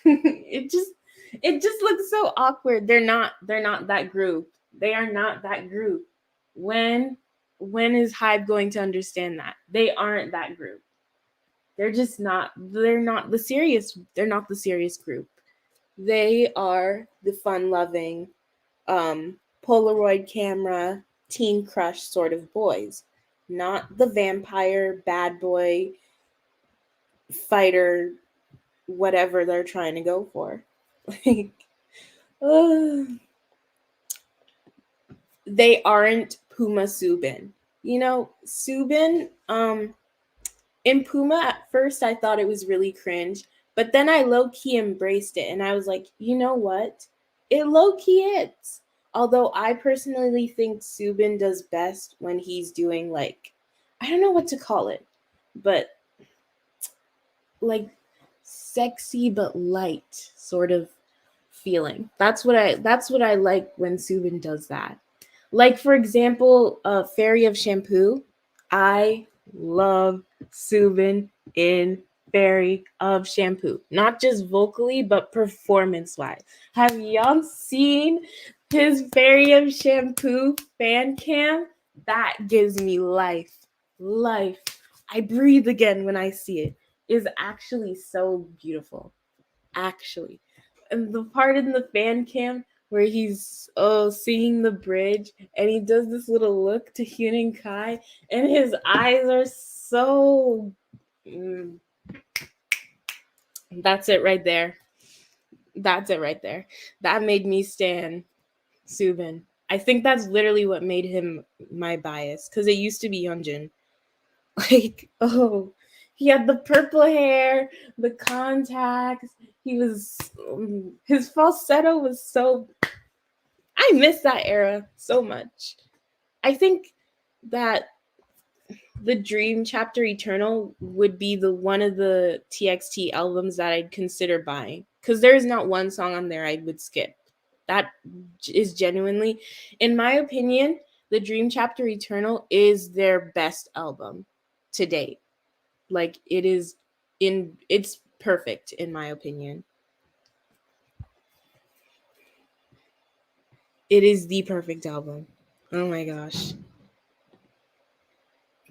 it just looks so awkward. They're not that group. They are not that group. When when is Hype going to understand that? They aren't that group. They're not the serious group. They are the fun-loving Polaroid camera teen crush sort of boys, not the vampire bad boy fighter whatever they're trying to go for. Like, uh, they aren't Puma Subin. You know, Subin, in Puma at first I thought it was really cringe, but then I low key embraced it and I was like, you know what? It low key is. Although I personally think Subin does best when he's doing like, I don't know what to call it, but like sexy but light sort of feeling. That's what I like when Subin does that. Like for example, Fairy of Shampoo. I love Subin in Fairy of Shampoo. Not just vocally, but performance wise. Have y'all seen his Fairy of Shampoo fan cam? That gives me life. Life. I breathe again when I see it. Is actually so beautiful. Actually. And the part in the fan cam where he's singing the bridge and he does this little look to Hyun and Kai and his eyes are so mm, that's it right there. That's it right there. That made me stan Subin. I think that's literally what made him my bias because it used to be Yeonjun. Like, oh, he had the purple hair, the contacts. He was his falsetto was so. I miss that era so much. I think that the Dream Chapter Eternal would be the one of the TXT albums that I'd consider buying because there is not one song on there I would skip. That is genuinely, in my opinion, the Dream Chapter Eternal is their best album to date. Like it's perfect in my opinion. It is the perfect album. Oh my gosh.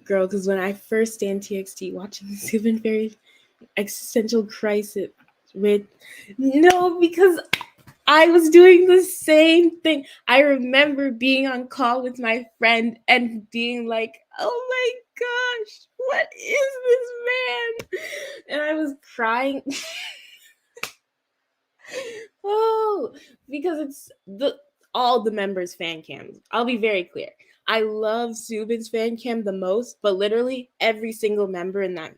Girl, because when I first stand TXT watching Seven Fairy Existential Crisis with no, because I was doing the same thing. I remember being on call with my friend and being like, oh my gosh, what is this man? And I was crying. Oh, because it's all the members' fan cams. I'll be very clear. I love Subin's fan cam the most, but literally every single member in that,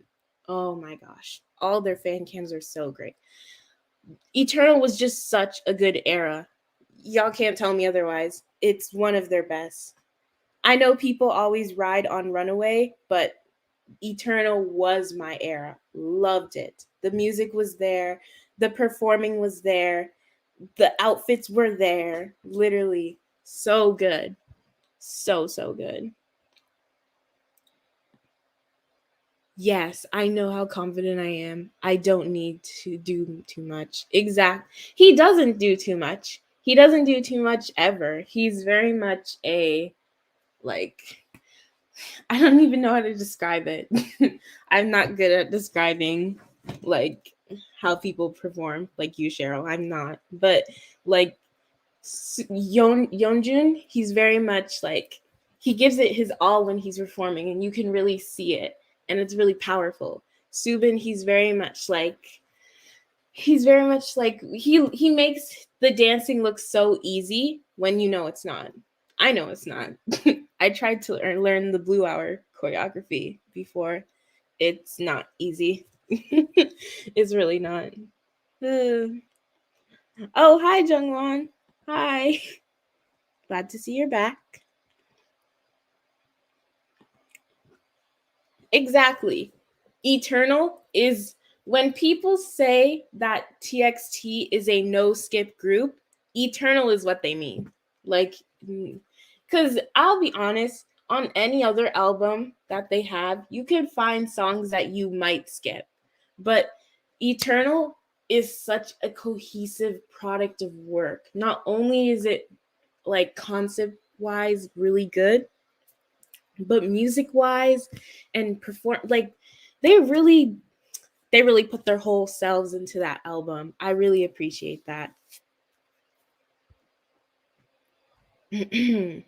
oh my gosh, all their fan cams are so great. Eternal was just such a good era. Y'all can't tell me otherwise. It's one of their best. I know people always ride on Runaway, but Eternal was my era. Loved it. The music was there, the performing was there, the outfits were there. Literally, so good. So good. Yes, I know how confident I am. I don't need to do too much. Exact. He doesn't do too much. he doesn't do too much ever. He's very much a, like, I don't even know how to describe it. I'm not good at describing like how people perform, like you, Cheryl. I'm not. But like Yeonjun, he's very much like, he gives it his all when he's performing, and you can really see it, and it's really powerful. Subin, he makes the dancing look so easy when you know it's not. I know it's not. I tried to learn the Blue Hour choreography before. It's not easy. It's really not. Oh, hi, Jungwon. Hi. Glad to see you're back. Exactly. Eternal is when people say that TXT is a no skip group, eternal is what they mean. Like, because I'll be honest, on any other album that they have, you can find songs that you might skip. But Eternal is such a cohesive product of work. Not only is it like concept wise really good, but music wise and perform, like, they really put their whole selves into that album. I really appreciate that. Dream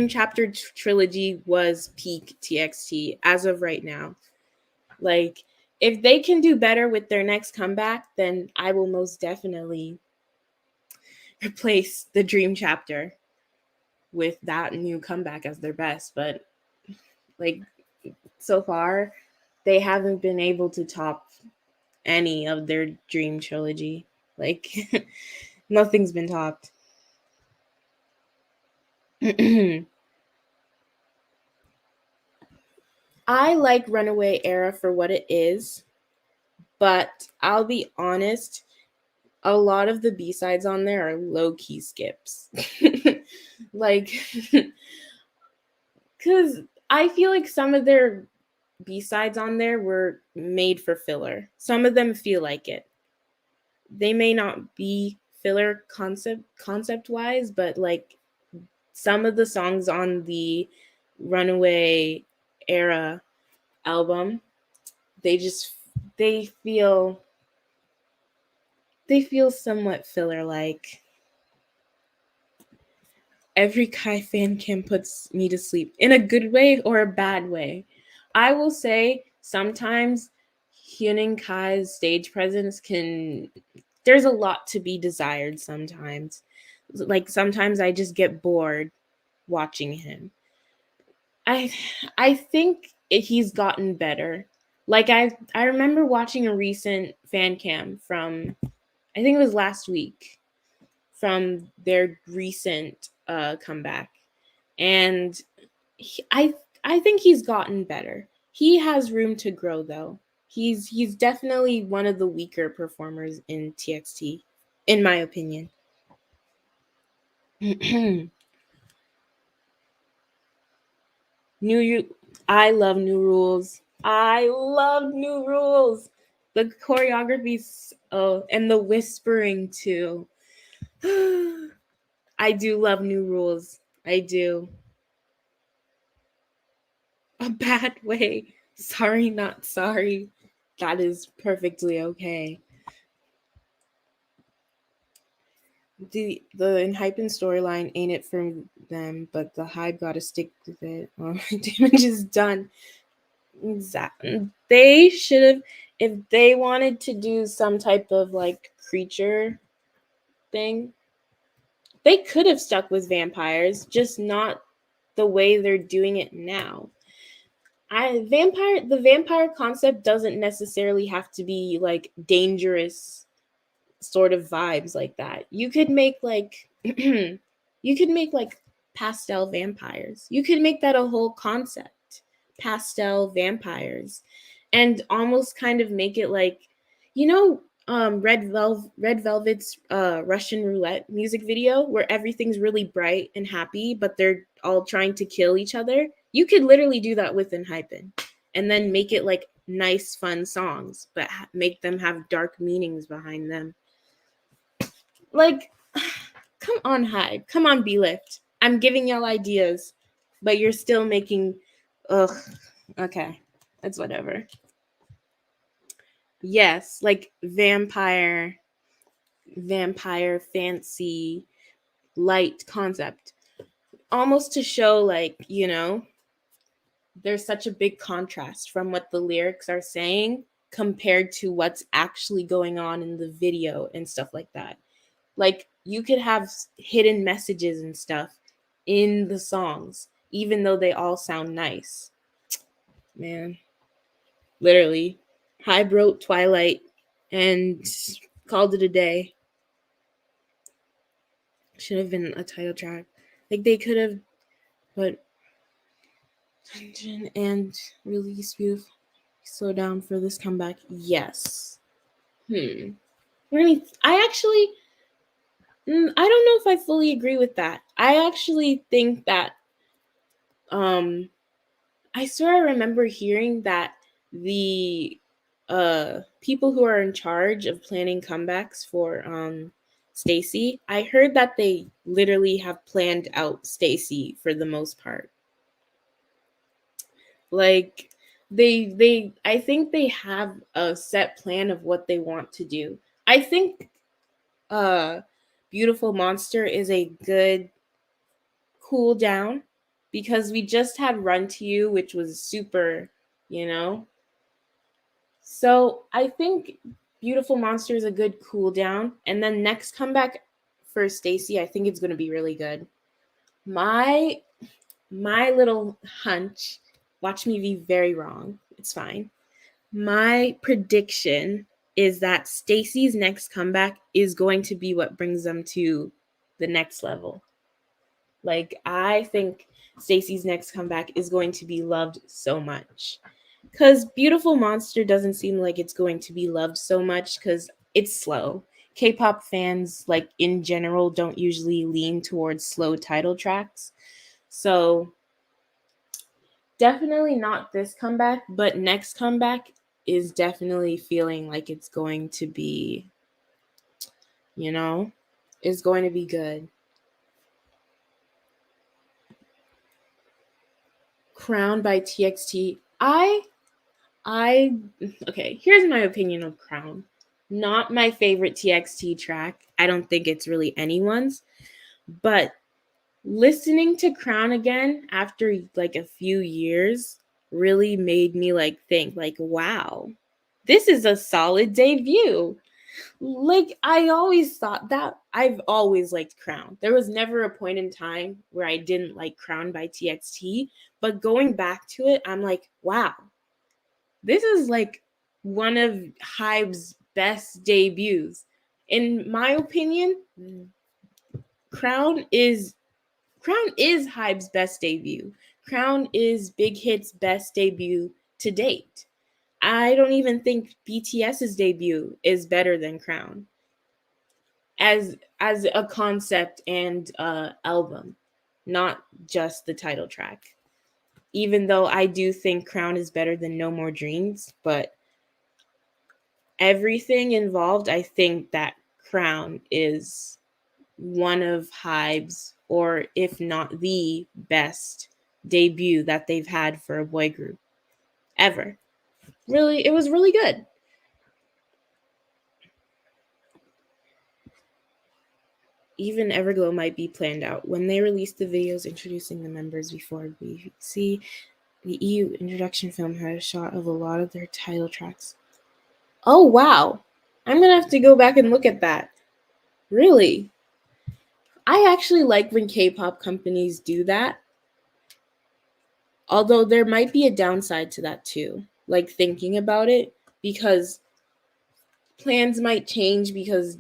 Chapter Trilogy was peak TXT as of right now. Like, if they can do better with their next comeback, then I will most definitely replace the Dream Chapter with that new comeback as their best. But like, so far, they haven't been able to top any of their Dream trilogy. Like, nothing's been topped. I like Runaway Era for what it is, but I'll be honest, a lot of the B-sides on there are low-key skips. Like, because I feel like some of their B-sides on there were made for filler. Some of them feel like it. They may not be filler concept-wise, but like some of the songs on the Runaway Era album, they just they feel somewhat filler like. Every Kai fan cam puts me to sleep in a good way or a bad way. I will say sometimes Hyunin Kai's stage presence there's a lot to be desired sometimes. Like, sometimes I just get bored watching him. I think he's gotten better. Like, I remember watching a recent fan cam from, I think it was last week, from their recent comeback, and I think he's gotten better. He has room to grow though. He's definitely one of the weaker performers in TXT, in my opinion. I love New Rules. I love New Rules. The choreography, and the whispering too. I do love New Rules. I do. A bad way. Sorry, not sorry. That is perfectly okay. The Enhypen storyline ain't it for them, but the hype gotta stick with it. Damage is done. Exactly. They should have, if they wanted to do some type of like creature thing, they could have stuck with vampires, just not the way they're doing it now. The vampire concept doesn't necessarily have to be like dangerous sort of vibes like that. You could make like you could make like pastel vampires. You could make that a whole concept. Pastel vampires, and almost kind of make it like, Red Velvet's Russian Roulette music video where everything's really bright and happy, but they're all trying to kill each other. You could literally do that with Enhypen, and then make it like nice, fun songs, but make them have dark meanings behind them. Like, come on, Hype. Come on, B-Lift. I'm giving y'all ideas, but you're still making, ugh, okay. That's whatever. Yes, like vampire fancy light concept. Almost to show like, there's such a big contrast from what the lyrics are saying compared to what's actually going on in the video and stuff like that. Like you could have hidden messages and stuff in the songs even though they all sound nice. Man, literally. Hybe wrote Twilight and called it a day. Should have been a title track. Like they could have put and release beautiful. Slow down for this comeback. Yes. We're gonna. I actually. I don't know if I fully agree with that. I actually think that. I swear I remember hearing that the people who are in charge of planning comebacks for Stacy, I heard that they literally have planned out Stacy for the most part. Like they I think they have a set plan of what they want to do. I think uh Beautiful Monster is a good cool down because we just had Run to You, which was super, you know. So I think Beautiful Monster is a good cool down, and then next comeback for Stacy, I think it's going to be really good. My little hunch, watch me be very wrong. It's fine. My prediction is that Stacy's next comeback is going to be what brings them to the next level. Like I think Stacy's next comeback is going to be loved so much. Cuz Beautiful Monster doesn't seem like it's going to be loved so much cuz it's slow. K-pop fans like in general don't usually lean towards slow title tracks. So definitely not this comeback, but next comeback is definitely feeling like it's going to be, is going to be good. Crown by TXT. I okay, here's my opinion of Crown. Not my favorite TXT track. I don't think it's really anyone's, but listening to Crown again after like a few years really made me like think like, wow, this is a solid debut. Like I always thought that. I've always liked Crown. There was never a point in time where I didn't like Crown by TXT, but going back to it, I'm like, wow, this is like one of Hybe's best debuts. In my opinion, Crown is Hybe's best debut. Crown is Big Hit's best debut to date. I don't even think BTS's debut is better than Crown as a concept and album, not just the title track. Even though I do think Crown is better than No More Dreams, but everything involved, I think that Crown is one of Hybe's, or if not the best debut that they've had for a boy group ever. Really, it was really good. Even Everglow might be planned out. When they release the videos introducing the members before we see the EU introduction film had a shot of a lot of their title tracks. Oh, wow. I'm going to have to go back and look at that. Really? I actually like when K-pop companies do that. Although there might be a downside to that too. Like thinking about it, because plans might change because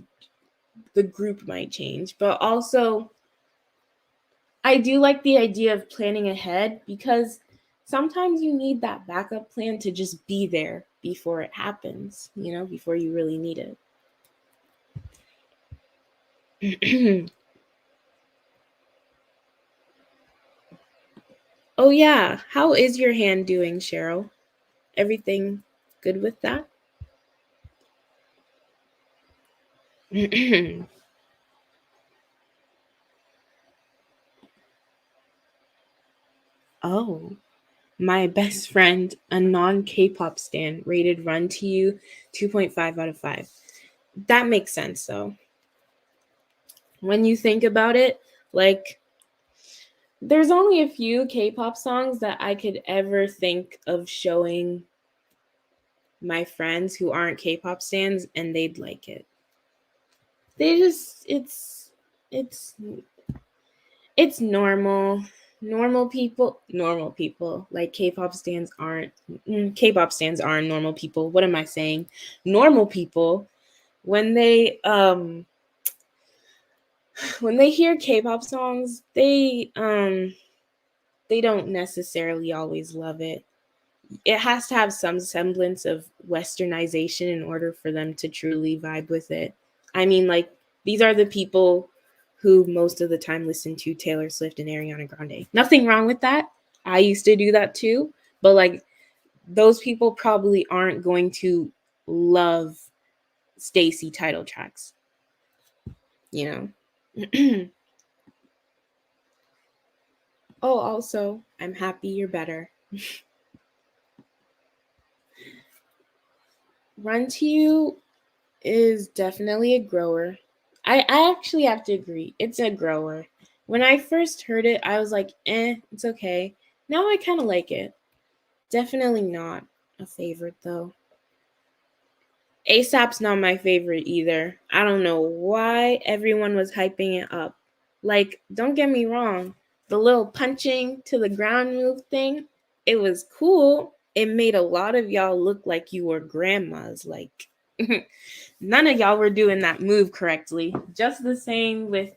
the group might change. But also, I do like the idea of planning ahead because sometimes you need that backup plan to just be there before it happens, before you really need it. Oh, yeah. How is your hand doing, Cheryl? Everything good with that? Oh, my best friend, a non-K-pop stan, rated Run to You 2.5 out of 5. That makes sense though. When you think about it, like there's only a few K-pop songs that I could ever think of showing my friends who aren't K-pop stans and they'd like it. They just it's it's normal people like K-pop stans aren't normal people. What am I saying? Normal people when they hear K-pop songs, they don't necessarily always love it. It has to have some semblance of westernization in order for them to truly vibe with it. I mean, like, these are the people who most of the time listen to Taylor Swift and Ariana Grande. Nothing wrong with that. I used to do that too, but like those people probably aren't going to love Stacy title tracks, you know. Oh, also, I'm happy you're better. Run to You is definitely a grower. I actually have to agree. It's a grower. When I first heard it, I was like, it's okay. Now I kind of like it. Definitely not a favorite, though. ASAP's not my favorite either. I don't know why everyone was hyping it up. Like, don't get me wrong, the little punching to the ground move thing, it was cool. It made a lot of y'all look like you were grandmas. Like, none of y'all were doing that move correctly. Just the same with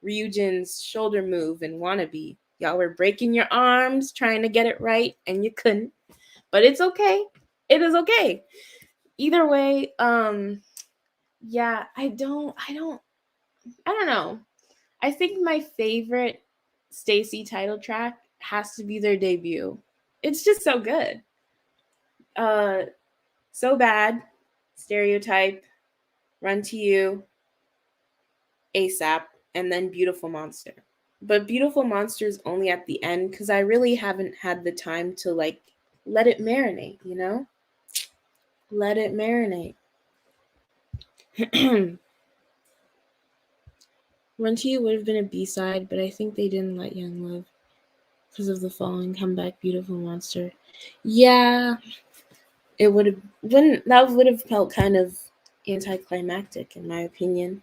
Ryujin's shoulder move and Wannabe. Y'all were breaking your arms trying to get it right and you couldn't. But it's okay. It is okay. Either way, yeah, I don't know. I think my favorite Stacy title track has to be their debut. It's just so good. Uh So Bad, Stereotype, Run to You, ASAP, and then Beautiful Monster. But Beautiful Monster is only at the end because I really haven't had the time to like let it marinate, you know? Let it marinate. Run to You would have been a B-side, but I think they didn't let Young Love because of the falling comeback Beautiful Monster. Yeah, it would have felt kind of anticlimactic in my opinion.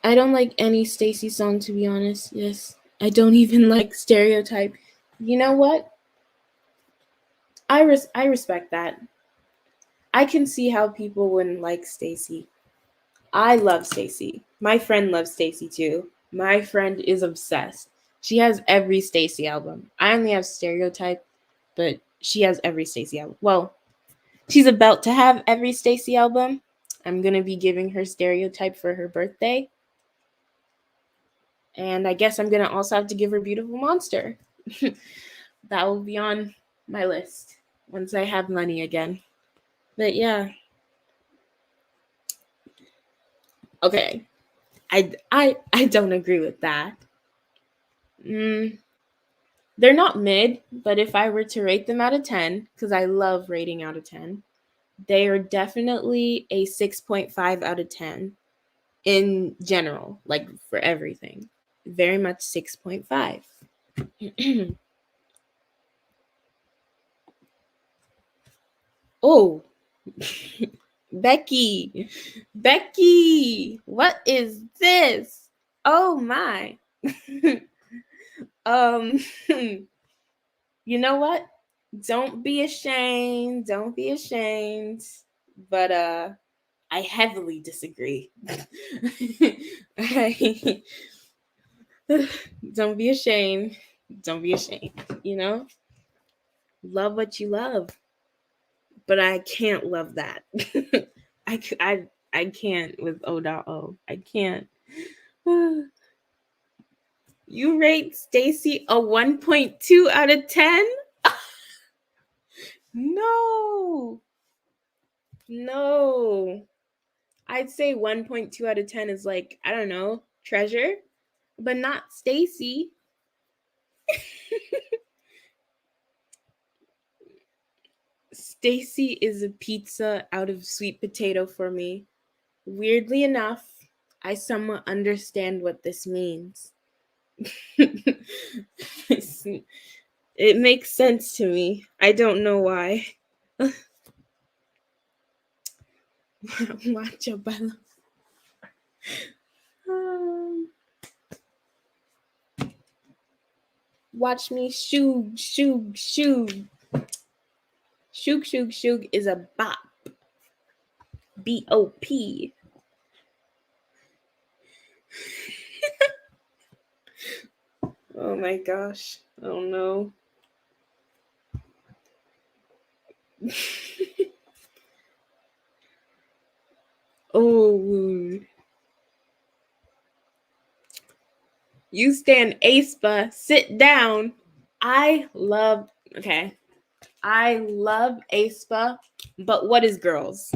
I don't like any Stacy song to be honest. Yes. I don't even like Stereotype. You know what? I respect that. I can see how people wouldn't like Stacy. I love Stacy. My friend loves Stacy too. My friend is obsessed. She has every Stacy album. I only have Stereotype, but she has every Stacy album. Well, she's about to have every Stacy album. I'm gonna be giving her Stereotype for her birthday. And I guess I'm gonna also have to give her Beautiful Monster. That will be on my list once I have money again. But yeah. Okay. I don't agree with that. Mm, they're not mid, but if I were to rate them out of 10, because I love rating out of 10, they are definitely a 6.5 out of 10 in general, like for everything. Very much 6.5. Oh, Becky. Becky, what is this? Oh my. um you know what? Don't be ashamed. Don't be ashamed. But I heavily disagree. I, don't be ashamed. Don't be ashamed. You know? Love what you love. But I can't love that. I can't with O.O. I can't. You rate Stacy a 1.2 out of 10? No. No. I'd say 1.2 out of 10 is like, I don't know, treasure. but not Stacy. Stacy is a pizza out of sweet potato for me. Weirdly enough, I somewhat understand what this means. It makes sense to me. I don't know why. Macho Bella. Watch me shoog, shoog, shoog. Shoog, shoog, shoog is a bop. B-O-P. Oh my gosh. Oh no. Oh. You stand aespa. Sit down. I love aespa, but what is girls?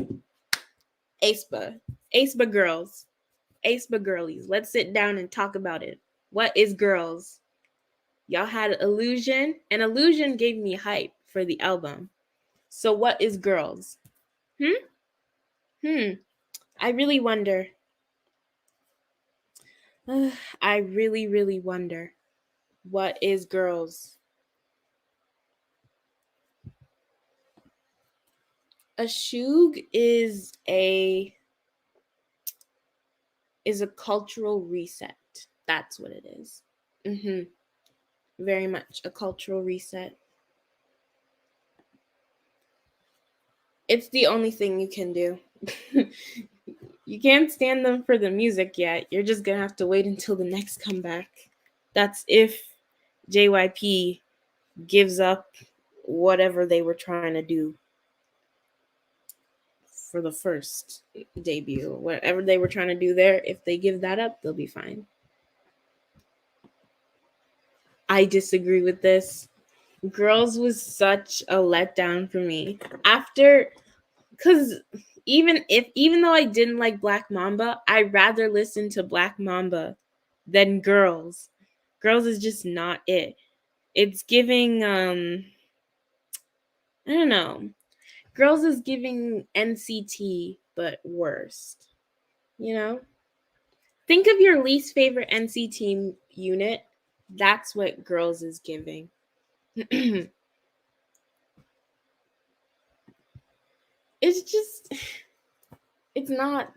aespa. aespa girls. aespa girlies. Let's sit down and talk about it. What is girls? Y'all had Illusion, and Illusion gave me hype for the album. So what is girls? I really wonder. I really, really wonder. What is girls? A shoog is a cultural reset. That's what it is. Very much a cultural reset. It's the only thing you can do. You can't stand them for the music yet. You're just gonna have to wait until the next comeback. That's if JYP gives up whatever they were trying to do for the first debut. Whatever they were trying to do there, if they give that up, they'll be fine. I disagree with this. Girls was such a letdown for me. Because even though I didn't like Black Mamba, I'd rather listen to Black Mamba than Girls. Girls is just not it. It's giving I don't know. Girls is giving NCT but worse. You know? Think of your least favorite NCT unit. That's what Girls is giving. it's not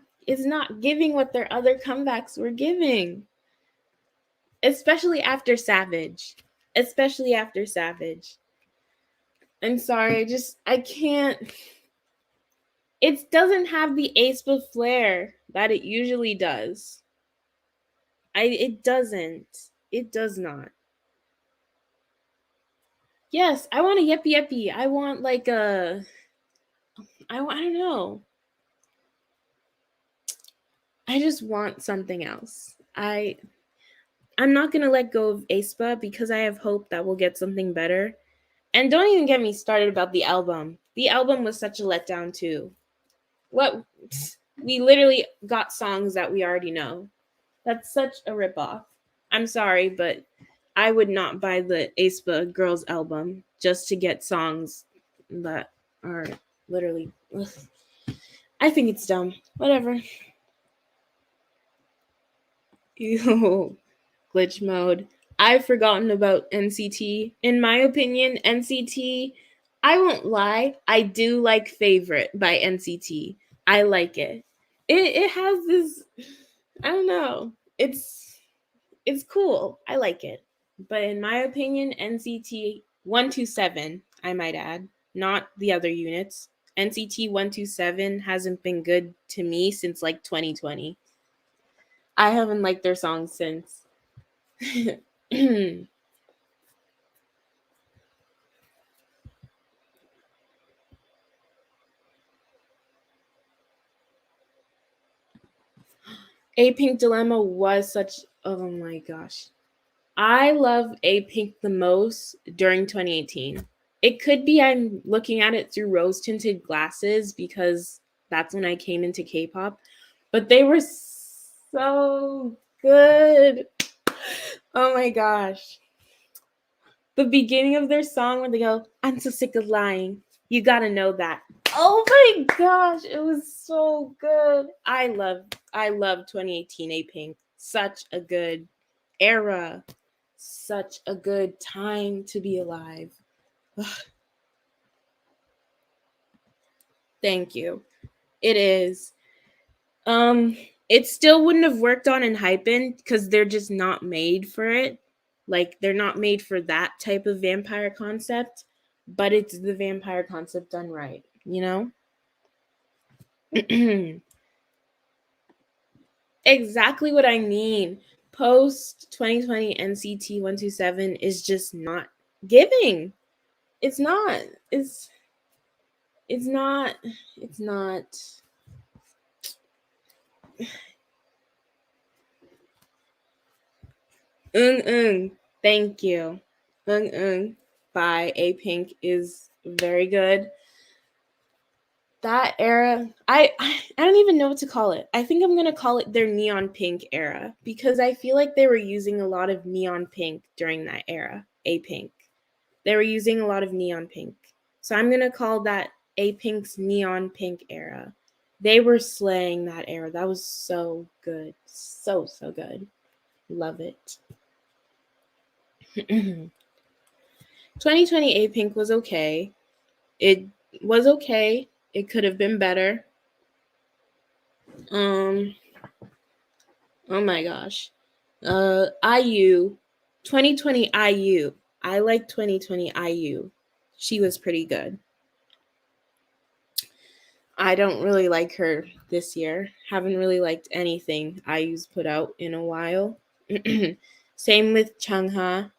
giving what their other comebacks were giving. Especially after Savage. I'm sorry, I can't. It doesn't have the aespa flair that it usually does. It doesn't. It does not. Yes, I want a yeppy yeppy. I want like a. I don't know. I just want something else. I'm not gonna let go of aespa because I have hope that we'll get something better. And don't even get me started about the album. The album was such a letdown too. What we literally got songs that we already know. That's such a ripoff. I'm sorry, but I would not buy the aespa Girls album just to get songs that are literally. Ugh. I think it's dumb. Whatever. Ew. Glitch mode. I've forgotten about NCT. In my opinion, NCT, I won't lie, I do like Favorite by NCT. I like it. It has this, I don't know. It's cool. I like it. But in my opinion, NCT 127, I might add, not the other units. NCT 127 hasn't been good to me since like 2020. I haven't liked their songs since. A Pink Dilemma was such, oh my gosh. I love A Pink the most during 2018. It could be I'm looking at it through rose tinted glasses because that's when I came into K-pop, but they were so good. Oh my gosh. The beginning of their song when they go, I'm so sick of lying. You gotta know that. Oh my gosh, it was so good. I love 2018 A Pink. Such a good era. Such a good time to be alive. Thank you. It is. It still wouldn't have worked on in Hypen because they're just not made for it. Like they're not made for that type of vampire concept, but it's the vampire concept done right, you know? Exactly what I mean. Post 2020 NCT 127 is just not giving. It's not. It's not. It's not. Thank you. By A Pink is very good. That era, I don't even know what to call it. I think I'm gonna call it their neon pink era because I feel like they were using a lot of neon pink during that era. A Pink, they were using a lot of neon pink, so I'm gonna call that A Pink's neon pink era. They were slaying that era. That was so good, so good. Love it. 2020 A Pink was okay. It was okay. It could have been better. Um, oh my gosh. IU, 2020 IU. I like 2020 IU. She was pretty good. I don't really like her this year. Haven't really liked anything IU's put out in a while. Same with Chungha.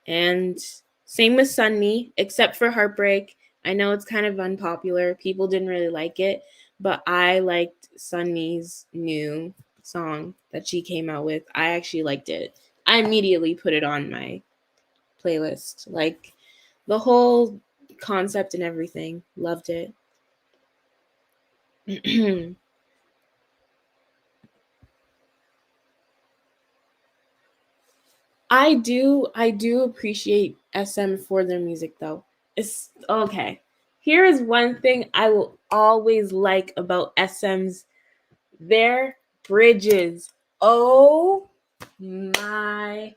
And same with Sunmi, except for Heartbreak. I know it's kind of unpopular. People didn't really like it, but I liked Sunmi's new song that she came out with. I actually liked it. I immediately put it on my playlist. Like the whole concept and everything. Loved it. I do appreciate SM for their music though. It's okay. Here is one thing I will always like about SM's their bridges. Oh my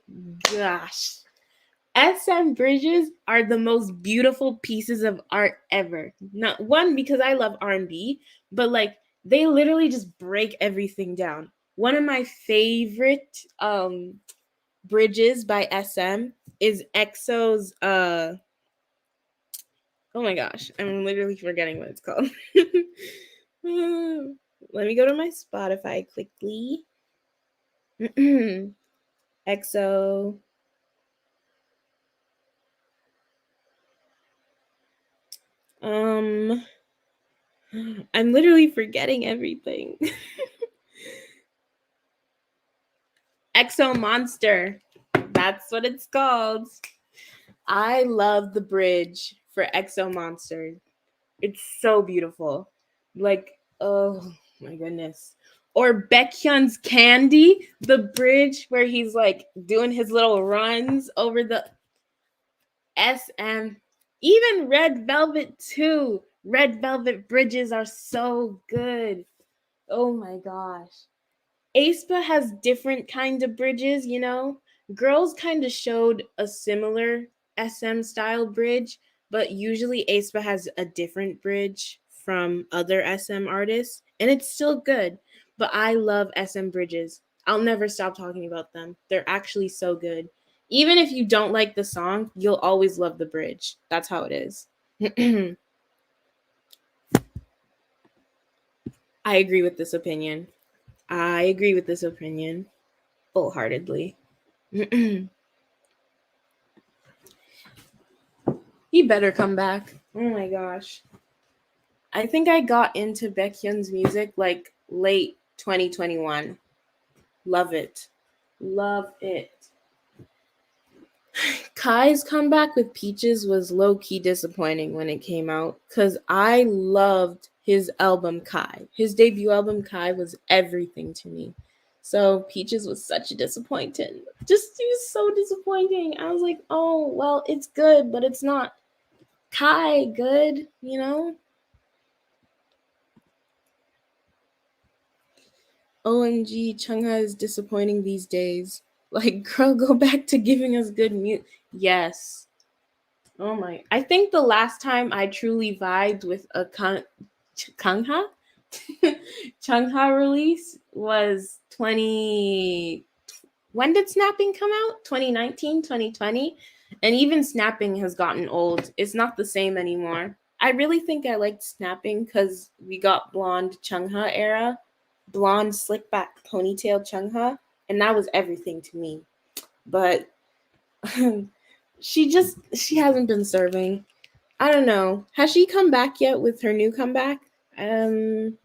gosh. SM bridges are the most beautiful pieces of art ever. Not one because I love R&B, but like they literally just break everything down. One of my favorite bridges by SM is EXO's oh my gosh, I'm literally forgetting what it's called. Let me go to my Spotify quickly. EXO. I'm literally forgetting everything. EXO Monster. That's what it's called. I love the bridge for EXO Monster. It's so beautiful. Like, oh my goodness. Or Baekhyun's Candy, the bridge where he's like doing his little runs over the SM. Even Red Velvet too. Red Velvet bridges are so good. Oh my gosh. aespa has different kind of bridges, you know. Girls kind of showed a similar SM style bridge, but usually aespa has a different bridge from other SM artists, and it's still good. But I love SM bridges. I'll never stop talking about them. They're actually so good. Even if you don't like the song, you'll always love the bridge. That's how it is. I agree with this opinion. I agree with this opinion wholeheartedly. He better come back. Oh my gosh. I think I got into Baekhyun's music like late 2021. Love it. Love it. Kai's comeback with Peaches was low key disappointing when it came out because I loved his album Kai. His debut album Kai was everything to me. So Peaches was such a disappointment. Just she was so disappointing. I was like, oh well, it's good, but it's not Kai good, you know? OMG, Chungha is disappointing these days. Like, girl, go back to giving us good music. Yes. Oh my. I think the last time I truly vibed with a Kangha? Chungha release was 20. When did Snapping come out? 2019, 2020? And even Snapping has gotten old. It's not the same anymore. I really think I liked Snapping because we got blonde Chungha era, blonde slick back ponytail Chungha, and that was everything to me. But she hasn't been serving. I don't know. Has she come back yet with her new comeback? Because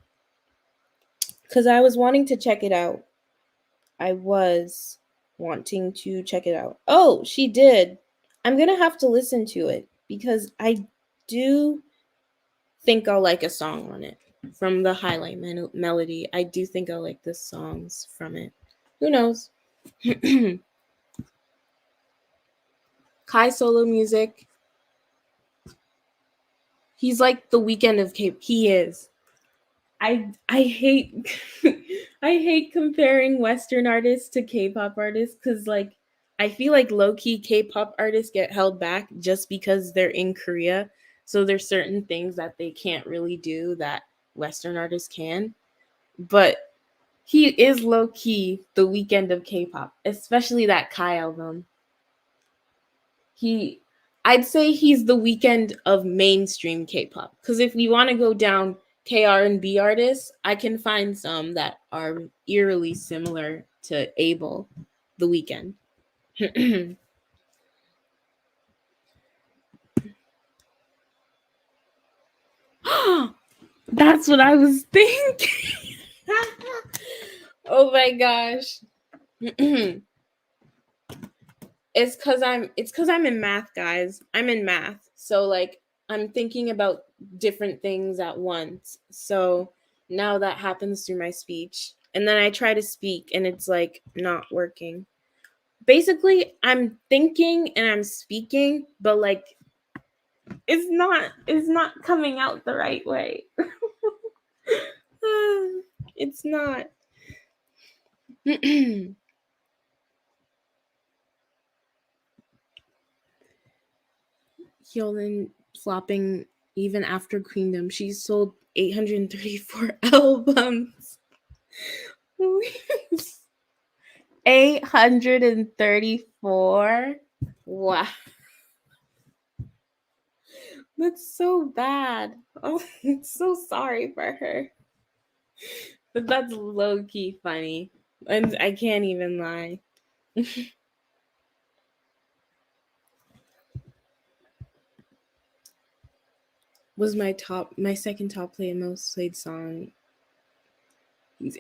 I was wanting to check it out. I was wanting to check it out. Oh, she did. I'm gonna have to listen to it because I do think I'll like a song on it from the highlight melody. I do think I'll like the songs from it. Who knows? Kai solo music. He's like the weekend of K. He is. I hate I hate comparing Western artists to K-pop artists because like I feel like low-key K-pop artists get held back just because they're in Korea. So there's certain things that they can't really do that Western artists can. But he is low-key the weekend of K-pop, especially that Kai album. he I'd say he's the weekend of mainstream K-pop. Because if we want to go down KR&B artists, I can find some that are eerily similar to Abel, the weekend. That's what I was thinking. Oh my gosh. It's cuz I'm in math, guys. I'm in math. So like I'm thinking about different things at once. So now that happens through my speech. And then I try to speak and it's like not working. Basically, I'm thinking and I'm speaking, but like it's not coming out the right way. It's not. Hyolyn flopping even after Queendom. She sold 834 albums. 834? Wow. That's so bad. Oh, I'm so sorry for her. But that's low key funny. And I can't even lie. Was my second top play and most played song.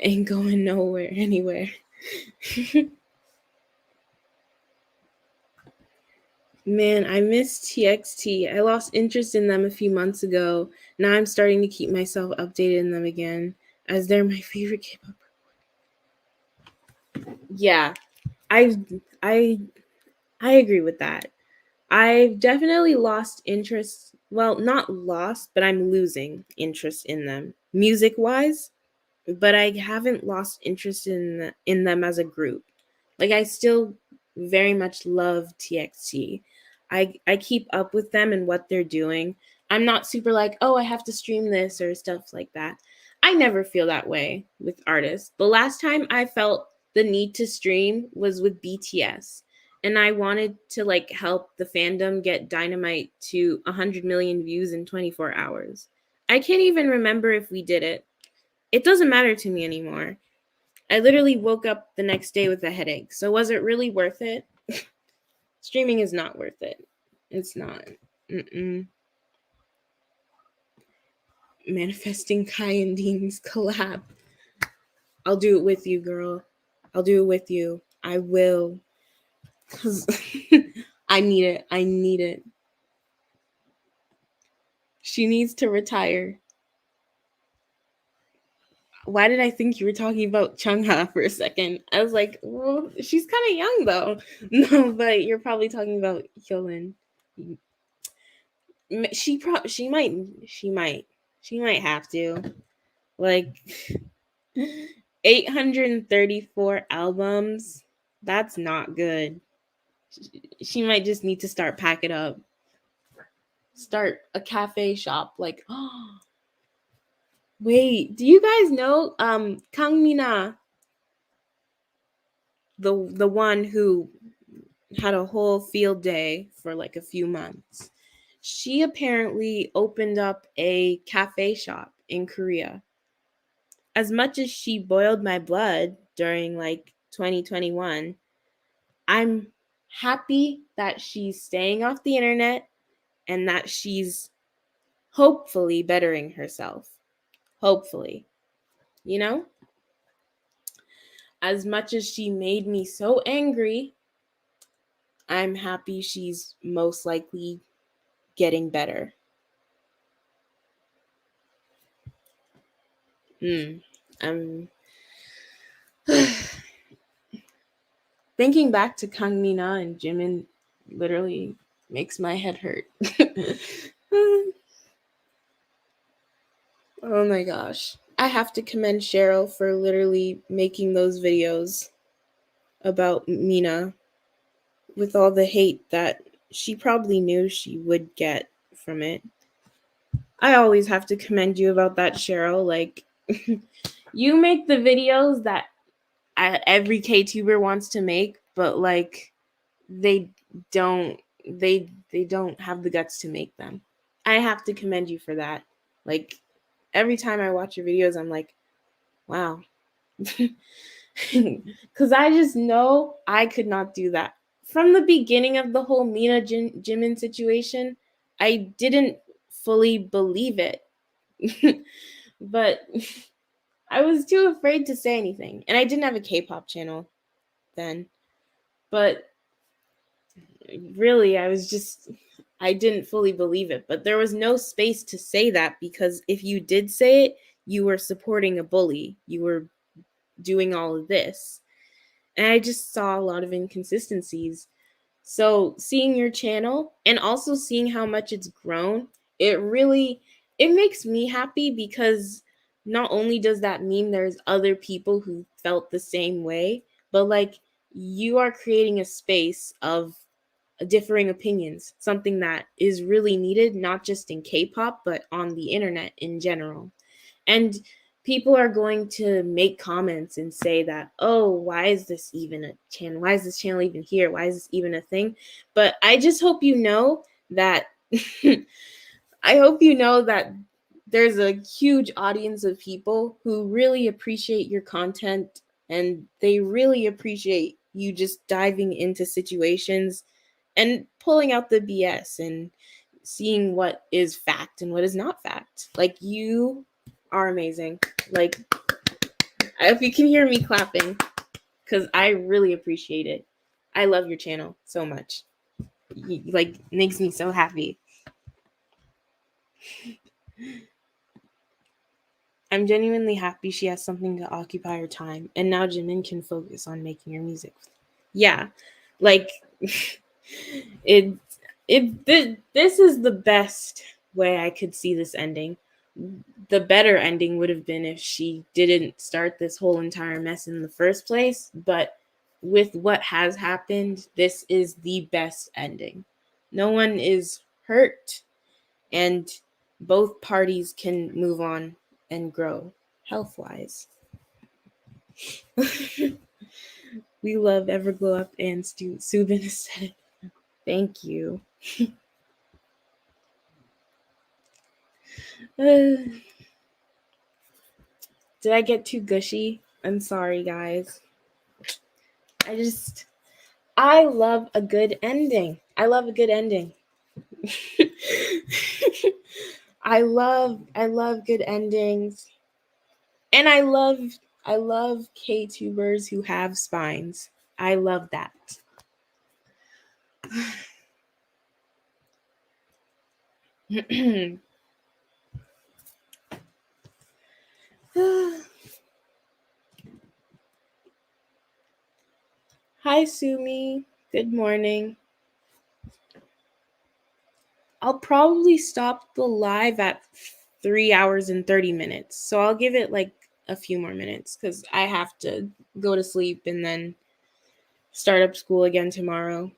Ain't going nowhere anywhere. Man, I miss TXT. I lost interest in them a few months ago. Now I'm starting to keep myself updated in them again, as they're my favorite K-pop. Yeah, I I I agree with that. I've definitely lost interest. Well, not lost, but I'm losing interest in them music wise. But I haven't lost interest in them as a group. Like I still very much love TXT. I keep up with them and what they're doing. I'm not super like, "Oh, I have to stream this" or stuff like that. I never feel that way with artists. The last time I felt the need to stream was with BTS. And I wanted to like help the fandom get Dynamite to 100 million views in 24 hours. I can't even remember if we did it. It doesn't matter to me anymore. I literally woke up the next day with a headache. So was it really worth it? Streaming is not worth it. It's not. Mm-mm. Manifesting Kai and Dean's collab. I'll do it with you, girl. I'll do it with you. I will. Cause I need it. I need it. She needs to retire. Why did I think you were talking about Chungha for a second? I was like, well, she's kind of young though. No, but you're probably talking about Hyolyn. She might have to. Like 834 albums. That's not good. She might just need to start pack it up. Start a cafe shop. Like, oh, wait, do you guys know Kang Mina, the one who had a whole field day for like a few months? She apparently opened up a cafe shop in Korea. As much as she boiled my blood during like 2021, I'm happy that she's staying off the internet and that she's hopefully bettering herself. Hopefully. You know? As much as she made me so angry, I'm happy she's most likely getting better. I'm thinking back to Kang Mina and Jimin literally makes my head hurt. Oh my gosh. I have to commend Cheryl for literally making those videos about Mina with all the hate that she probably knew she would get from it. I always have to commend you about that, Cheryl. Like, you make the videos that every KTuber wants to make, but like they don't they don't have the guts to make them. I have to commend you for that. Like every time I watch your videos, I'm like, wow. Because I just know I could not do that. From the beginning of the whole Mina Jimin situation, I didn't fully believe it. But I was too afraid to say anything. And I didn't have a K-pop channel then. But really, I didn't fully believe it. But there was no space to say that because if you did say it, you were supporting a bully. You were doing all of this. And I just saw a lot of inconsistencies. So seeing your channel and also seeing how much it's grown, it makes me happy because not only does that mean there's other people who felt the same way, but like you are creating a space of differing opinions, something that is really needed not just in K-pop but on the internet in general. And people are going to make comments and say that, oh, why is this even a channel? Why is this channel even here? Why is this even a thing? But I just hope you know that I hope you know that there's a huge audience of people who really appreciate your content and they really appreciate you just diving into situations and pulling out the BS and seeing what is fact and what is not fact. Like you are amazing. Like if you can hear me clapping, because I really appreciate it. I love your channel so much. Like makes me so happy. I'm genuinely happy she has something to occupy her time, and now Jimin can focus on making her music. Yeah, like it. This is the best way I could see this ending. The better ending would have been if she didn't start this whole entire mess in the first place. But with what has happened, this is the best ending. No one is hurt, and both parties can move on and grow health wise. We love Everglow Up and Subin aesthetic. Thank you. Did I get too gushy? I'm sorry, guys. I love a good ending. I love a good ending. I love good endings. And I love K-tubers who have spines. I love that. Hi, Sumi. Good morning. I'll probably stop the live at 3 hours and 30 minutes. So I'll give it like a few more minutes because I have to go to sleep and then start up school again tomorrow.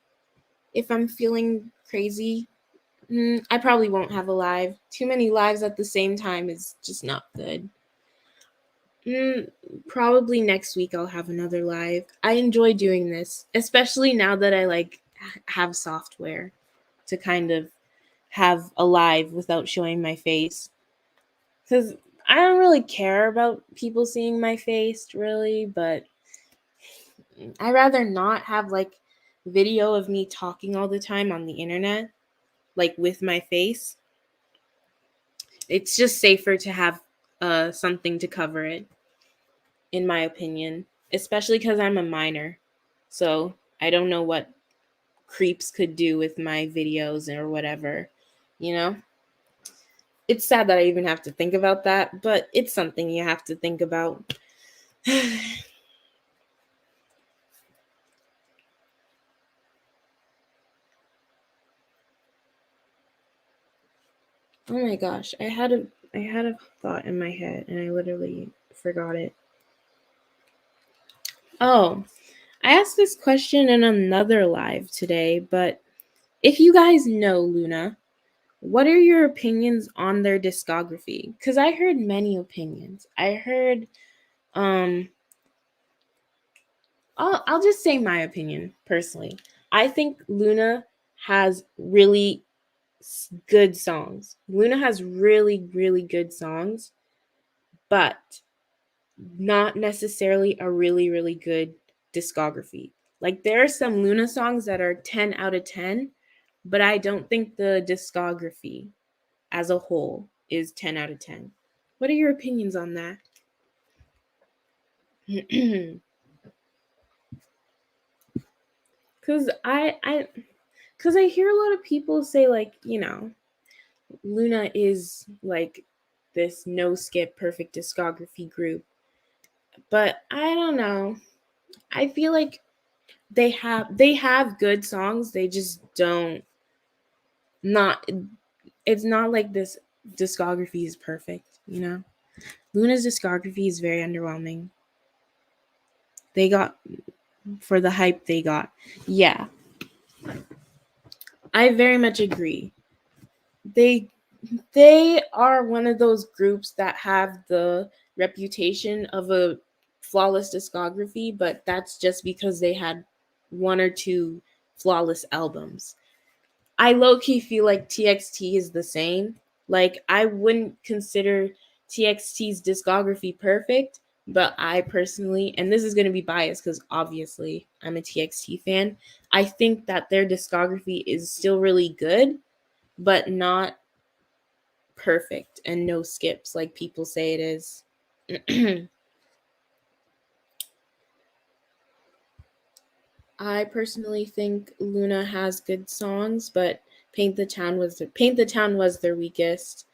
If I'm feeling crazy, I probably won't have a live. Too many lives at the same time is just not good. Probably next week I'll have another live. I enjoy doing this, especially now that I have software to kind of have a live without showing my face. Cuz I don't really care about people seeing my face really, but I rather not have like video of me talking all the time on the internet like with my face. It's just safer to have something to cover it, in my opinion, especially because I'm a minor. So I don't know what creeps could do with my videos or whatever, you know? It's sad that I even have to think about that, but it's something you have to think about. Oh my gosh, I had a thought in my head and I literally forgot it. Oh, I asked this question in another live today, but if you guys know Luna, what are your opinions on their discography? Because I heard many opinions. I heard, um, I'll just say my opinion personally. I think Luna has really good songs. Luna has really, really good songs, but not necessarily a really, really good discography. Like there are some Luna songs that are 10 out of 10, but I don't think the discography as a whole is 10 out of 10. What are your opinions on that? Cuz I hear a lot of people say like, Luna is like this no skip perfect discography group. But I don't know. I feel like they have good songs. They just don't not it's not like this discography is perfect. Luna's discography is very underwhelming. They got for the hype they got. Yeah, I very much agree. They they are one of those groups that have the reputation of a flawless discography, but that's just because they had one or two flawless albums. I low key feel like TXT is the same. Like, I wouldn't consider TXT's discography perfect, but I personally, and this is going to be biased because obviously I'm a TXT fan, I think that their discography is still really good, but not perfect and no skips like people say it is. I personally think Luna has good songs, but Paint the Town was their weakest.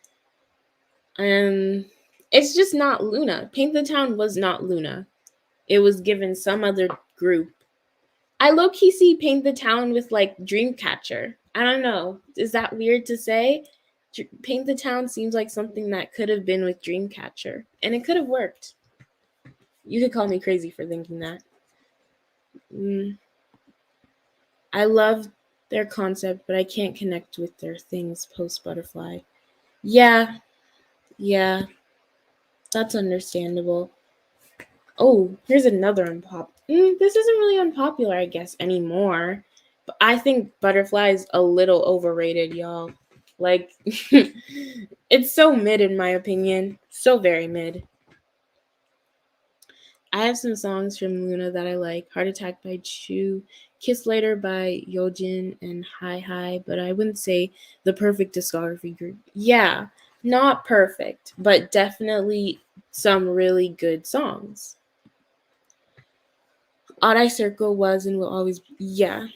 Um, it's just not Luna. Paint the Town was not Luna. It was given some other group. I low key see Paint the Town with like Dreamcatcher. I don't know. Is that weird to say? Paint the Town seems like something that could have been with Dreamcatcher, and it could have worked. You could call me crazy for thinking that. Mm, I love their concept, but I can't connect with their things post Butterfly. Yeah, yeah, that's understandable. Oh, here's another this isn't really unpopular, I guess, anymore. But I think Butterfly is a little overrated, y'all. Like, it's so mid in my opinion. So very mid. I have some songs from Luna that I like. Heart Attack by Chu, Kiss Later by Yojin, and Hi Hi, but I wouldn't say the perfect discography group. Yeah, not perfect, but definitely some really good songs. Odd Eye Circle was and will always be. Yeah.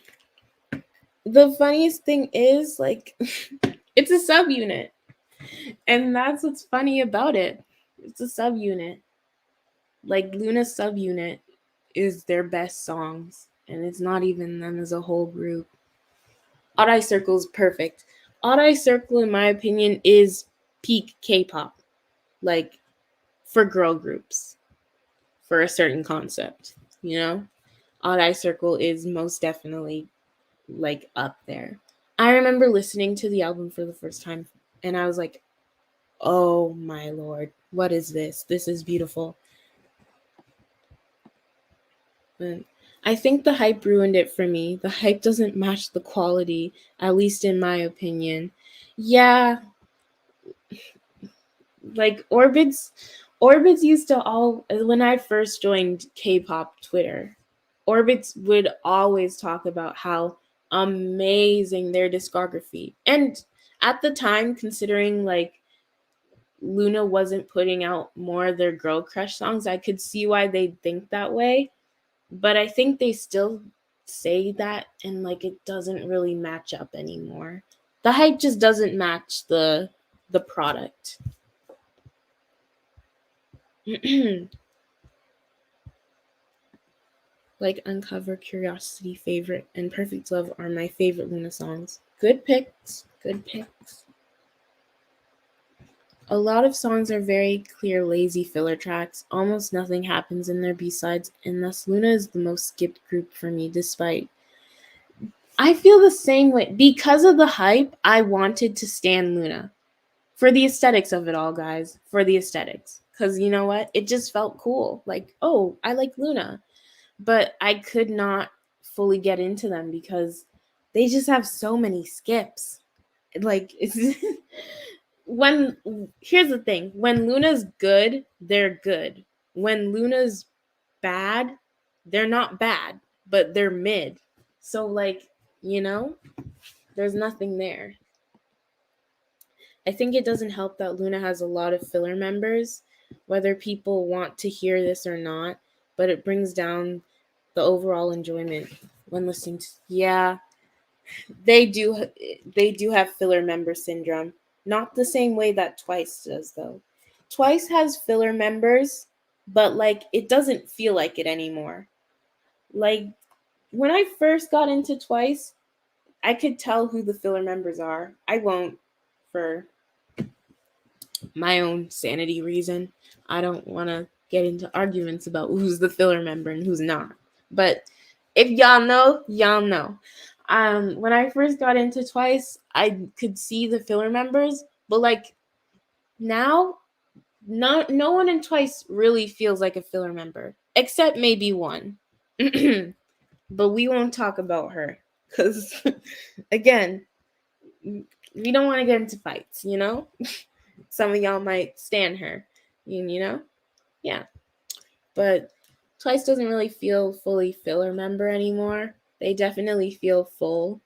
The funniest thing is, like, it's a subunit. And that's what's funny about it. It's a subunit. Like, Luna's subunit is their best songs. and it's not even them as a whole group. Odd Eye Circle is perfect. Odd Eye Circle, in my opinion, is peak K-pop, like for girl groups, for a certain concept, you know? Odd Eye Circle is most definitely like up there. I remember listening to the album for the first time and I was like, oh my lord, what is this? This is beautiful. But I think the hype ruined it for me. The hype doesn't match the quality, at least in my opinion. Yeah, like Orbits used to all when I first joined K-pop Twitter, Orbits would always talk about how amazing their discography. And at the time, considering like Luna wasn't putting out more of their girl crush songs, I could see why they'd think that way. But I think they still say that and like it doesn't really match up anymore. The hype just doesn't match the product. Like Uncover, Curiosity, Favorite, and Perfect Love are my favorite Luna songs. Good picks. Good picks. A lot of songs are very clear, lazy filler tracks. Almost nothing happens in their B-sides, and thus Luna is the most skipped group for me, despite. I feel the same way. Because of the hype, I wanted to stan Luna. For the aesthetics of it all, guys. For the aesthetics. Because you know what? It just felt cool. Like, oh, I like Luna. But I could not fully get into them because they just have so many skips. Like it's when here's the thing, when Luna's good, they're good. When Luna's bad, they're not bad, but they're mid. So like, you know, there's nothing there. I think it doesn't help that Luna has a lot of filler members, whether people want to hear this or not, but it brings down the overall enjoyment when listening to. Yeah, they do have filler member syndrome. Not the same way that Twice does though. Twice has filler members, but like it doesn't feel like it anymore. Like when I first got into Twice, I could tell who the filler members are. I won't for my own sanity reason. I don't want to get into arguments about who's the filler member and who's not. But if y'all know, y'all know. When I first got into Twice, I could see the filler members, but like now, no one in Twice really feels like a filler member, except maybe one. But we won't talk about her because, again, we don't want to get into fights, you know? Some of y'all might stand her, you know? Yeah. But Twice doesn't really feel fully filler member anymore. They definitely feel full,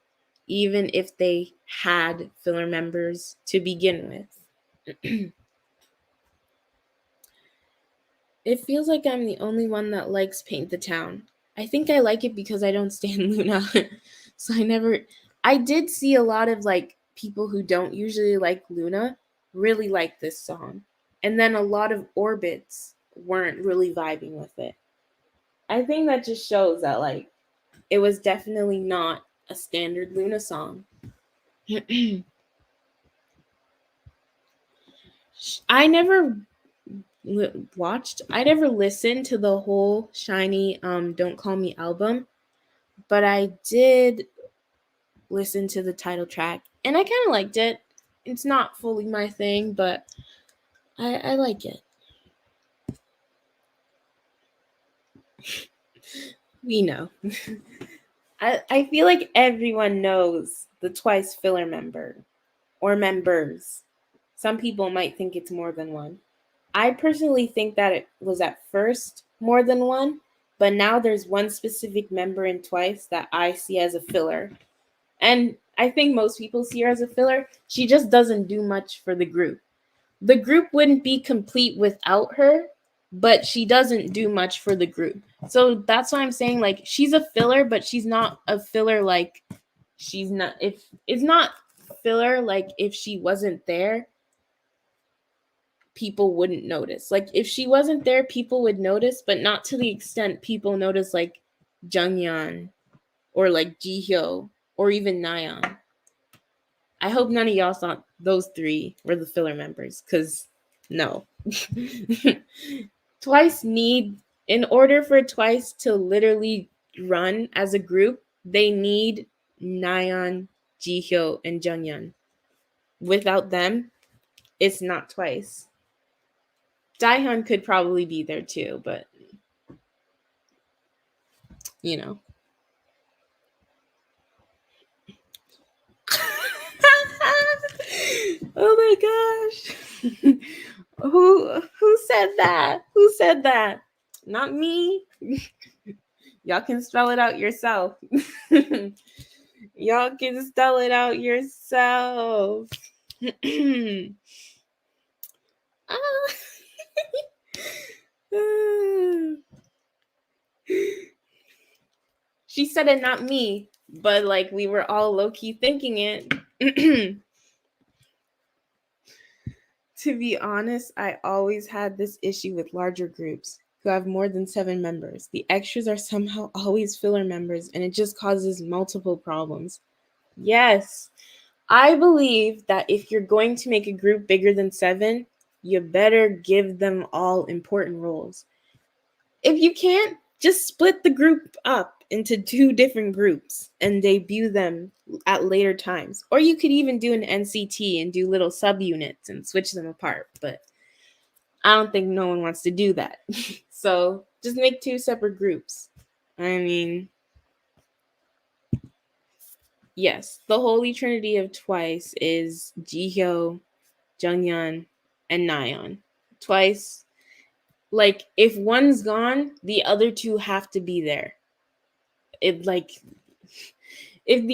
even if they had filler members to begin with. It feels like I'm the only one that likes Paint the Town. I think I like it because I don't stand Luna. So I did see a lot of like people who don't usually like Luna really like this song. And then a lot of Orbits weren't really vibing with it. I think that just shows that like it was definitely not a standard Luna song. I never I never listened to the whole Shiny Don't Call Me album, but I did listen to the title track and I kind of liked it. It's not fully my thing, but I like it. We know. I feel like everyone knows the Twice filler member or members. Some people might think it's more than one. I personally think that it was at first more than one, but now there's one specific member in Twice that I see as a filler. And I think most people see her as a filler. She just doesn't do much for the group. The group wouldn't be complete without her, but she doesn't do much for the group. So that's why I'm saying like she's a filler, but she's not a filler like she's not if it's not filler like if she wasn't there, people wouldn't notice. Like if she wasn't there, people would notice, but not to the extent people notice like Jungyeon, or like Jihyo, or even Nayeon. I hope none of y'all thought those three were the filler members, because no. Twice need, in order for Twice to literally run as a group, they need Nayeon, Jihyo, and Jungyeon. Without them, it's not Twice. Daehyun could probably be there too, but you know. Oh my gosh. Who said that? Who said that? Not me. Y'all can spell it out yourself. Y'all can spell it out yourself. She said it, not me, but like we were all low-key thinking it. To be honest, I always had this issue with larger groups who have more than 7 members. The extras are somehow always filler members, and it just causes multiple problems. Yes, I believe that if you're going to make a group bigger than 7, you better give them all important roles. If you can't, just split the group up into 2 different groups and debut them at later times. Or you could even do an NCT and do little subunits and switch them apart. But I don't think no one wants to do that. So just make 2 separate groups. I mean, yes, the holy trinity of Twice is Jihyo, Jungyeon, and Nayeon. Twice, like if one's gone, the other 2 have to be there. It like if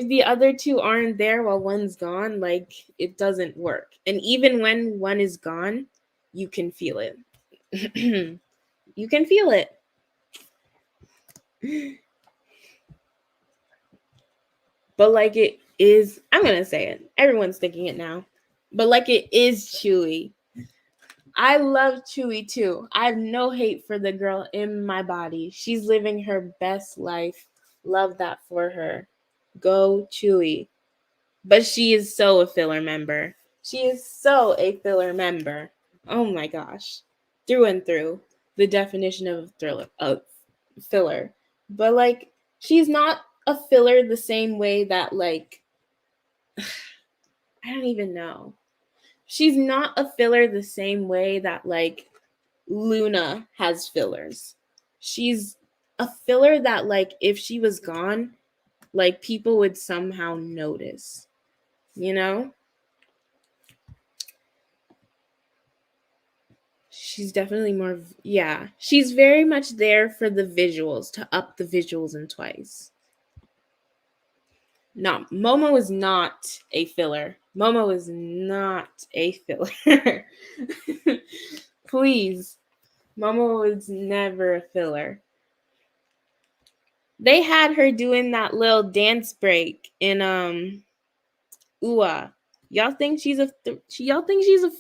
the other 2 aren't there while one's gone, like it doesn't work. And even when one is gone, you can feel it. You can feel it. But like it is, I'm gonna say it. Everyone's thinking it now. But like it is Chewy. I love Chewy too. I have no hate for the girl in my body. She's living her best life. Love that for her. Go Chewy. But she is so a filler member. She is so a filler member. Oh my gosh. Through and through. The definition of filler. But like she's not a filler the same way that like I don't even know. She's not a filler the same way that like Luna has fillers. She's a filler that like if she was gone, like people would somehow notice. You know? She's definitely more yeah. She's very much there for the visuals, to up the visuals in Twice. No, Momo is not a filler. Momo is not a filler. Please. Momo was never a filler. They had her doing that little dance break in Ua. Y'all think she's a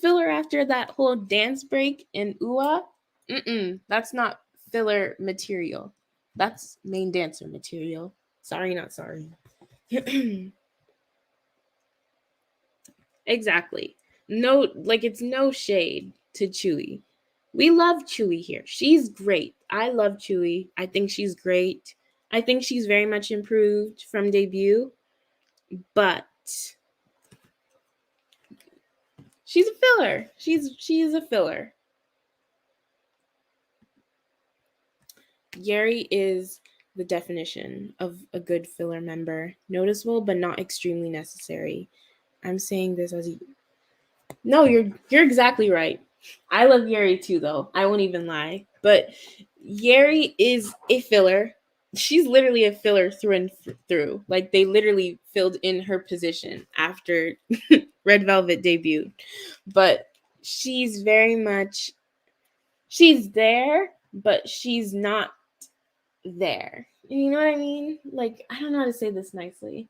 filler after that whole dance break in Ua? That's not filler material. That's main dancer material. Sorry, not sorry. Exactly. No, like it's no shade to Chewy. We love Chewy here. She's great. I love Chewy. I think she's great. I think she's very much improved from debut, but she's a filler. She's a filler. Yeri is the definition of a good filler member. Noticeable but not extremely necessary. I'm saying this as a No, you're exactly right. I love Yeri too though. I won't even lie. But Yeri is a filler. She's literally a filler through and through. Like they literally filled in her position after Red Velvet debuted. But she's very much she's there, but she's not there. You know what I mean? Like I don't know how to say this nicely.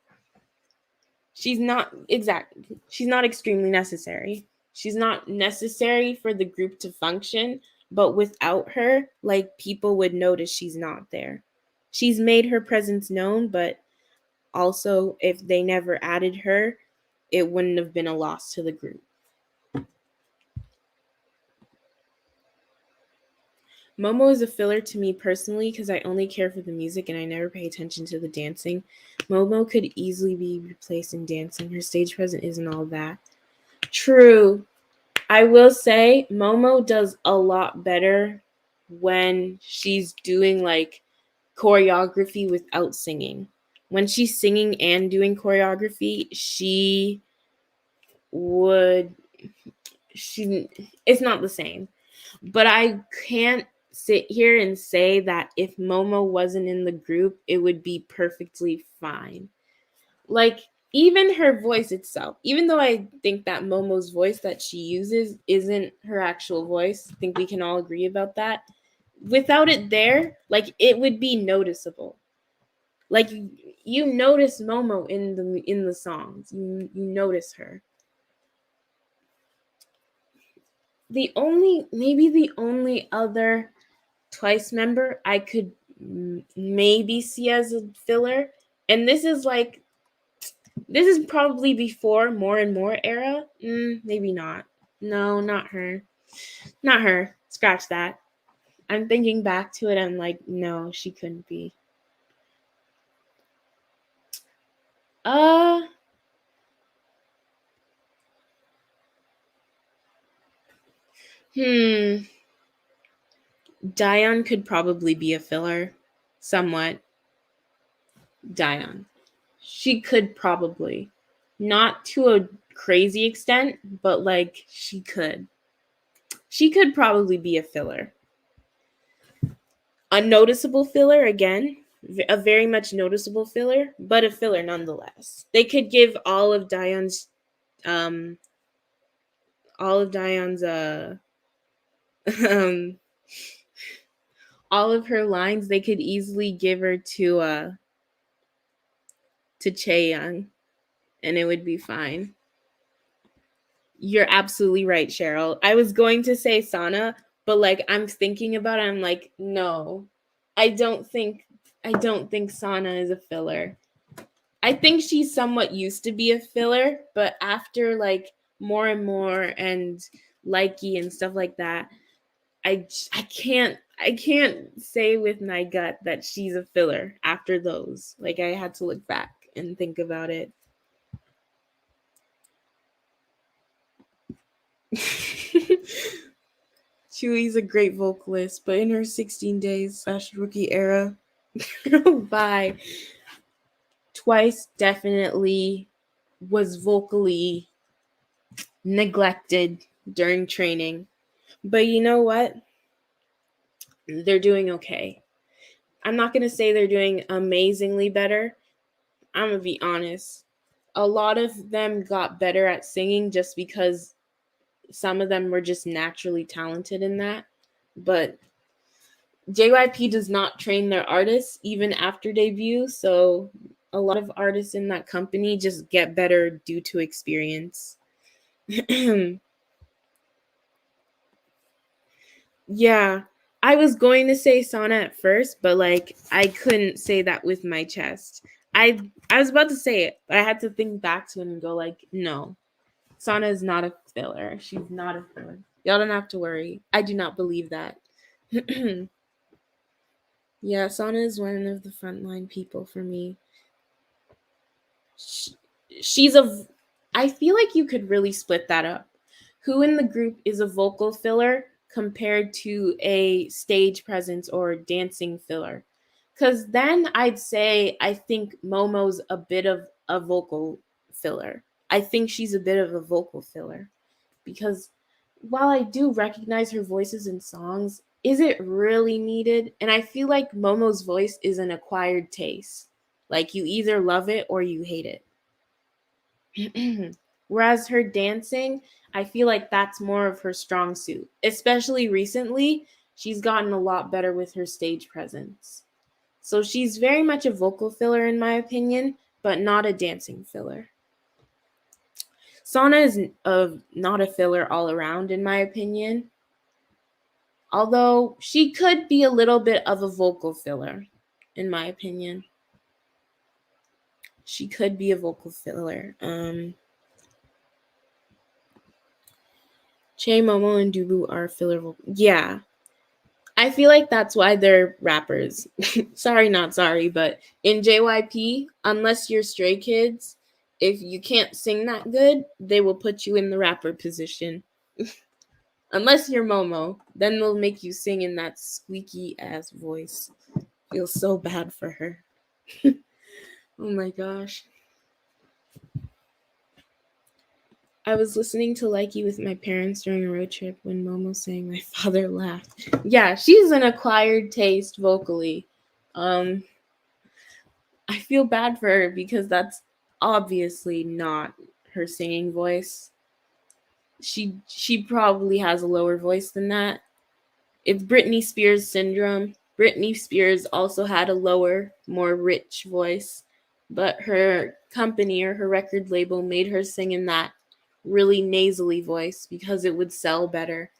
She's not extremely necessary. She's not necessary for the group to function, but without her, like people would notice she's not there. She's made her presence known, but also if they never added her, it wouldn't have been a loss to the group. Momo is a filler to me personally because I only care for the music and I never pay attention to the dancing. Momo could easily be replaced in dancing. Her stage presence isn't all that. True. I will say Momo does a lot better when she's doing like choreography without singing. When she's singing and doing choreography, would she it's not the same. But I can't sit here and say that if Momo wasn't in the group, it would be perfectly fine. Like, even her voice itself, even though I think that Momo's voice that she uses isn't her actual voice, I think we can all agree about that. Without it there, like, it would be noticeable. Like, you notice Momo in the songs. You notice her. Maybe the only other Twice member I could maybe see as a filler, and this is probably before More and More era. Maybe not. No, not her. Not her. Scratch that. I'm thinking back to it. I'm like, no, she couldn't be. Uh, hmm. Dion could probably be a filler, somewhat. Dion. She could probably, not to a crazy extent, but like she could. She could probably be a filler. A noticeable filler again, a very much noticeable filler, but a filler nonetheless. They could give um all of Dion's um all of her lines, they could easily give her to Chaeyoung and it would be fine. You're absolutely right, Cheryl. I was going to say Sana, but like I'm thinking about it, I'm like, no. I don't think Sana is a filler. I think she's somewhat used to be a filler, but after like More and More and Likey and stuff like that, I can't say with my gut that she's a filler after those. Like I had to look back and think about it. Chewie's a great vocalist, but in her 16 days / rookie era, bye. Twice definitely was vocally neglected during training. But you know what? They're doing okay. I'm not going to say they're doing amazingly better. I'm going to be honest. A lot of them got better at singing just because some of them were just naturally talented in that. But JYP does not train their artists even after debut, so a lot of artists in that company just get better due to experience. Yeah, I was going to say Sana at first, but like I couldn't say that with my chest. I was about to say it, but I had to think back to it and go like, no, Sana is not a filler. She's not a filler. Y'all don't have to worry. I do not believe that. Yeah, Sana is one of the frontline people for me. She's a. I feel like you could really split that up. Who in the group is a vocal filler compared to a stage presence or dancing filler? Because then I'd say I think Momo's a bit of a vocal filler. I think she's a bit of a vocal filler because while I do recognize her voices in songs, is it really needed? And I feel like Momo's voice is an acquired taste. Like you either love it or you hate it. Whereas her dancing, I feel like that's more of her strong suit. Especially recently, she's gotten a lot better with her stage presence. So she's very much a vocal filler in my opinion, but not a dancing filler. Sana is not a filler all around in my opinion. Although she could be a little bit of a vocal filler. in my opinion. She could be a vocal filler. Che, Momo, and Dubu are filler vocal. Yeah. I feel like that's why they're rappers. Sorry, not sorry, but in JYP, unless you're Stray Kids, if you can't sing that good, they will put you in the rapper position. Unless you're Momo, then they'll make you sing in that squeaky ass voice. Feels so bad for her. Oh my gosh. I was listening to Likey with my parents during a road trip when Momo sang My Father Laughed. Yeah, she's an acquired taste vocally. I feel bad for her because that's obviously not her singing voice. She probably has a lower voice than that. It's Britney Spears syndrome. Britney Spears also had a lower, more rich voice, but her company or her record label made her sing in that really nasally voice because it would sell better.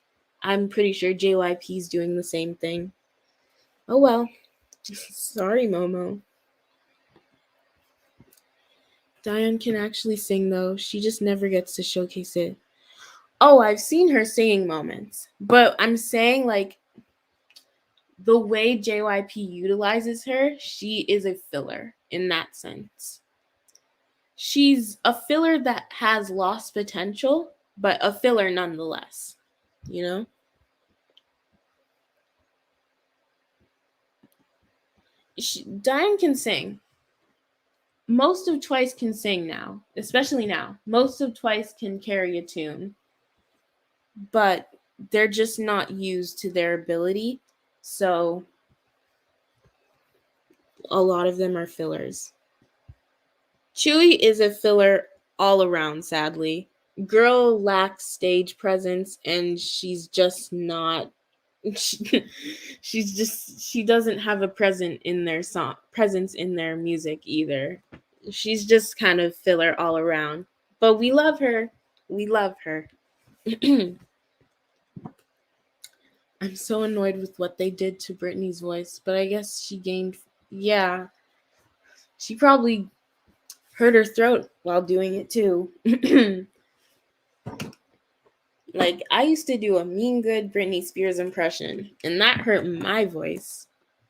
I'm pretty sure JYP's doing the same thing. Oh well. Sorry, Momo. Diane can actually sing though. She just never gets to showcase it. Oh, I've seen her singing moments. But I'm saying like the way JYP utilizes her, she is a filler in that sense. She's a filler that has lost potential, but a filler nonetheless. You know? Diane can sing. Most of Twice can sing now, especially now. Most of Twice can carry a tune, but they're just not used to their ability. So a lot of them are fillers. Chewy is a filler all around, sadly. Girl lacks stage presence and she's just not she doesn't have a presence in their music either. She's just kind of filler all around. But we love her. We love her. I'm so annoyed with what they did to Britney's voice, but I guess she gained. Yeah, she probably hurt her throat while doing it too. Like, I used to do a mean good Britney Spears impression, and that hurt my voice.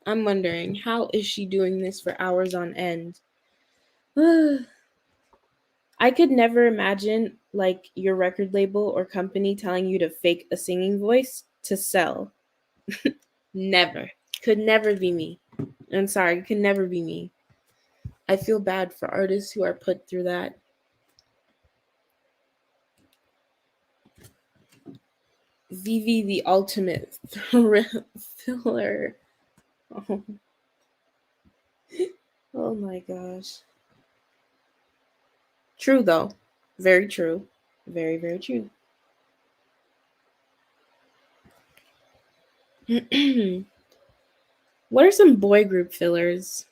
I'm wondering, how is she doing this for hours on end? I could never imagine, like, your record label or company telling you to fake a singing voice to sell. Never. Could never be me. I'm sorry, could never be me. I feel bad for artists who are put through that. Vivi, the ultimate thriller. Oh. Oh my gosh. True though. Very true. Very, very true. What are some boy group fillers?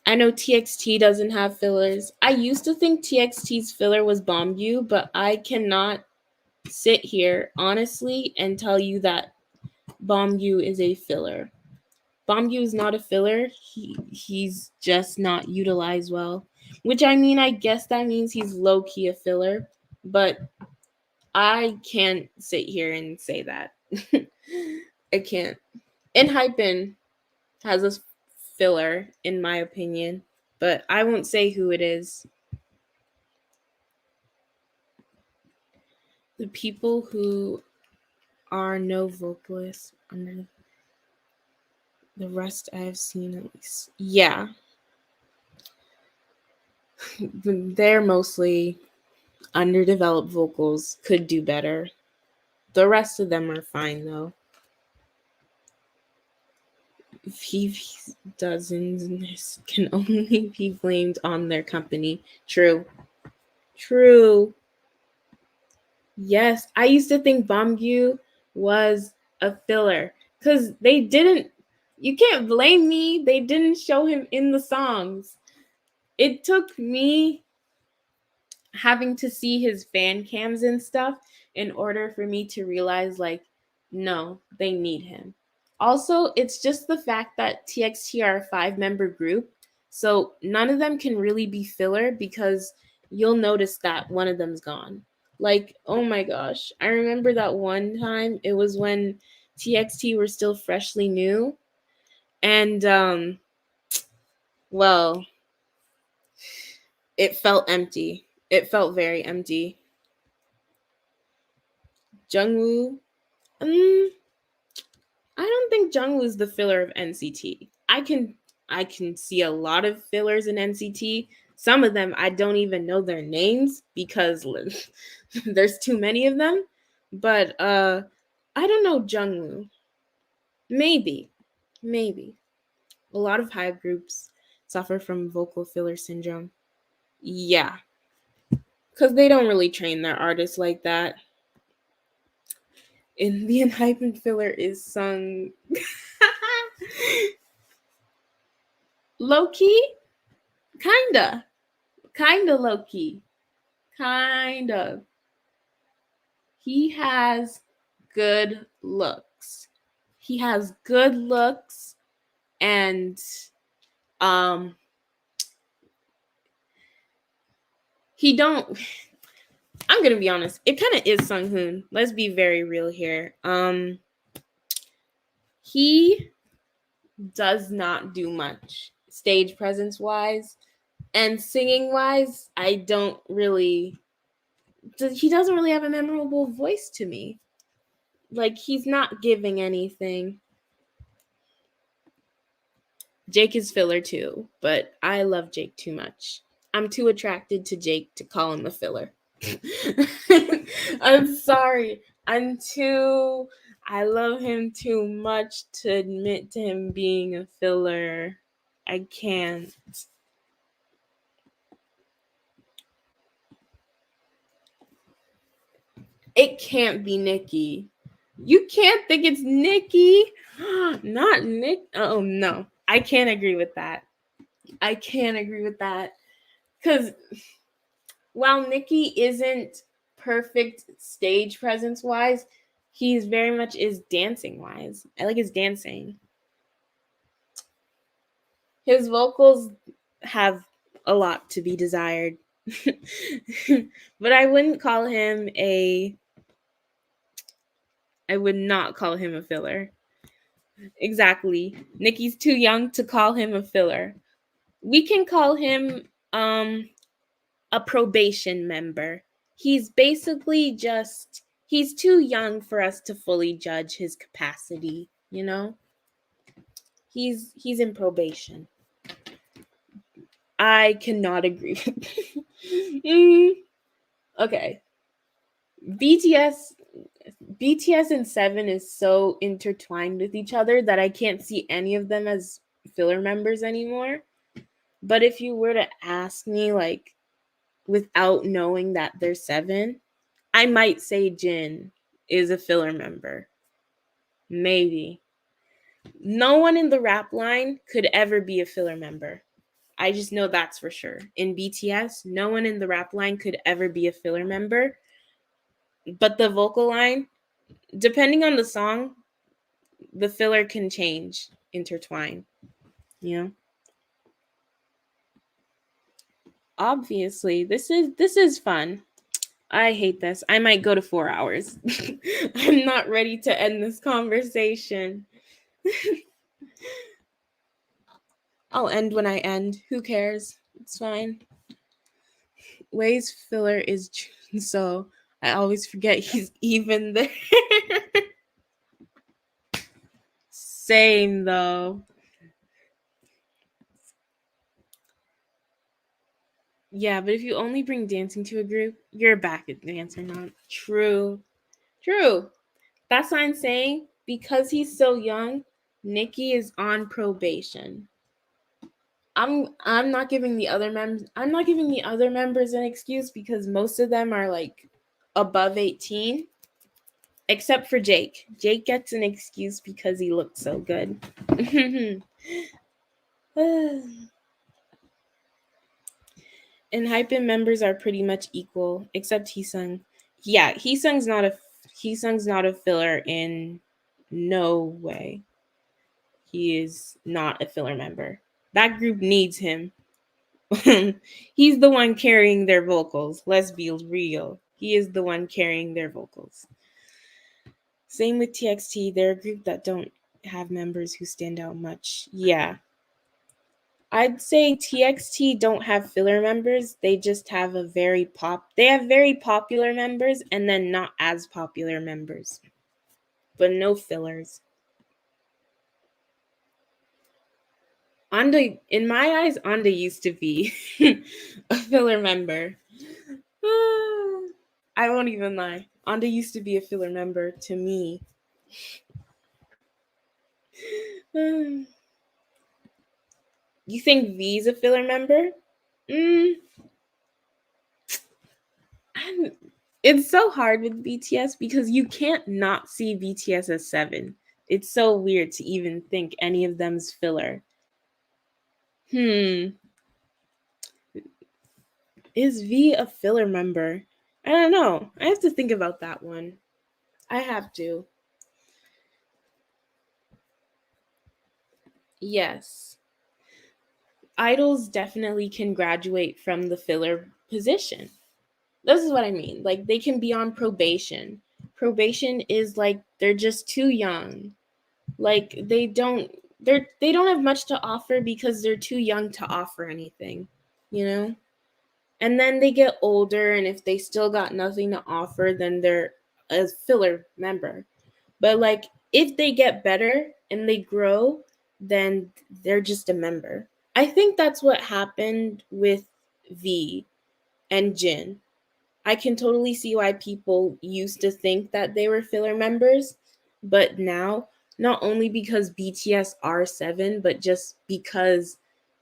I know TXT doesn't have fillers. I used to think TXT's filler was Bomb You, but I cannot sit here honestly and tell you that Bomb You is a filler. Bomb You is not a filler. He's just not utilized well. Which I mean, I guess that means he's low key a filler, but I can't sit here and say that. I can't. And Hypen has a filler, in my opinion, but I won't say who it is. The people who are no vocalists under the rest I've seen at least. Yeah. They're mostly underdeveloped vocals, could do better. The rest of them are fine though. Phoebe's dozens can only be blamed on their company. True. True. Yes, I used to think Bombu was a filler because they didn't. You can't blame me. They didn't show him in the songs. It took me having to see his fan cams and stuff in order for me to realize, like, no, they need him. Also, it's just the fact that TXT are a 5-member group, so none of them can really be filler because you'll notice that one of them's gone. Like, oh my gosh, I remember that one time, it was when TXT were still freshly new, and well, it felt empty. It felt very empty. Jungwoo, um, I don't think Jungwoo is the filler of NCT. I can see a lot of fillers in NCT. Some of them I don't even know their names because there's too many of them. But I don't know Jungwoo. Maybe. Maybe. A lot of hive groups suffer from vocal filler syndrome. Yeah, cuz they don't really train their artists like that. Indian hyphen filler is sung low key, kinda low key, kind of. He has good looks. He has good looks, and um, he don't. I'm gonna be honest. It kind of is Sung Hoon. Let's be very real here. He does not do much stage presence wise and singing wise. I don't really. He doesn't really have a memorable voice to me. Like he's not giving anything. Jake is filler too, but I love Jake too much. I'm too attracted to Jake to call him a filler. I'm sorry. I love him too much to admit to him being a filler. I can't. It can't be Nikki. You can't think it's Nikki. Not Nick. Oh no. I can't agree with that. I can't agree with that. Because while Nikki isn't perfect stage presence wise, he's very much is dancing wise. I like his dancing. His vocals have a lot to be desired. But I wouldn't call him I would not call him a filler. Exactly. Nikki's too young to call him a filler. We can call him a probation member. He's basically just he's too young for us to fully judge his capacity, you know? He's in probation. I cannot agree. Okay. BTS BTS and Seven is so intertwined with each other that I can't see any of them as filler members anymore. But if you were to ask me, like, without knowing that there's 7, I might say Jin is a filler member. Maybe. No one in the rap line could ever be a filler member. I just know that's for sure. In BTS, no one in the rap line could ever be a filler member. But the vocal line, depending on the song, the filler can change, intertwine. You know? Obviously, this is fun. I hate this. I might go to 4 hours. I'm not ready to end this conversation. I'll end when I end. Who cares? It's fine. Way's filler is June, so I always forget he's even there. Same though. Yeah, but if you only bring dancing to a group, you're a backup dancer, not true. True. That's what I'm saying. Because he's so young, Nikki is on probation. I'm not giving the other members an excuse because most of them are like above 18, except for Jake. Jake gets an excuse because he looked so good. And Hypen members are pretty much equal, except Heesung. Yeah, Heesung's not a filler in no way. he is not a filler member. That group needs him. He's the one carrying their vocals. Let's be real. He is the one carrying their vocals. Same with TXT. They're a group that don't have members who stand out much. Yeah. I'd say TXT don't have filler members. They just have they have very popular members and then not as popular members. But no fillers. Anda, in my eyes, Anda used to be a filler member. I won't even lie. Anda used to be a filler member to me. You think V's a filler member? It's so hard with BTS because you can't not see BTS as 7. It's so weird to even think any of them's filler. Is V a filler member? I don't know. I have to think about that one. I have to. Yes. Idols definitely can graduate from the filler position. This is what I mean. Like, they can be on probation. Probation is like they're just too young. Like, they don't have much to offer because they're too young to offer anything, you know? And then they get older, and if they still got nothing to offer, then they're a filler member. But like, if they get better and they grow, then they're just a member. I think that's what happened with V and Jin. I can totally see why people used to think that they were filler members, but now, not only because BTS are 7, but just because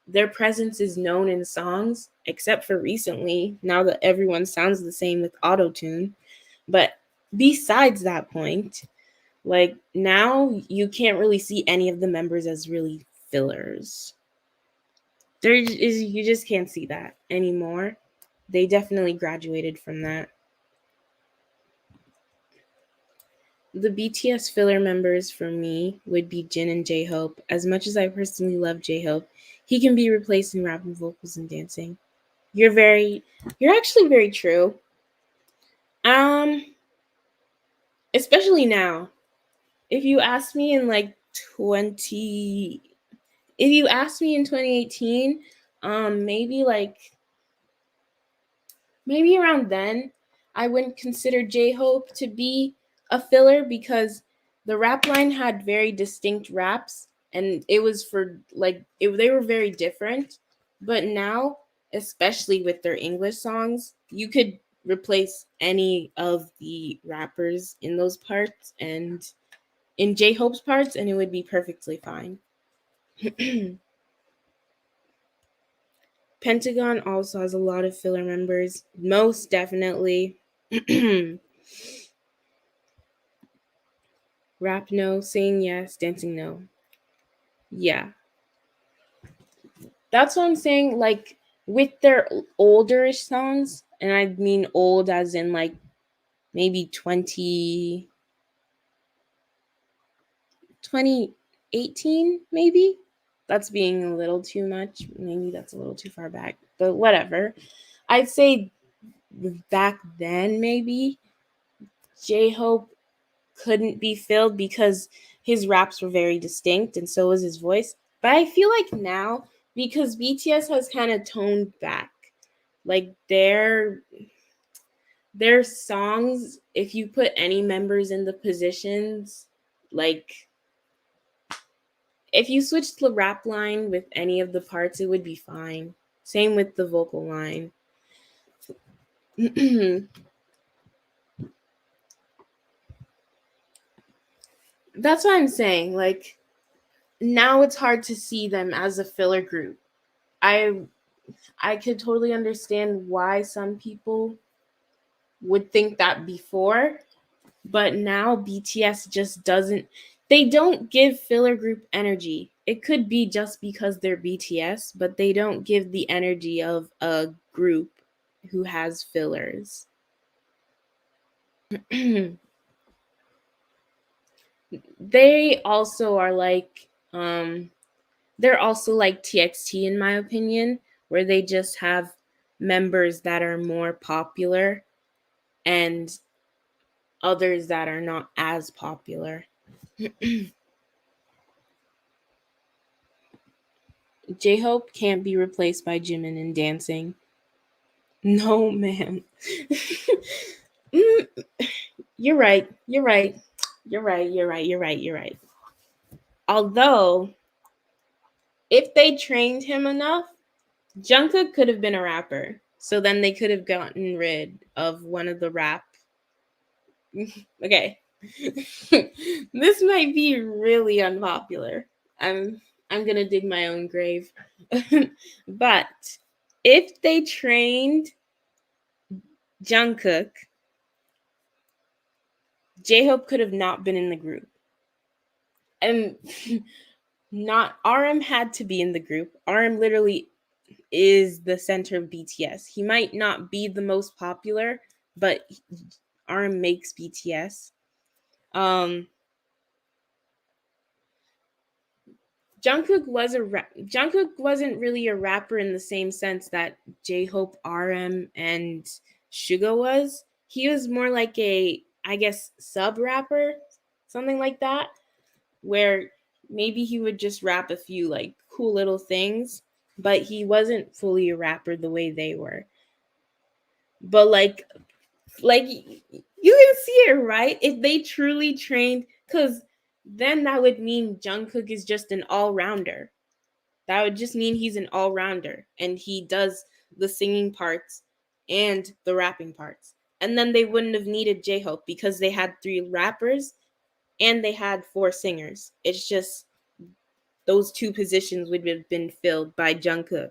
their presence is known in songs, except for recently, now that everyone sounds the same with autotune. But besides that point, like, now you can't really see any of the members as really fillers. You just can't see that anymore. They definitely graduated from that. The BTS filler members for me would be Jin and J-Hope. As much as I personally love J-Hope, he can be replaced in rapping, vocals, and dancing. You're actually very true. Especially now. If you asked me in like 2018, maybe around then, I wouldn't consider J-Hope to be a filler because the rap line had very distinct raps and it was they were very different. But now, especially with their English songs, you could replace any of the rappers in those parts and in J-Hope's parts, and it would be perfectly fine. Pentagon also has a lot of filler members, most definitely. Rap no, sing yes, dancing no. Yeah. That's what I'm saying. Like, with their olderish songs, and I mean old as in like maybe 2018, maybe? That's being a little too much. Maybe that's a little too far back, but whatever. I'd say back then, maybe J-Hope couldn't be filled because his raps were very distinct and so was his voice. But I feel like now, because BTS has kind of toned back, like their songs, if you put any members in the positions, like if you switched the rap line with any of the parts, it would be fine. Same with the vocal line. That's what I'm saying. Like, now it's hard to see them as a filler group. I could totally understand why some people would think that before, but now BTS just they don't give filler group energy. It could be just because they're BTS, but they don't give the energy of a group who has fillers. They also are like They're also like TXT in my opinion, where they just have members that are more popular and others that are not as popular. J-Hope can't be replaced by Jimin in dancing. No, ma'am. You're right. You're right. You're right. You're right. You're right. You're right. Although, if they trained him enough, Jungkook could have been a rapper. So then they could have gotten rid of one of the rap. Okay. This might be really unpopular. I'm going to dig my own grave. But if they trained Jungkook, J-Hope could have not been in the group. And not RM had to be in the group. RM literally is the center of BTS. He might not be the most popular, but RM makes BTS. Jungkook wasn't really a rapper in the same sense that J-Hope, RM, and Suga was. He was more like a, I guess, sub rapper, something like that, where maybe he would just rap a few like cool little things, but he wasn't fully a rapper the way they were. But like you can see it, right? If they truly trained, because then that would mean Jungkook is just an all-rounder. That would just mean he's an all-rounder and he does the singing parts and the rapping parts. And then they wouldn't have needed J-Hope because they had 3 rappers and they had 4 singers. It's just those 2 positions would have been filled by Jungkook.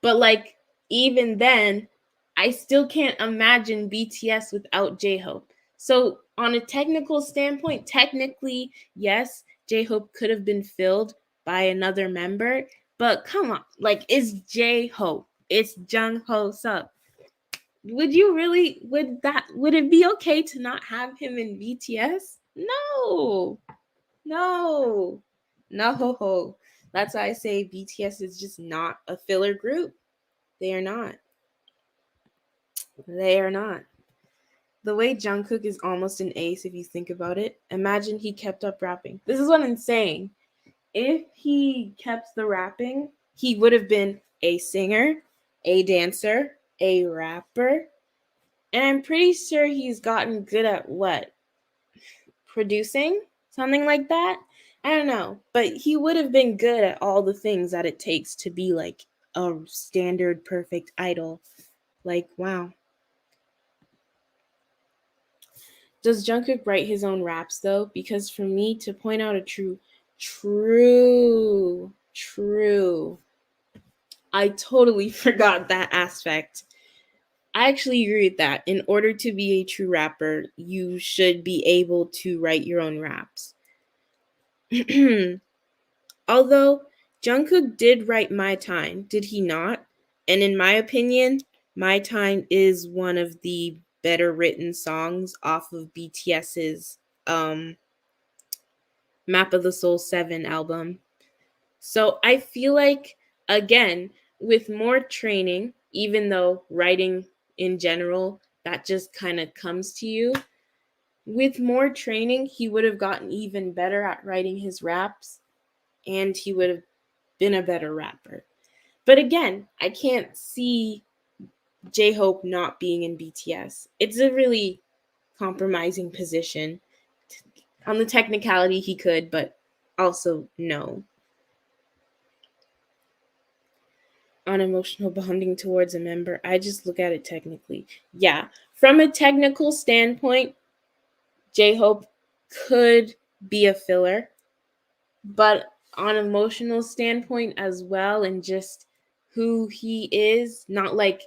But like even then, I still can't imagine BTS without J-Hope. So on a technical standpoint, technically, yes, J-Hope could have been filled by another member, but come on, like it's J-Hope. It's Jungho Suk. Would it be okay to not have him in BTS? No. No. No. That's why I say BTS is just not a filler group. They are not. They are not. The way Jungkook is almost an ace if you think about it. Imagine he kept up rapping. This is what I'm saying. If he kept the rapping, he would have been a singer, a dancer, a rapper, and I'm pretty sure he's gotten good at what? Producing? Something like that? I don't know. But he would have been good at all the things that it takes to be like a standard perfect idol. Like, wow. Does Jungkook write his own raps though? Because for me to point out a true, I totally forgot that aspect. I actually agree with that. In order to be a true rapper, you should be able to write your own raps. Although Jungkook did write My Time, did he not? And in my opinion, My Time is one of the better written songs off of BTS's Map of the Soul 7 album. So I feel like, again, with more training, even though writing in general, that just kind of comes to you, with more training, he would have gotten even better at writing his raps and he would have been a better rapper. But again, I can't see J-Hope not being in BTS. It's a really compromising position. On the technicality, he could, but also no. On emotional bonding towards a member, I just look at it technically. Yeah, from a technical standpoint, J-Hope could be a filler, but on emotional standpoint as well, and just who he is, not like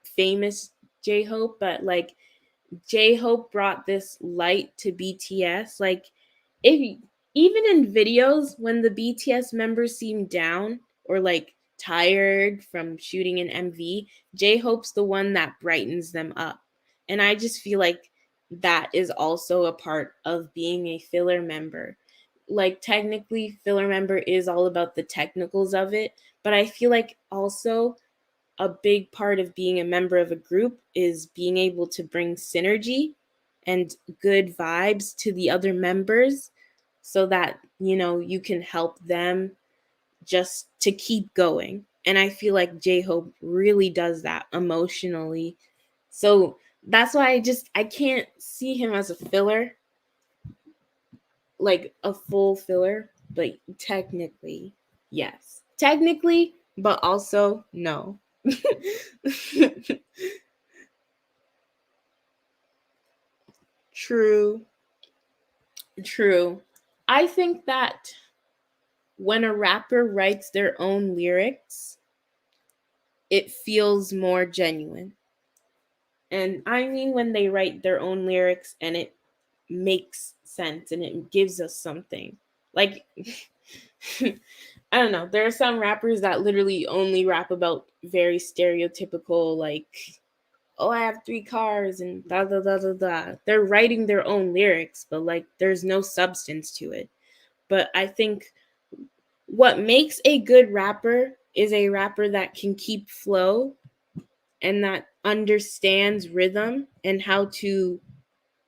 famous J-Hope, but like J-Hope brought this light to BTS. Like, if even in videos when the BTS members seem down or like tired from shooting an MV, J-Hope's the one that brightens them up. And I just feel like that is also a part of being a filler member. like technically filler member is all about the technicals of it, but I feel like also a big part of being a member of a group is being able to bring synergy and good vibes to the other members so that, you can help them just to keep going. And I feel like J-Hope really does that emotionally. So that's why I can't see him as a filler, like a full filler, but technically, yes. Technically, but also no. True. True. I think that when a rapper writes their own lyrics, it feels more genuine. And I mean when they write their own lyrics and it makes sense and it gives us something. Like I don't know, there are some rappers that literally only rap about very stereotypical, like, oh, I have 3 cars and da da da da da. They're writing their own lyrics, but like there's no substance to it. But I think what makes a good rapper is a rapper that can keep flow and that understands rhythm and how to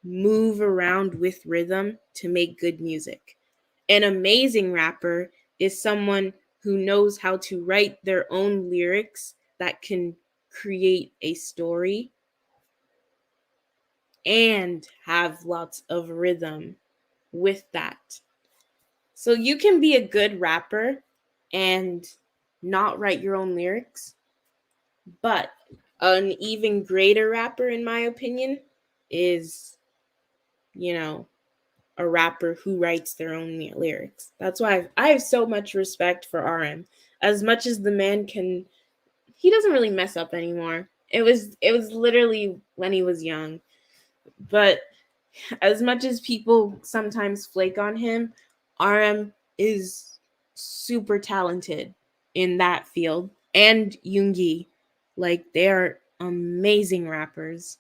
move around with rhythm to make good music. An amazing rapper is someone who knows how to write their own lyrics that can create a story and have lots of rhythm with that. So you can be a good rapper and not write your own lyrics, but an even greater rapper, in my opinion, is, you know, a rapper who writes their own lyrics. That's why I have so much respect for RM. As much as the man can, he doesn't really mess up anymore. It was literally when he was young. But as much as people sometimes flake on him, RM is super talented in that field. And Yoongi, like they are amazing rappers,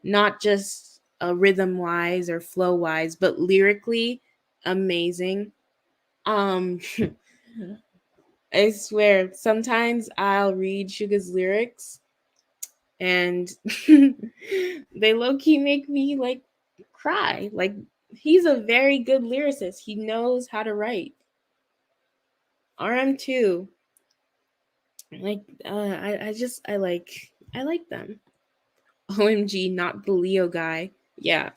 not just rhythm wise or flow wise, but lyrically amazing. Um, I swear, sometimes I'll read Suga's lyrics and they low key make me like cry. Like he's a very good lyricist. He knows how to write. RM too. Like I like them. OMG, not the Leo guy. Yeah.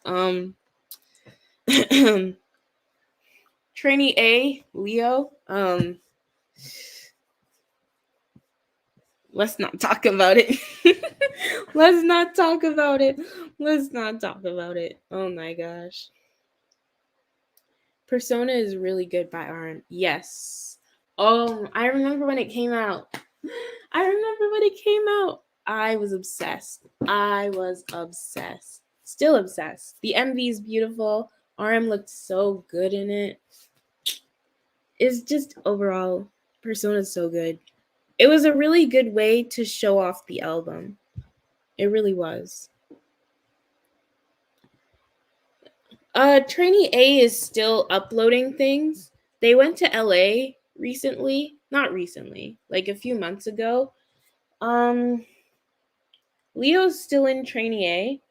Trainee A, Leo. Let's not talk about it. Let's not talk about it. Let's not talk about it. Oh my gosh. Persona is really good by RM. Yes. Oh, I remember when it came out. I remember when it came out. I was obsessed. I was obsessed. Still obsessed. The MV is beautiful. RM looked so good in it. It's just overall, Persona is so good. It was a really good way to show off the album. It really was. Trainee A is still uploading things. They went to LA recently. Not recently, like a few months ago. Um Leo's still in Trainee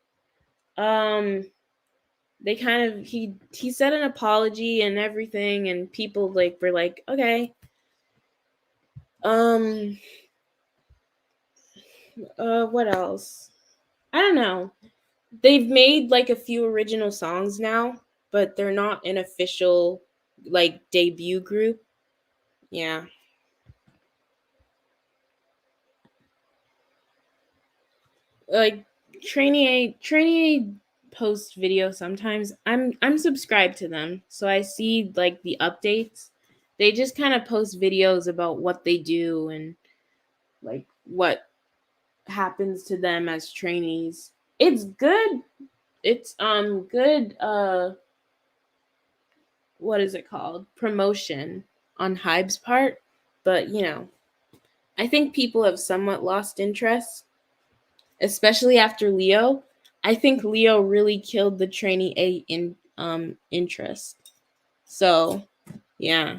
A. They kind of he said an apology and everything and people like were like, okay. Um what else? I don't know. They've made like a few original songs now, but they're not an official like debut group. Yeah. Like trainee post video sometimes. I'm subscribed to them, so I see like the updates. They just kind of post videos about what they do and like what happens to them as trainees. It's good. It's good what is it called? Promotion on Hybe's part, but I think people have somewhat lost interest, especially after Leo. I think Leo really killed the trainee A in interest. So, yeah.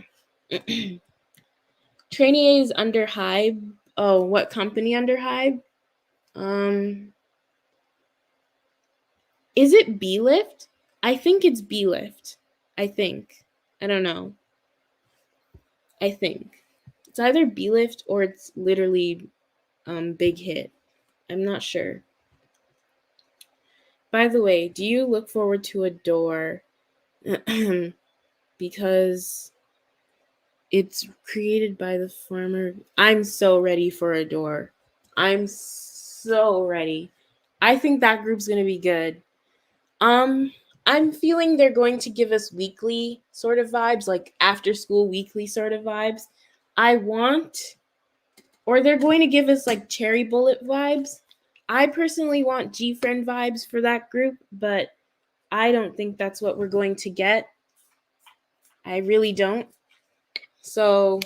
Trainee A is under Hybe. Oh, what company under Hybe? Is it B-Lift? I think it's B-Lift. I think. I don't know. I think. It's either B-Lift or it's literally Big Hit. I'm not sure. By the way, do you look forward to a door? Because it's created by the former. I'm so ready for a door. I'm so ready. I think that group's gonna be good. Um, I'm feeling they're going to give us weekly sort of vibes, like after school weekly sort of vibes. I want, or they're going to give us like cherry bullet vibes. I personally want G Friend vibes for that group, but I don't think that's what we're going to get. I really don't. So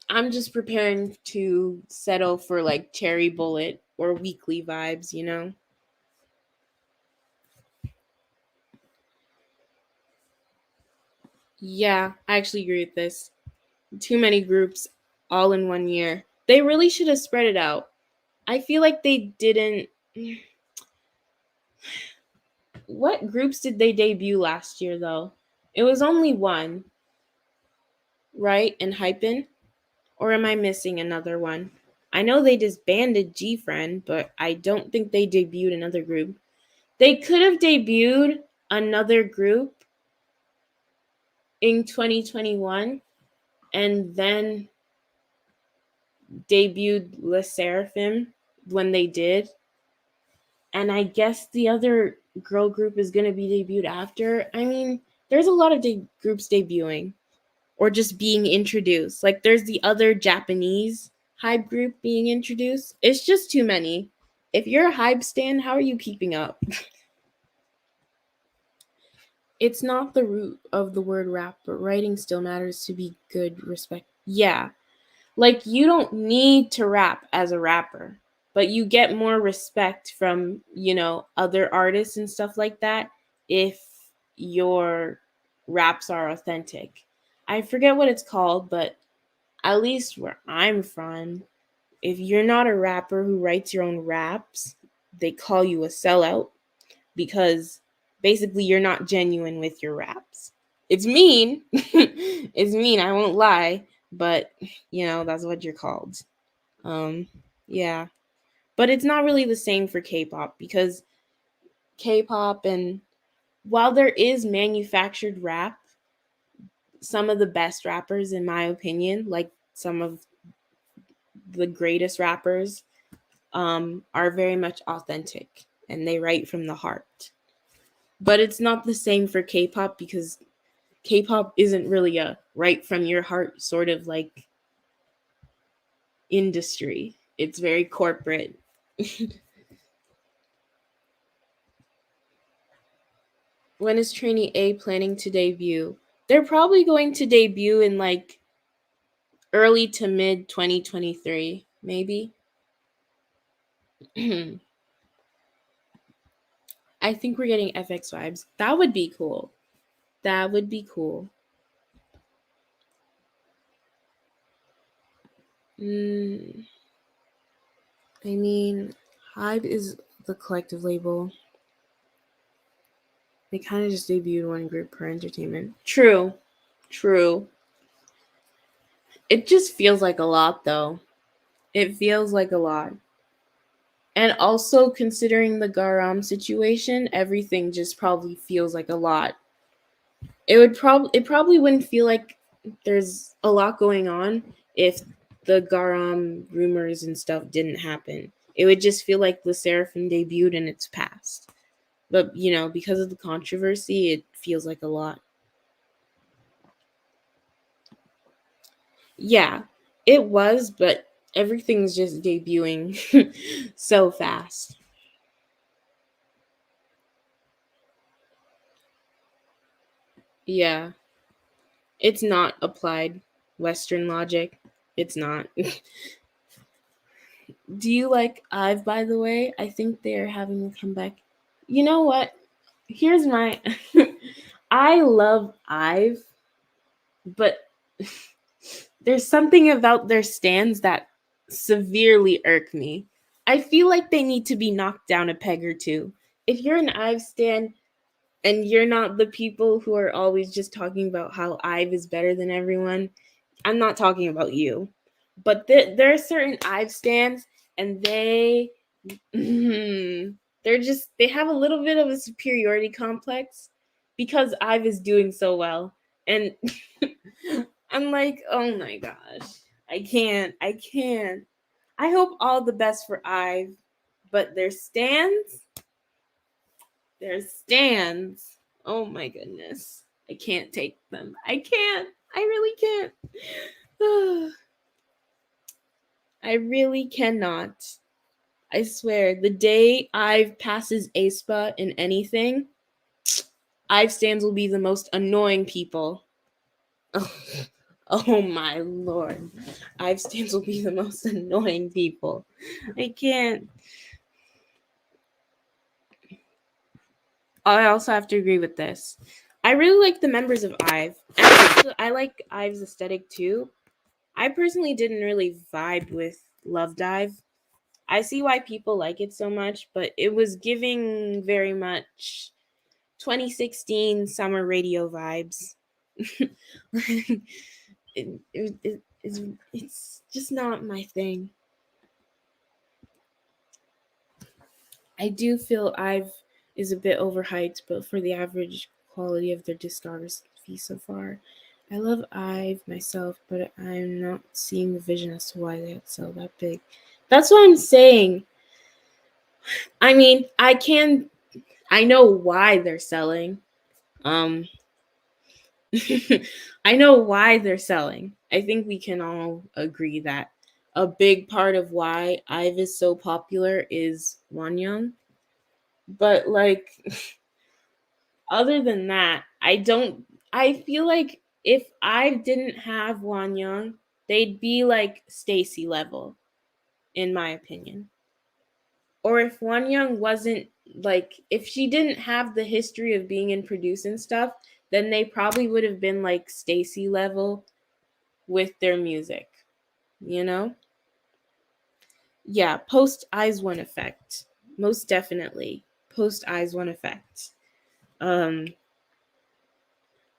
I'm just preparing to settle for like cherry bullet or weekly vibes, you know? Yeah, I actually agree with this. Too many groups all in one year. They really should have spread it out. I feel like they didn't. What groups did they debut last year, though? It was only one, right? And Hypen? Or am I missing another one? I know they disbanded G Friend, but I don't think they debuted another group. They could have debuted another group in 2021 and then debuted Lesserafim when they did. And I guess the other girl group is going to be debuted after. I mean, there's a lot of groups debuting or just being introduced. Like there's the other Japanese hype group being introduced. It's just too many. If you're a hype stan, how are you keeping up? It's not the root of the word rap, but writing still matters to be good, respect. Yeah. Like you don't need to rap as a rapper, but you get more respect from, other artists and stuff like that if your raps are authentic. I forget what it's called, but at least where I'm from, if you're not a rapper who writes your own raps, they call you a sellout because basically you're not genuine with your raps. It's mean. It's mean, I won't lie, but that's what you're called. Yeah. But it's not really the same for K-pop because K-pop, and while there is manufactured rap, some of the best rappers in my opinion, like some of the greatest rappers, are very much authentic and they write from the heart. But it's not the same for K-pop because K-pop isn't really a right from your heart sort of like industry. It's very corporate. When is Trainee A planning to debut? They're probably going to debut in like early to mid 2023, maybe. I think we're getting FX vibes. That would be cool. That would be cool. Mm, I mean, Hybe is the collective label. They kind of just debuted one group per entertainment. True. True. It just feels like a lot, though. It feels like a lot. And also, considering the Garam situation, everything just probably feels like a lot. It probably wouldn't feel like there's a lot going on if the Garam rumors and stuff didn't happen. It would just feel like the Seraphim debuted and it's past. But because of the controversy, it feels like a lot. Yeah, it was, but everything's just debuting so fast. Yeah, it's not applied Western logic. It's not. Do you like Ive, by the way? I think they're having a comeback. You know what? Here's my I love Ive, but there's something about their stands that severely irk me. I feel like they need to be knocked down a peg or two. If you're an Ive stand and you're not the people who are always just talking about how Ive is better than everyone, I'm not talking about you. But there are certain Ive stands and they have a little bit of a superiority complex because Ive is doing so well. And I'm like, oh my gosh. I can't. I can't. I hope all the best for Ive, but their stands. Oh my goodness. I can't take them. I can't. I really can't. I really cannot. I swear, the day Ive passes aespa in anything, Ive stands will be the most annoying people. Oh, oh my lord. Ive stands will be the most annoying people. I can't. I also have to agree with this. I really like the members of Ive. And I like Ive's aesthetic too. I personally didn't really vibe with Love Dive. I see why people like it so much, but it was giving very much 2016 summer radio vibes. It's just not my thing. I do feel Ive is a bit overhyped, but for the average quality of their discography so far, I love Ive myself, but I'm not seeing the vision as to why they sell that big. That's what I'm saying. I mean, I know why they're selling. Um, I know why they're selling. I think we can all agree that a big part of why Ive is so popular is Wonyoung. But like other than that, I feel like if I didn't have Wonyoung, they'd be like Stacy level, in my opinion. Or if Wonyoung wasn't like if she didn't have the history of being in produce and stuff, then they probably would have been like Stacy level with their music, you know? Yeah, post Eyes One effect. Most definitely. Post Eyes One effect. Um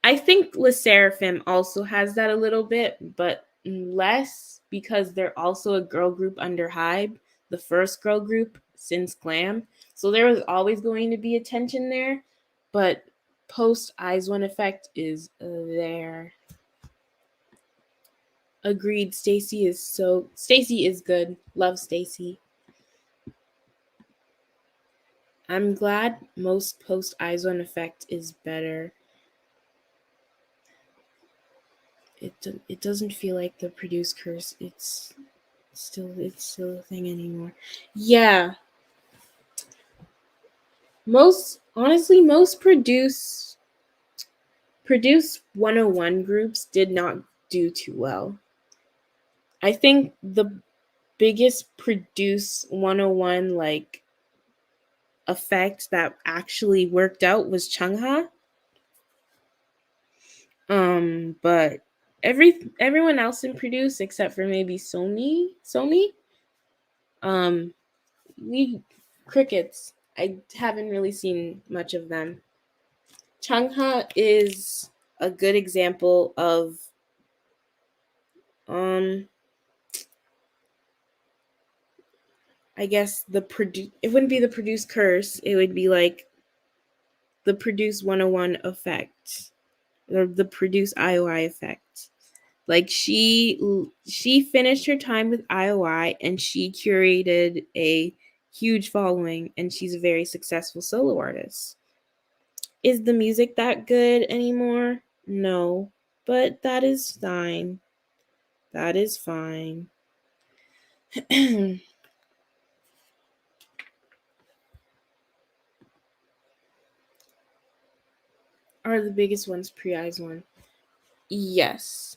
I think Lesserafim also has that a little bit, but less because they're also a girl group under Hybe, the first girl group since Glam. So there was always going to be a tension there, but post Eyes One effect is there. Agreed. Stacy is good. Love Stacy. I'm glad most post Eyes On effect is better. It doesn't feel like the produce curse. It's still a thing anymore. Yeah. Most produce 101 groups did not do too well. I think the biggest produce 101 like effect that actually worked out was Chungha. But everyone else in produce except for maybe Somi, um, we crickets. I haven't really seen much of them. Chungha is a good example of um I guess it wouldn't be the produce curse, it would be like the produce 101 effect or the produce IOI effect. Like she finished her time with IOI and she curated a huge following and she's a very successful solo artist. Is the music that good anymore? No, but that is fine. That is fine. Are the biggest ones pre-eyes one? Yes.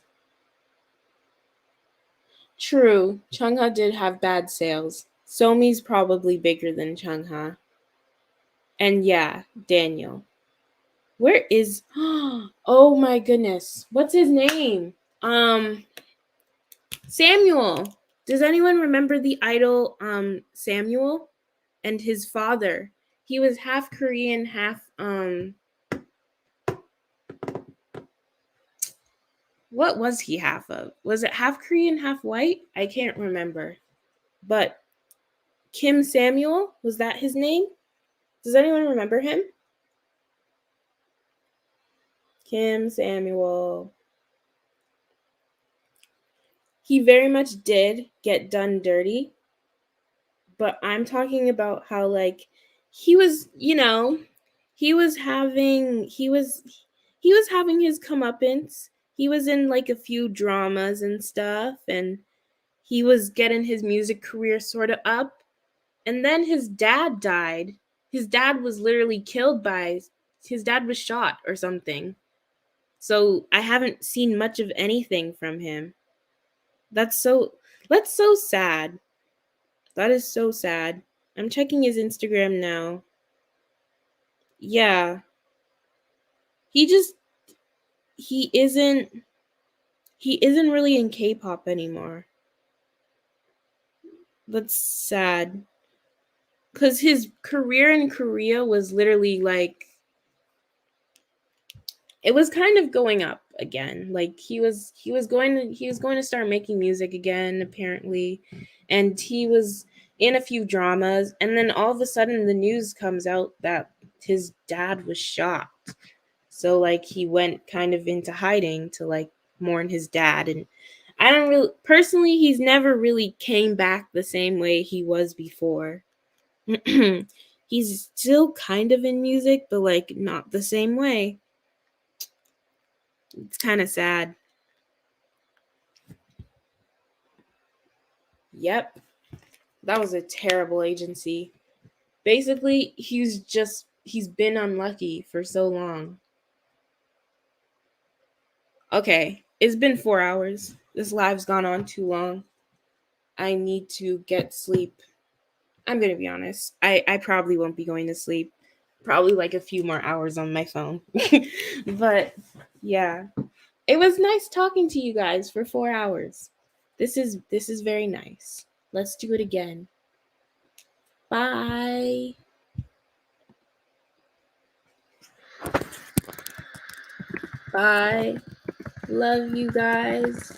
True. Chungha did have bad sales. Somi's probably bigger than Chungha. And yeah, Daniel. Where is oh my goodness. What's his name? Samuel. Does anyone remember the idol Samuel and his father? He was half Korean, half what was he half of? Was it half Korean, half white? I can't remember. But Kim Samuel, was that his name? Does anyone remember him? Kim Samuel. He very much did get done dirty, but I'm talking about how like he was, he was having his comeuppance. He was in like a few dramas and stuff, and he was getting his music career sort of up. And then his dad died. His dad was literally killed by his dad was shot or something. So I haven't seen much of anything from him. That's so that's so sad. That is so sad. I'm checking his Instagram now. Yeah. He just he isn't he isn't really in K-pop anymore. That's sad. Cuz his career in Korea was literally like it was kind of going up again. Like he was going to start making music again apparently, and he was in a few dramas, and then all of a sudden the news comes out that his dad was shot. So like he went kind of into hiding to like mourn his dad, and I don't really personally he's never really came back the same way he was before. He's still kind of in music, but like not the same way. It's kind of sad. Yep, that was a terrible agency. Basically, he's been unlucky for so long. Okay, it's been 4 hours. This live's gone on too long. I need to get sleep. I'm gonna be honest. I probably won't be going to sleep. Probably like a few more hours on my phone. But yeah. It was nice talking to you guys for 4 hours. This is very nice. Let's do it again. Bye. Bye. Love you guys.